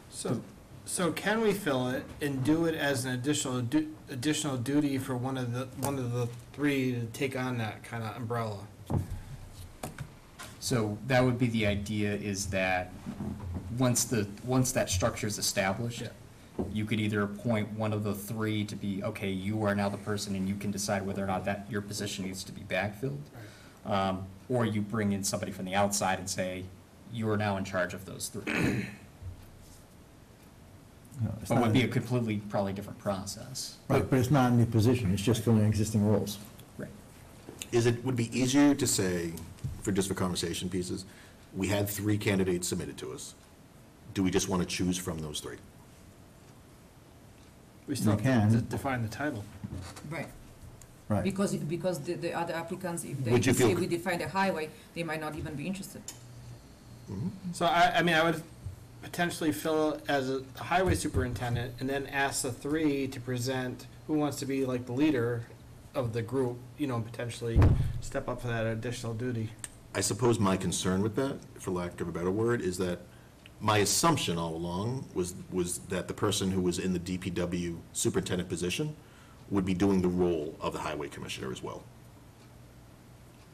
So can we fill it and do it as an additional duty for one of the three to take on that kind of umbrella? So that would be the idea, is that once that structure is established, you could either appoint one of the three to be, okay, you are now the person, and you can decide whether or not that your position needs to be backfilled. Or you bring in somebody from the outside and say, you are now in charge of those three. But it would be a completely, probably different process. Right, but it's not a new position, it's just filling existing roles. Right. Would it be easier to say, for conversation pieces, We had 3 candidates submitted to us. Do we just want to choose from those 3? We still You have to can. define the title. Right. Right. Because the other applicants, if they Would you say feel- we define the highway, they might not even be interested. So I mean, I would potentially fill as a highway superintendent and then ask the 3 to present who wants to be like the leader of the group, you know, and potentially step up for that additional duty. I suppose my concern with that, for lack of a better word, is that my assumption all along was that the person who was in the DPW superintendent position would be doing the role of the highway commissioner as well.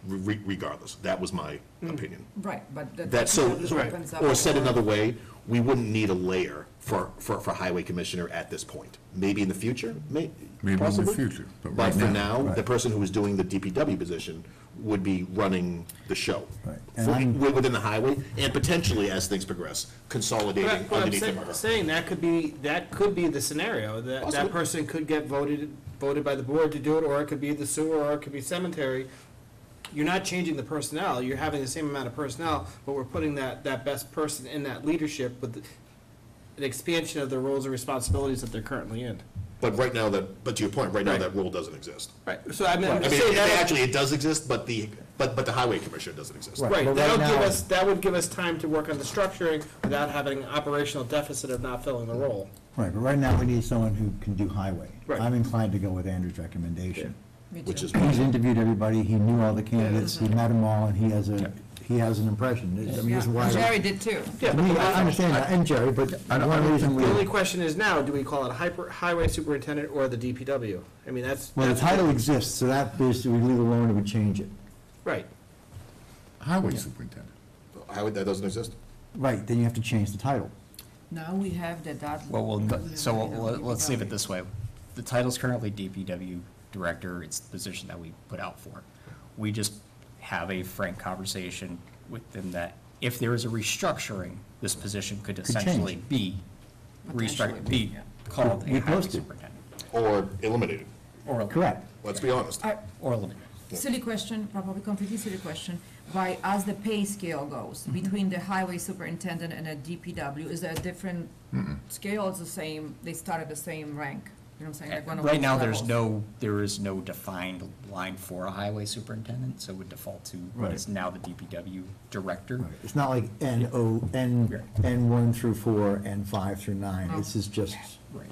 Regardless, that was my opinion. Right, but That, so, opens up. or said another way, we wouldn't need a layer for highway commissioner at this point. Maybe in the future, Maybe in the possibly. future, but But right for now. now, the person who was doing the DPW position would be running the show. Right. And I'm- Within the highway, and potentially, as things progress, consolidating But I'm underneath the. saying that could be the scenario, that Possibly. person could get voted by the board to do it, or it could be the sewer, or it could be cemetery. You're not changing the personnel, you're having the same amount of personnel, but we're putting that best person in that leadership with an expansion of the roles and responsibilities that they're currently in. But right now, but to your point, right now, Right. that role doesn't exist. Right, so I mean, I I'm mean, just saying that. actually, it does exist, but the highway commissioner doesn't exist. Right. Right, But right now- that would give us time to work on the structuring without having an operational deficit of not filling the role. Right, but right now we need someone who can do highway. Right. I'm inclined to go with Andrew's recommendation. Me Which too. is, He's interviewed everybody, he knew all the candidates, he met them all, and he has an impression. I mean, Yeah, this is why. and Jerry did too. Yeah, To me, I understand that, and Jerry, but one reason we, The only question is now, do we call it highway superintendent or the DPW? I mean, that's. well, the that's- title exists, so that basically, we leave alone, and we change it. Right. Highway superintendent. highway, that doesn't exist? Right, then you have to change the title. Now we have that. Let's leave it this way. The title's currently DPW director, it's the position that we put out for. We just have a frank conversation with them that if there is a restructuring, this position could essentially change. be Potentially, be called a We highway posted. superintendent. Or eliminated, Correct. let's be honest. Or eliminated. Silly question, probably completely silly question. Why, as the pay scale goes between the highway superintendent and a DPW, is there a different scale? It's the same, they start at the same rank? You know what I'm saying? Like one of Right those now, levels. there is no defined line for a highway superintendent, so it would default to what Right. is now the DPW director. Right. It's not like N1 through 4, N5 through 9, No. this is just,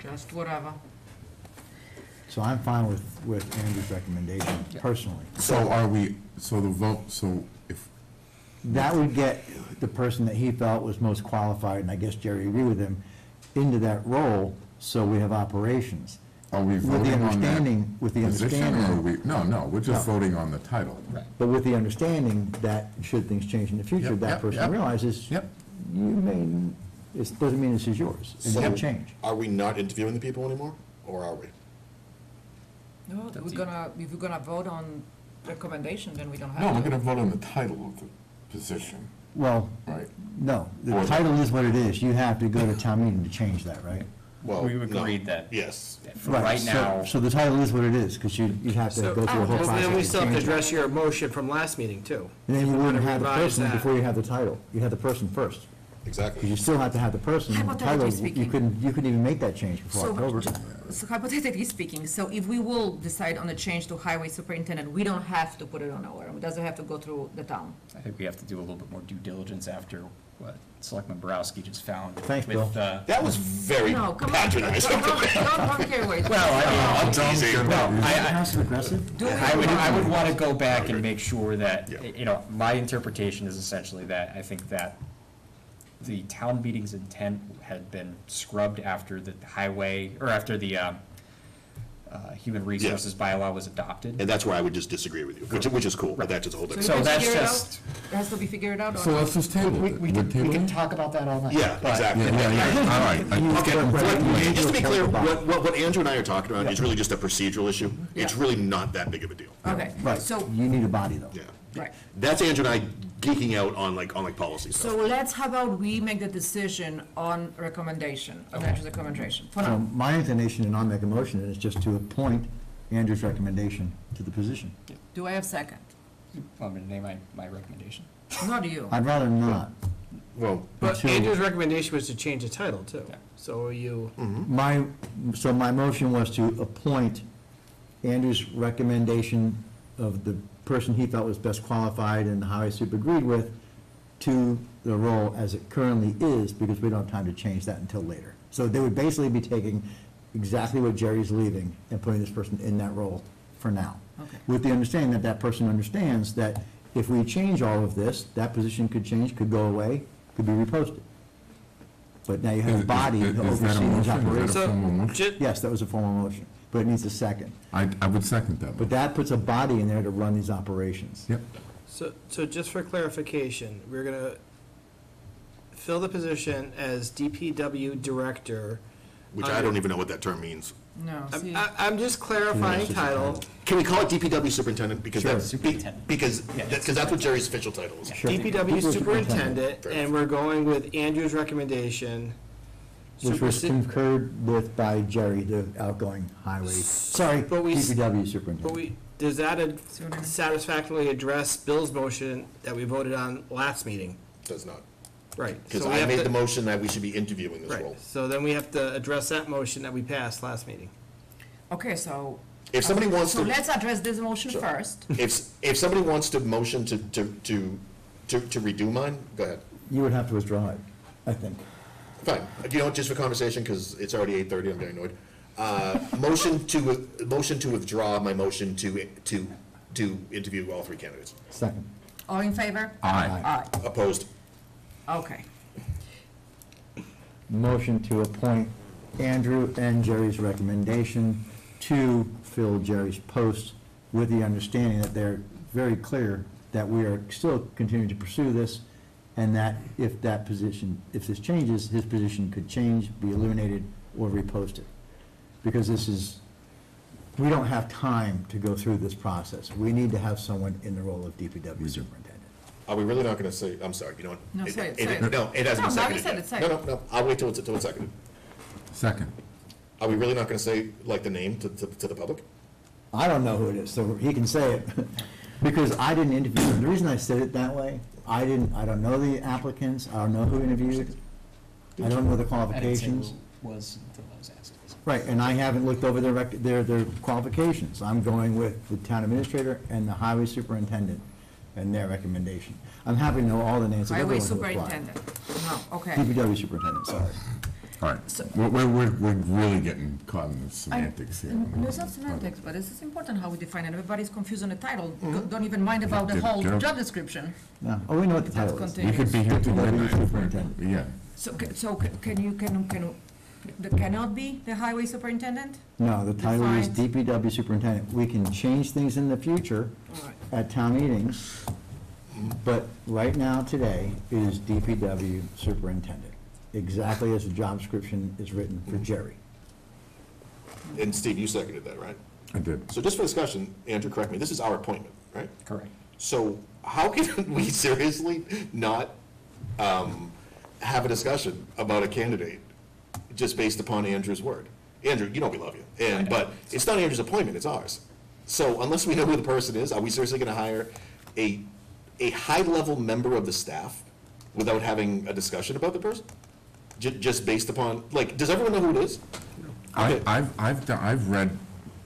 Just whatever. so I'm fine with Andrew's recommendation, personally. So are we, so the vote, so if, That would get the person that he felt was most qualified, and I guess Jerry agreed with him, into that role, so we have operations. are we With the voting on that understanding, with the position, or are understanding, we, no, we're just No. voting on the title. Right. but with the understanding that should things change in the future, Yep, that yep, person yep. realizes, Yep. you may, it doesn't mean this is yours, it So- may change. Are we not interviewing the people anymore, or are we? No, That's if we're gonna vote on recommendation, then we don't have No, to. we're gonna vote on the title of the position, Well, right? no, the Or- title is what it is, you have to go to town meeting to change that, right? Well, We no. agreed that Yes. for right so- now. So the title is what it is, because you have to So, go through a whole well, process then we to still have to change it. address your motion from last meeting, too. And then you wouldn't have the Revise person that. before you have the title. You have the person first. Because Exactly. you still have to have the person. The Hypothetically title, speaking. you couldn't even make that change before October. So hypothetically speaking, so if we will decide on a change to highway superintendent, we don't have to put it on our, it doesn't have to go through the town. I think we have to do a little bit more due diligence after what Selectman Borowski just found. Thanks, with, Bill. That was very No, come on. patronizing. Don't care what. I'm teasing. Passive aggressive? I would want to go back and make sure that, you know, my interpretation is essentially that I think that the town meeting's intent had been scrubbed after the highway, or after the human resources bylaw was adopted. And that's where I would just disagree with you, which is cool, but that's just a whole different. So So you that's figure it out? just, It has to be figured out or So not? let's just table it. we can talk about that all night. Yeah, but- exactly. All right. Okay, just to be clear, what Andrew and I are talking about is really just a procedural issue. It's really not that big of a deal. Okay, Right, so, you need a body, though. Yeah. right. That's Andrew and I geeking out on policy stuff. So let's, how about we make the decision on recommendation, of Andrew's recommendation, for So now. my inclination, and I'll make a motion, is just to appoint Andrew's recommendation to the position. Do I have second? Want me to name my recommendation? Not you. I'd rather not. Well, But Until- Andrew's recommendation was to change the title too. So are you, My motion was to appoint Andrew's recommendation of the person he felt was best qualified and the highway super agreed with to the role as it currently is, because we don't have time to change that until later. So they would basically be taking exactly what Jerry's leaving and putting this person in that role for now. Okay. With the understanding that that person understands that if we change all of this, that position could change, could go away, could be reposted. But now you have a body to Is that a oversee these motion? Is that a operations. formal motion? Yes, that was a formal motion, but it needs a second. I would second that. But that puts a body in there to run these operations. Yep. so just for clarification, we're gonna fill the position as DPW director. Which I don't even know what that term means. No, see. I'm just clarifying title. Can we call it DPW superintendent? Because Sure. that's, because that's what Jerry's official title is. Sure. DPW superintendent, and we're going with Andrew's recommendation. Which was Superse- concurred with by Jerry, the outgoing highway, sorry, But we- DPW But superintendent. does that satisfactorily address Bill's motion that we voted on last meeting? Does not. Right. Because so we I have made to- the motion that we should be interviewing this Right, role. so then we have to address that motion that we passed last meeting. Okay, so. If somebody wants So to, let's address this motion first. if somebody wants to motion to redo mine, go ahead. You would have to withdraw it, I think. Fine. You know what, just for conversation, because it's already 8:30, I'm getting annoyed. Motion to withdraw my motion to interview all three candidates. Second. All in favor? Aye. Aye. Opposed? Okay. Motion to appoint Andrew and Jerry's recommendation to fill Jerry's post with the understanding that they're very clear that we are still continuing to pursue this, and that if that position, if this changes, his position could change, be eliminated, or reposted. Because this is, we don't have time to go through this process. We need to have someone in the role of DPW superintendent. Are we really not gonna say, I'm sorry, you know what? No, say it, say it. No, it hasn't been No, now you seconded said yet. it, say No, it. no, I'll wait till it's seconded. Second. Are we really not gonna say, like, the name to the public? I don't know who it is, so he can say it, because I didn't interview him. The reason I said it that way, I don't know the applicants, I don't know who interviewed, I don't know the qualifications. Was until I was asked. Right, and I haven't looked over their qualifications. I'm going with the town administrator and the highway superintendent and their recommendation. I'm happy to know all the names of Highway everyone who applied. superintendent. No, okay. DPW superintendent, sorry. All right. We're really getting caught in the semantics here. No, it's not semantics, but this is important how we define it. Everybody's confused on the title. Don't even mind about the Get- whole get up. job description. No, oh, we know what the title is. We could be here till DPW midnight. superintendent. Yeah. So, cannot be the highway superintendent? No, the title is Defined. DPW superintendent. We can change things in the future All right. at town meetings, but right now, today, it is DPW superintendent, exactly as the job description is written for Jerry. And Steve, you seconded that, right? I did. So just for discussion, Andrew, correct me, this is our appointment, right? Correct. So how can we seriously not have a discussion about a candidate just based upon Andrew's word? Andrew, you know we love you, but it's not Andrew's appointment, it's ours. So unless we know who the person is, are we seriously gonna hire a high-level member of the staff without having a discussion about the person? Just based upon, like, does everyone know who it is? Okay. I've read,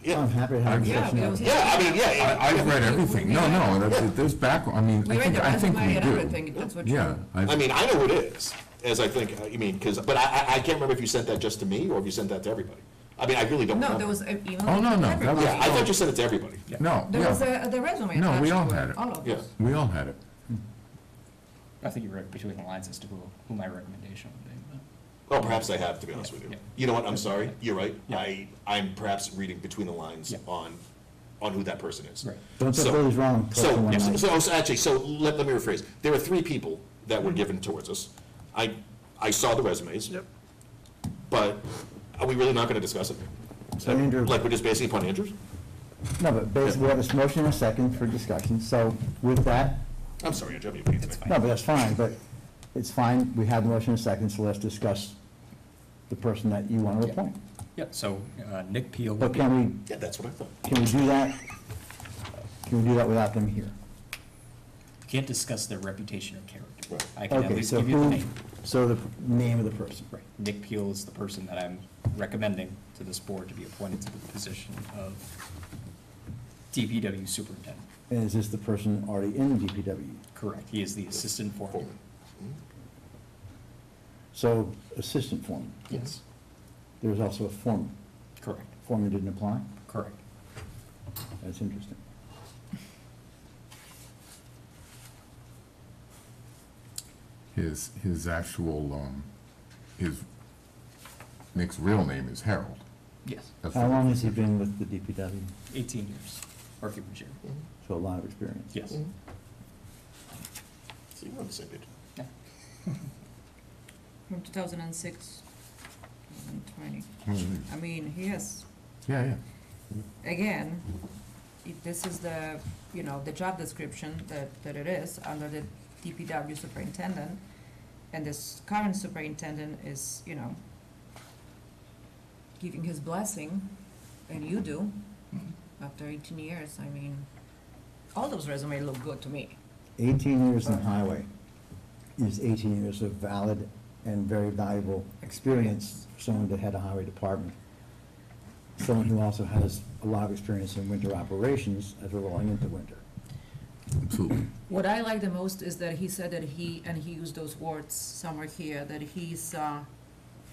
Yeah. I'm happy to have a Yeah, discussion. because- Yeah, I mean, yeah. I've read everything. No, there's background, I mean, We read the I think resume we and do. everything, that's what you. Yeah. I mean, I know who it is, as I think, you mean, but I can't remember if you sent that just to me or if you sent that to everybody. I mean, I really don't No, remember. there was an email. Oh, no, to that everybody. was- Yeah, I thought you sent it to everybody. No, There was yeah. the resume. No, we attached all to had it. All of Yeah. us. We all had it. I think you read between the lines as to who my recommendation would be. but- Oh, perhaps I have, to be honest with you. Yeah. You know what, I'm sorry, you're right. Yeah. I'm perhaps reading between the lines Yeah. on who that person is. Right. Don't say So- Billy's wrong. So, One line. actually, let me rephrase. There were three people that were given towards us. I saw the resumes. Yep. But are we really not gonna discuss it? So Andrew- Like, we're just basing upon Andrews? No, but basically, we have a motion and a second for discussion, so with that, I'm sorry, Andrew, I'm your opinion today. no, but that's fine, but it's fine, we have a motion and a second, so let's discuss the person that you want to Yeah. appoint. Yeah, so Nick Peel. But can Yeah, that's what I thought. we do that? Can we do that without them here? Can't discuss their reputation or character. Right. I can at Okay, least so give you the who, name. so the name of the person. Right. Nick Peel is the person that I'm recommending to this board to be appointed to the position of DPW superintendent. And is this the person already in DPW? Correct. He is the assistant foreman. So, assistant foreman. Yes. There's also a foreman. Correct. Foreman didn't apply? Correct. That's interesting. His actual, Nick's real name is Harold. Yes. That's How the- long has he been with the DPW? 18 years, working for Jerry. So a lot of experience. Yes. So you're on the same page. Yeah. From 2006, 2020. I mean, he has, Yeah. again, this is the, you know, the job description that it is under the DPW superintendent, and this current superintendent is, you know, giving his blessing, and you do, after 18 years, I mean, all those resumes look good to me. 18 years in highway is 18 years of valid and very valuable experience for someone that had a highway department. Someone who also has a lot of experience in winter operations as we're rolling into winter. Absolutely. What I like the most is that he said that he used those words somewhere here, that he's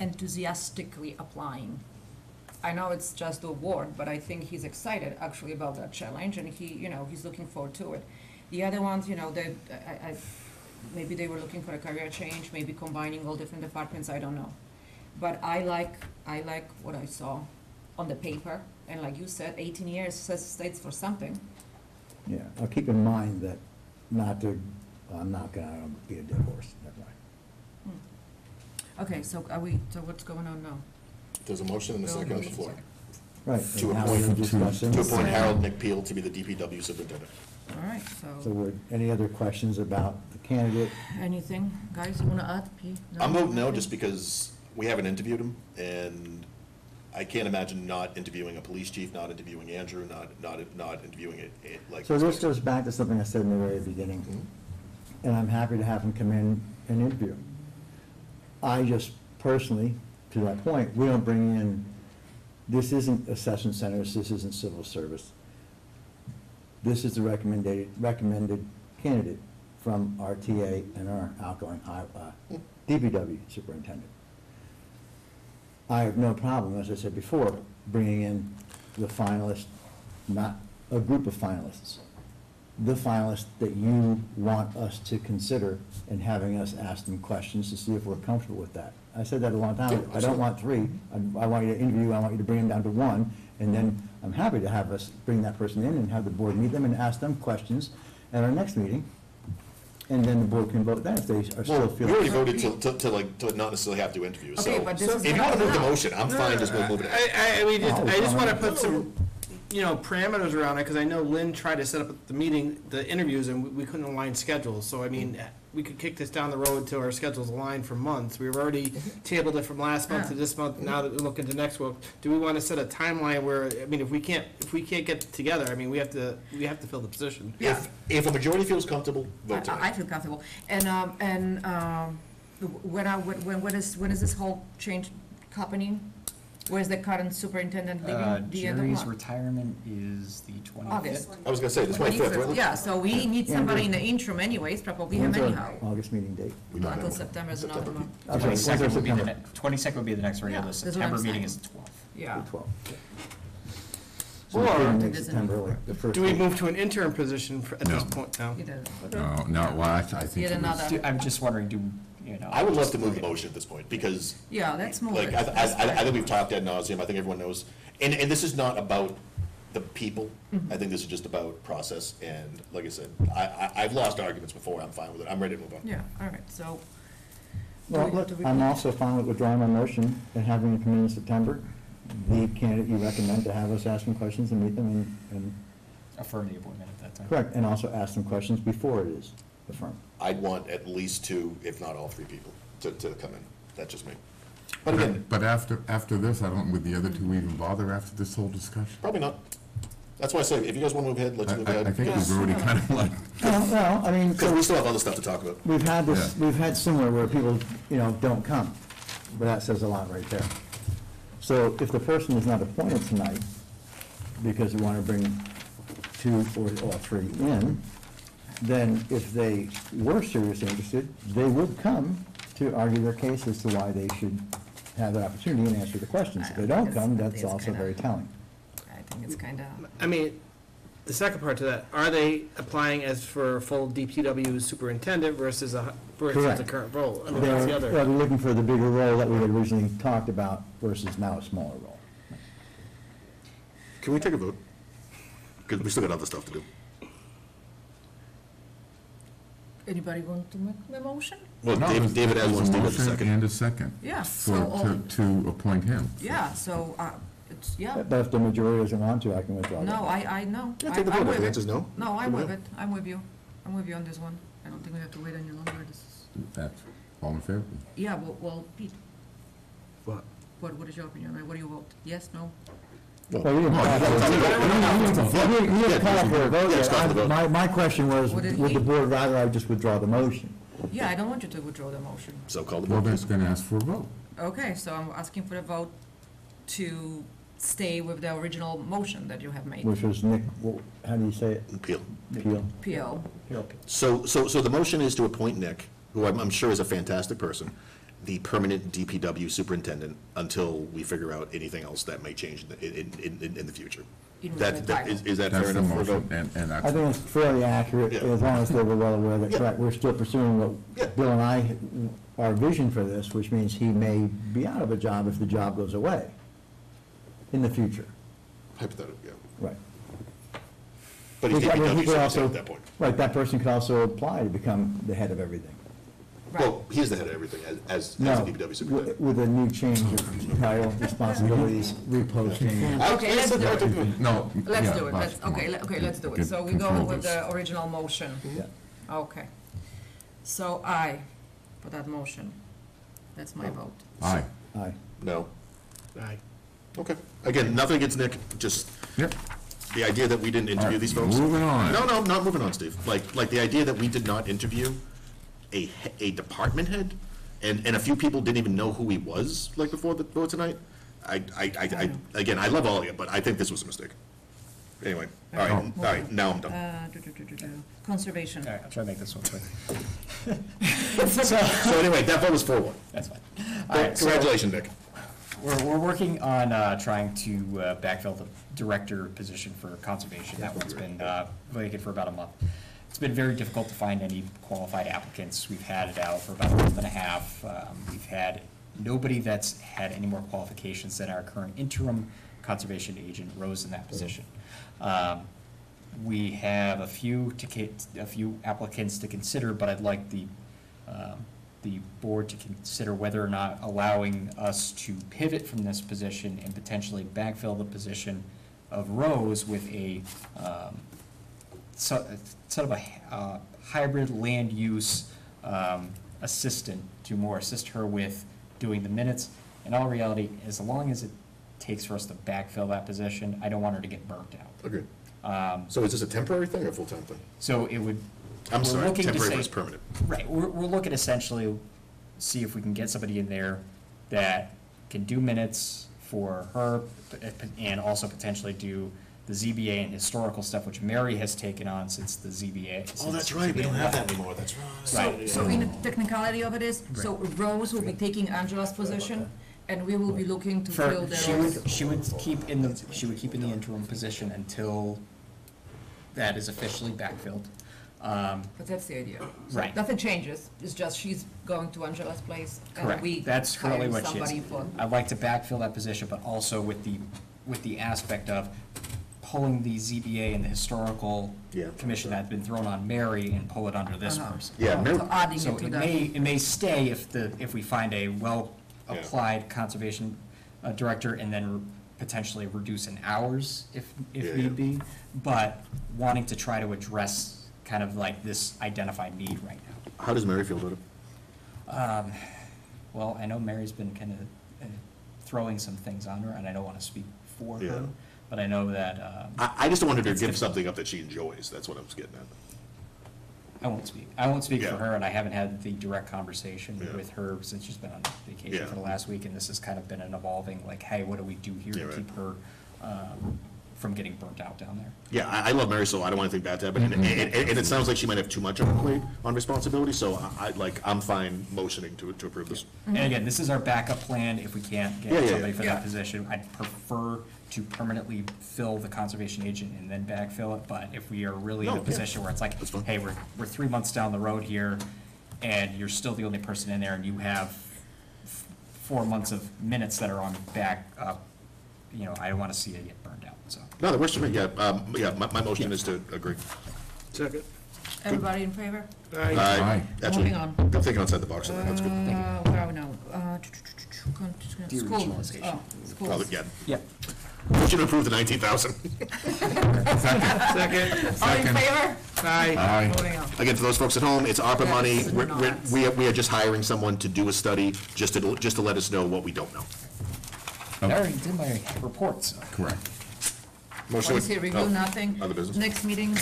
enthusiastically applying. I know it's just a word, but I think he's excited actually about that challenge, and he, you know, he's looking forward to it. The other ones, you know, maybe they were looking for a career change, maybe combining all different departments, I don't know. But I like what I saw on the paper, and like you said, 18 years states for something. Yeah, I'll keep in mind that I'm not gonna be a dead horse, never mind. Okay, so so what's going on now? There's a motion and a second on the floor. Right. To and now we're discussing- appoint Harold Nick Peel to be the DPW superintendent. All right, So any other questions about the candidate? anything, guys, you wanna add, P? I'm voting no, just because we haven't interviewed him, and I can't imagine not interviewing a police chief, not interviewing Andrew, not interviewing it like. So this goes back to something I said in the very beginning, and I'm happy to have him come in and interview. I just personally, to that point, we don't bring in, this isn't assessment centers, this isn't civil service. This is the recommended candidate from our TA and our outgoing DPW superintendent. I have no problem, as I said before, bringing in the finalist, not a group of finalists, the finalists that you want us to consider, and having us ask them questions to see if we're comfortable with that. I said that a long time ago. I don't want three. I want you to interview, I want you to bring them down to one, and then I'm happy to have us bring that person in and have the board meet them and ask them questions at our next meeting. And then the board can vote then if they are still Well, feeling. we already voted to not necessarily have to interview, so. Okay, but this is If you want to move the now. motion, I'm fine just moving it. I just want to put some, you know, parameters around it, because I know Lynn tried to set up the meeting, the interviews, and we couldn't align schedules. So, I mean, we could kick this down the road till our schedules align for months. We've already tabled it from last month to this month, now that we're looking to next month. Do we want to set a timeline where, I mean, if we can't get together, I mean, we have to fill the position. If a majority feels comfortable, vote tonight. I feel comfortable. And when is this whole change happening? Where's the current superintendent leaving? The end of Jerry's what? retirement is the 25th. August. I was gonna say, the 25th, right? Yeah, so we need somebody in the interim anyways, probably him When's our anyhow. August meeting date? Until September is another month. I'm sorry, when's our 22nd would be the, September? 22nd would be the next regular, Yeah, the that's what I'm September meeting saying. is the 12th. Yeah. The 12th. So Or- we're gonna It make doesn't- September like the first Do we week. move to an interim position at this No. point now? No, well, I think Yet it was. another. I'm just wondering, I would love to move the motion at this point, because, Yeah, let's move like, it. I think we've talked ad nauseum, I think everyone knows, and this is not about the people, I think this is just about process, and like I said, I've lost arguments before, I'm fine with it, I'm ready to move on. Yeah, all right, so. Well, look, I'm also fine with withdrawing my motion and having it come in September. The candidate you recommend to have us ask them questions and meet them and. Affirm the appointment at that time. Correct, and also ask them questions before it is affirmed. I'd want at least two, if not all three people, to come in, that's just me. But again, But after this, would the other two even bother after this whole discussion? probably not. That's why I say, if you guys want to move ahead, let's move ahead. I think we've already kind of like, Well, I mean, Because we still have other stuff to talk about. we've had this, we've had similar where people, don't come, but that says a lot right there. So if the person is not appointed tonight, because we want to bring two or all three in, then if they were seriously interested, they would come to argue their case as to why they should have that opportunity and answer the questions. If they don't come, that's also very telling. I think it's kind of. I mean, the second part to that, are they applying as for full DPW superintendent versus the Correct. current role? I mean, that's the They're other. looking for the bigger role that we had originally talked about versus now a smaller role. Can we take a vote? Because we still got other stuff to do. Anybody want to make the motion? Well, no, David has one, there's a Steve has a motion second. and a second. Yeah, For, so, to appoint him. yeah, so, it's, yeah. But if the majority doesn't want to, I can withdraw that. No, I know. Yeah, take the vote. I'm If with the it. answer's no, No, I'm then with no. it. I'm with you. I'm with you on this one. I don't think we have to wait any longer. This is, That's all in favor? yeah, well, Pete, What? what is your opinion? What do you vote? Yes, no? Well, you didn't call for you didn't call for a vote Yes, call for the yet. vote. My question was, What did would he- the board rather I just withdraw the motion? Yeah, I don't want you to withdraw the motion. So call the Well, vote, that's please. gonna ask for a vote. Okay, so I'm asking for the vote to stay with the original motion that you have made. Which was Nick, how do you say it? Appeal. Peel. PO. So the motion is to appoint Nick, who I'm sure is a fantastic person, the permanent DPW superintendent until we figure out anything else that may change in the future. In That, title. is that fair That's the enough for a motion, vote? and I that's, think it's fairly accurate, Yeah. as long as they were well aware that, Yeah. correct, we're still pursuing Yeah. what Bill and I, our vision for this, which means he may be out of a job if the job goes away in the future. Hypothetically, yeah. Right. But he's I mean, he DPW could superintendent also- at that point. Right, that person could also apply to become the head of everything. Well, he's the head of everything as the No, DPW superintendent. with a new change of title, responsibilities, reposting. Okay, let's do it. no. Let's yeah, do it. Bosh, Let's, come on. okay, let's do it. Get So we control go of with this. the original motion. Yeah. Okay. So aye for that motion. That's my vote. Aye. Aye. No. Aye. Okay. Again, nothing against Nick, just Yep. the idea that we didn't interview Alright, these folks. moving on. No, not moving on, Steve. Like the idea that we did not interview a department head, and a few people didn't even know who he was, like, before the vote tonight. Again, I love all of you, but I think this was a mistake. Anyway, all right, now I'm done. Conservation. All right, I'll try to make this one quick. So anyway, that vote was 4-1. That's fine. All right, so Congratulations, Nick. we're working on trying to backfill the director position for conservation. That one's been vacant for about a month. It's been very difficult to find any qualified applicants. We've had it out for about a month and a half. We've had nobody that's had any more qualifications than our current interim conservation agent, Rose, in that position. We have a few applicants to consider, but I'd like the board to consider whether or not allowing us to pivot from this position and potentially backfill the position of Rose with a sort of a hybrid land use assistant to more assist her with doing the minutes. In all reality, as long as it takes for us to backfill that position, I don't want her to get burnt out. Agreed. So is this a temporary thing or a full-time thing? So it would. I'm we're sorry, looking to temporary say- versus permanent. Right, we're looking essentially, see if we can get somebody in there that can do minutes for her and also potentially do the ZBA and historical stuff, which Mary has taken on since the ZBA. Oh, that's right, we don't have that anymore, that's right. Right. So in the technicality of it is, so Rose will be taking Angela's position, and we will be looking to fill the. She would keep in the interim position until that is officially backfilled. But that's the idea. So Right. Nothing changes, it's just she's going to Angela's place, and Correct, we that's currently hire what she is. somebody for. I'd like to backfill that position, but also with the aspect of pulling the ZBA and the historical commission that's been thrown on Mary and pull it under this person. Yeah, Mary- So adding So it to it that. may stay if we find a well-applied conservation director and then potentially reduce in hours if need be, but wanting to try to address kind of like this identified need right now. How does Mary feel about it? Well, I know Mary's been kind of throwing some things on her, and I don't want to speak for Yeah. her. But I know that, I just wanted her to give something up that she enjoys, that's what I was getting at. I won't speak Yeah. for her, and I haven't had the direct conversation Yeah. with her since she's been on vacation Yeah. for the last week, and this has kind of been an evolving, like, hey, what do we do here Yeah, to right. keep her from getting burnt out down there? Yeah, I love Mary, so I don't want anything bad to happen, and it sounds like she might have too much on her plate on responsibility, so I'm fine motioning to approve this. And again, this is our backup plan if we can't Yeah, get yeah, somebody for yeah. that position. I'd prefer to permanently fill the conservation agent and then backfill it, but if we are really in No, a yeah. position where it's like, hey, we're 3 months down the road here, and you're still the only person in there, and you have 4 months of minutes that are on back up, you know, I don't wanna see it get burned out, so. No, that works for me, yeah, my motion is to agree. Second. Everybody in favor? Aye. Actually, Moving on. I'm thinking outside the box, on that. That's good. Where are we now? School boards. Oh, Oh, schools. yeah. Yeah. Motion to approve the 19,000. Second. All in favor? Aye. Moving on. Again, for those folks at home, it's ARPA money. Yes, not. We are just hiring someone to do a study, just to let us know what we don't know. I already did my reports. Correct. Motion. What is here, review, oh, nothing? Other business? Next meeting,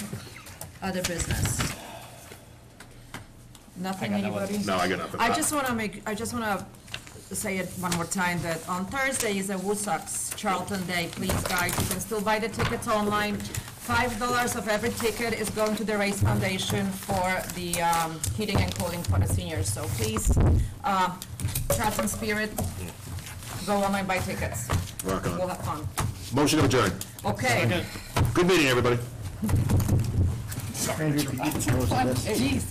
other business. Nothing, I got no other anybody? No, I got nothing. I just wanna say it one more time, that on Thursday is a Woosocks Charlton Day. Please, guys, you can still buy the tickets online. $5 of every ticket is going to the Race Foundation for the heating and cooling for the seniors. So please, Charlton spirit, go online, buy tickets. Rock on. We'll have fun. Motion to adjourn. Okay. Good meeting, everybody. Jeez.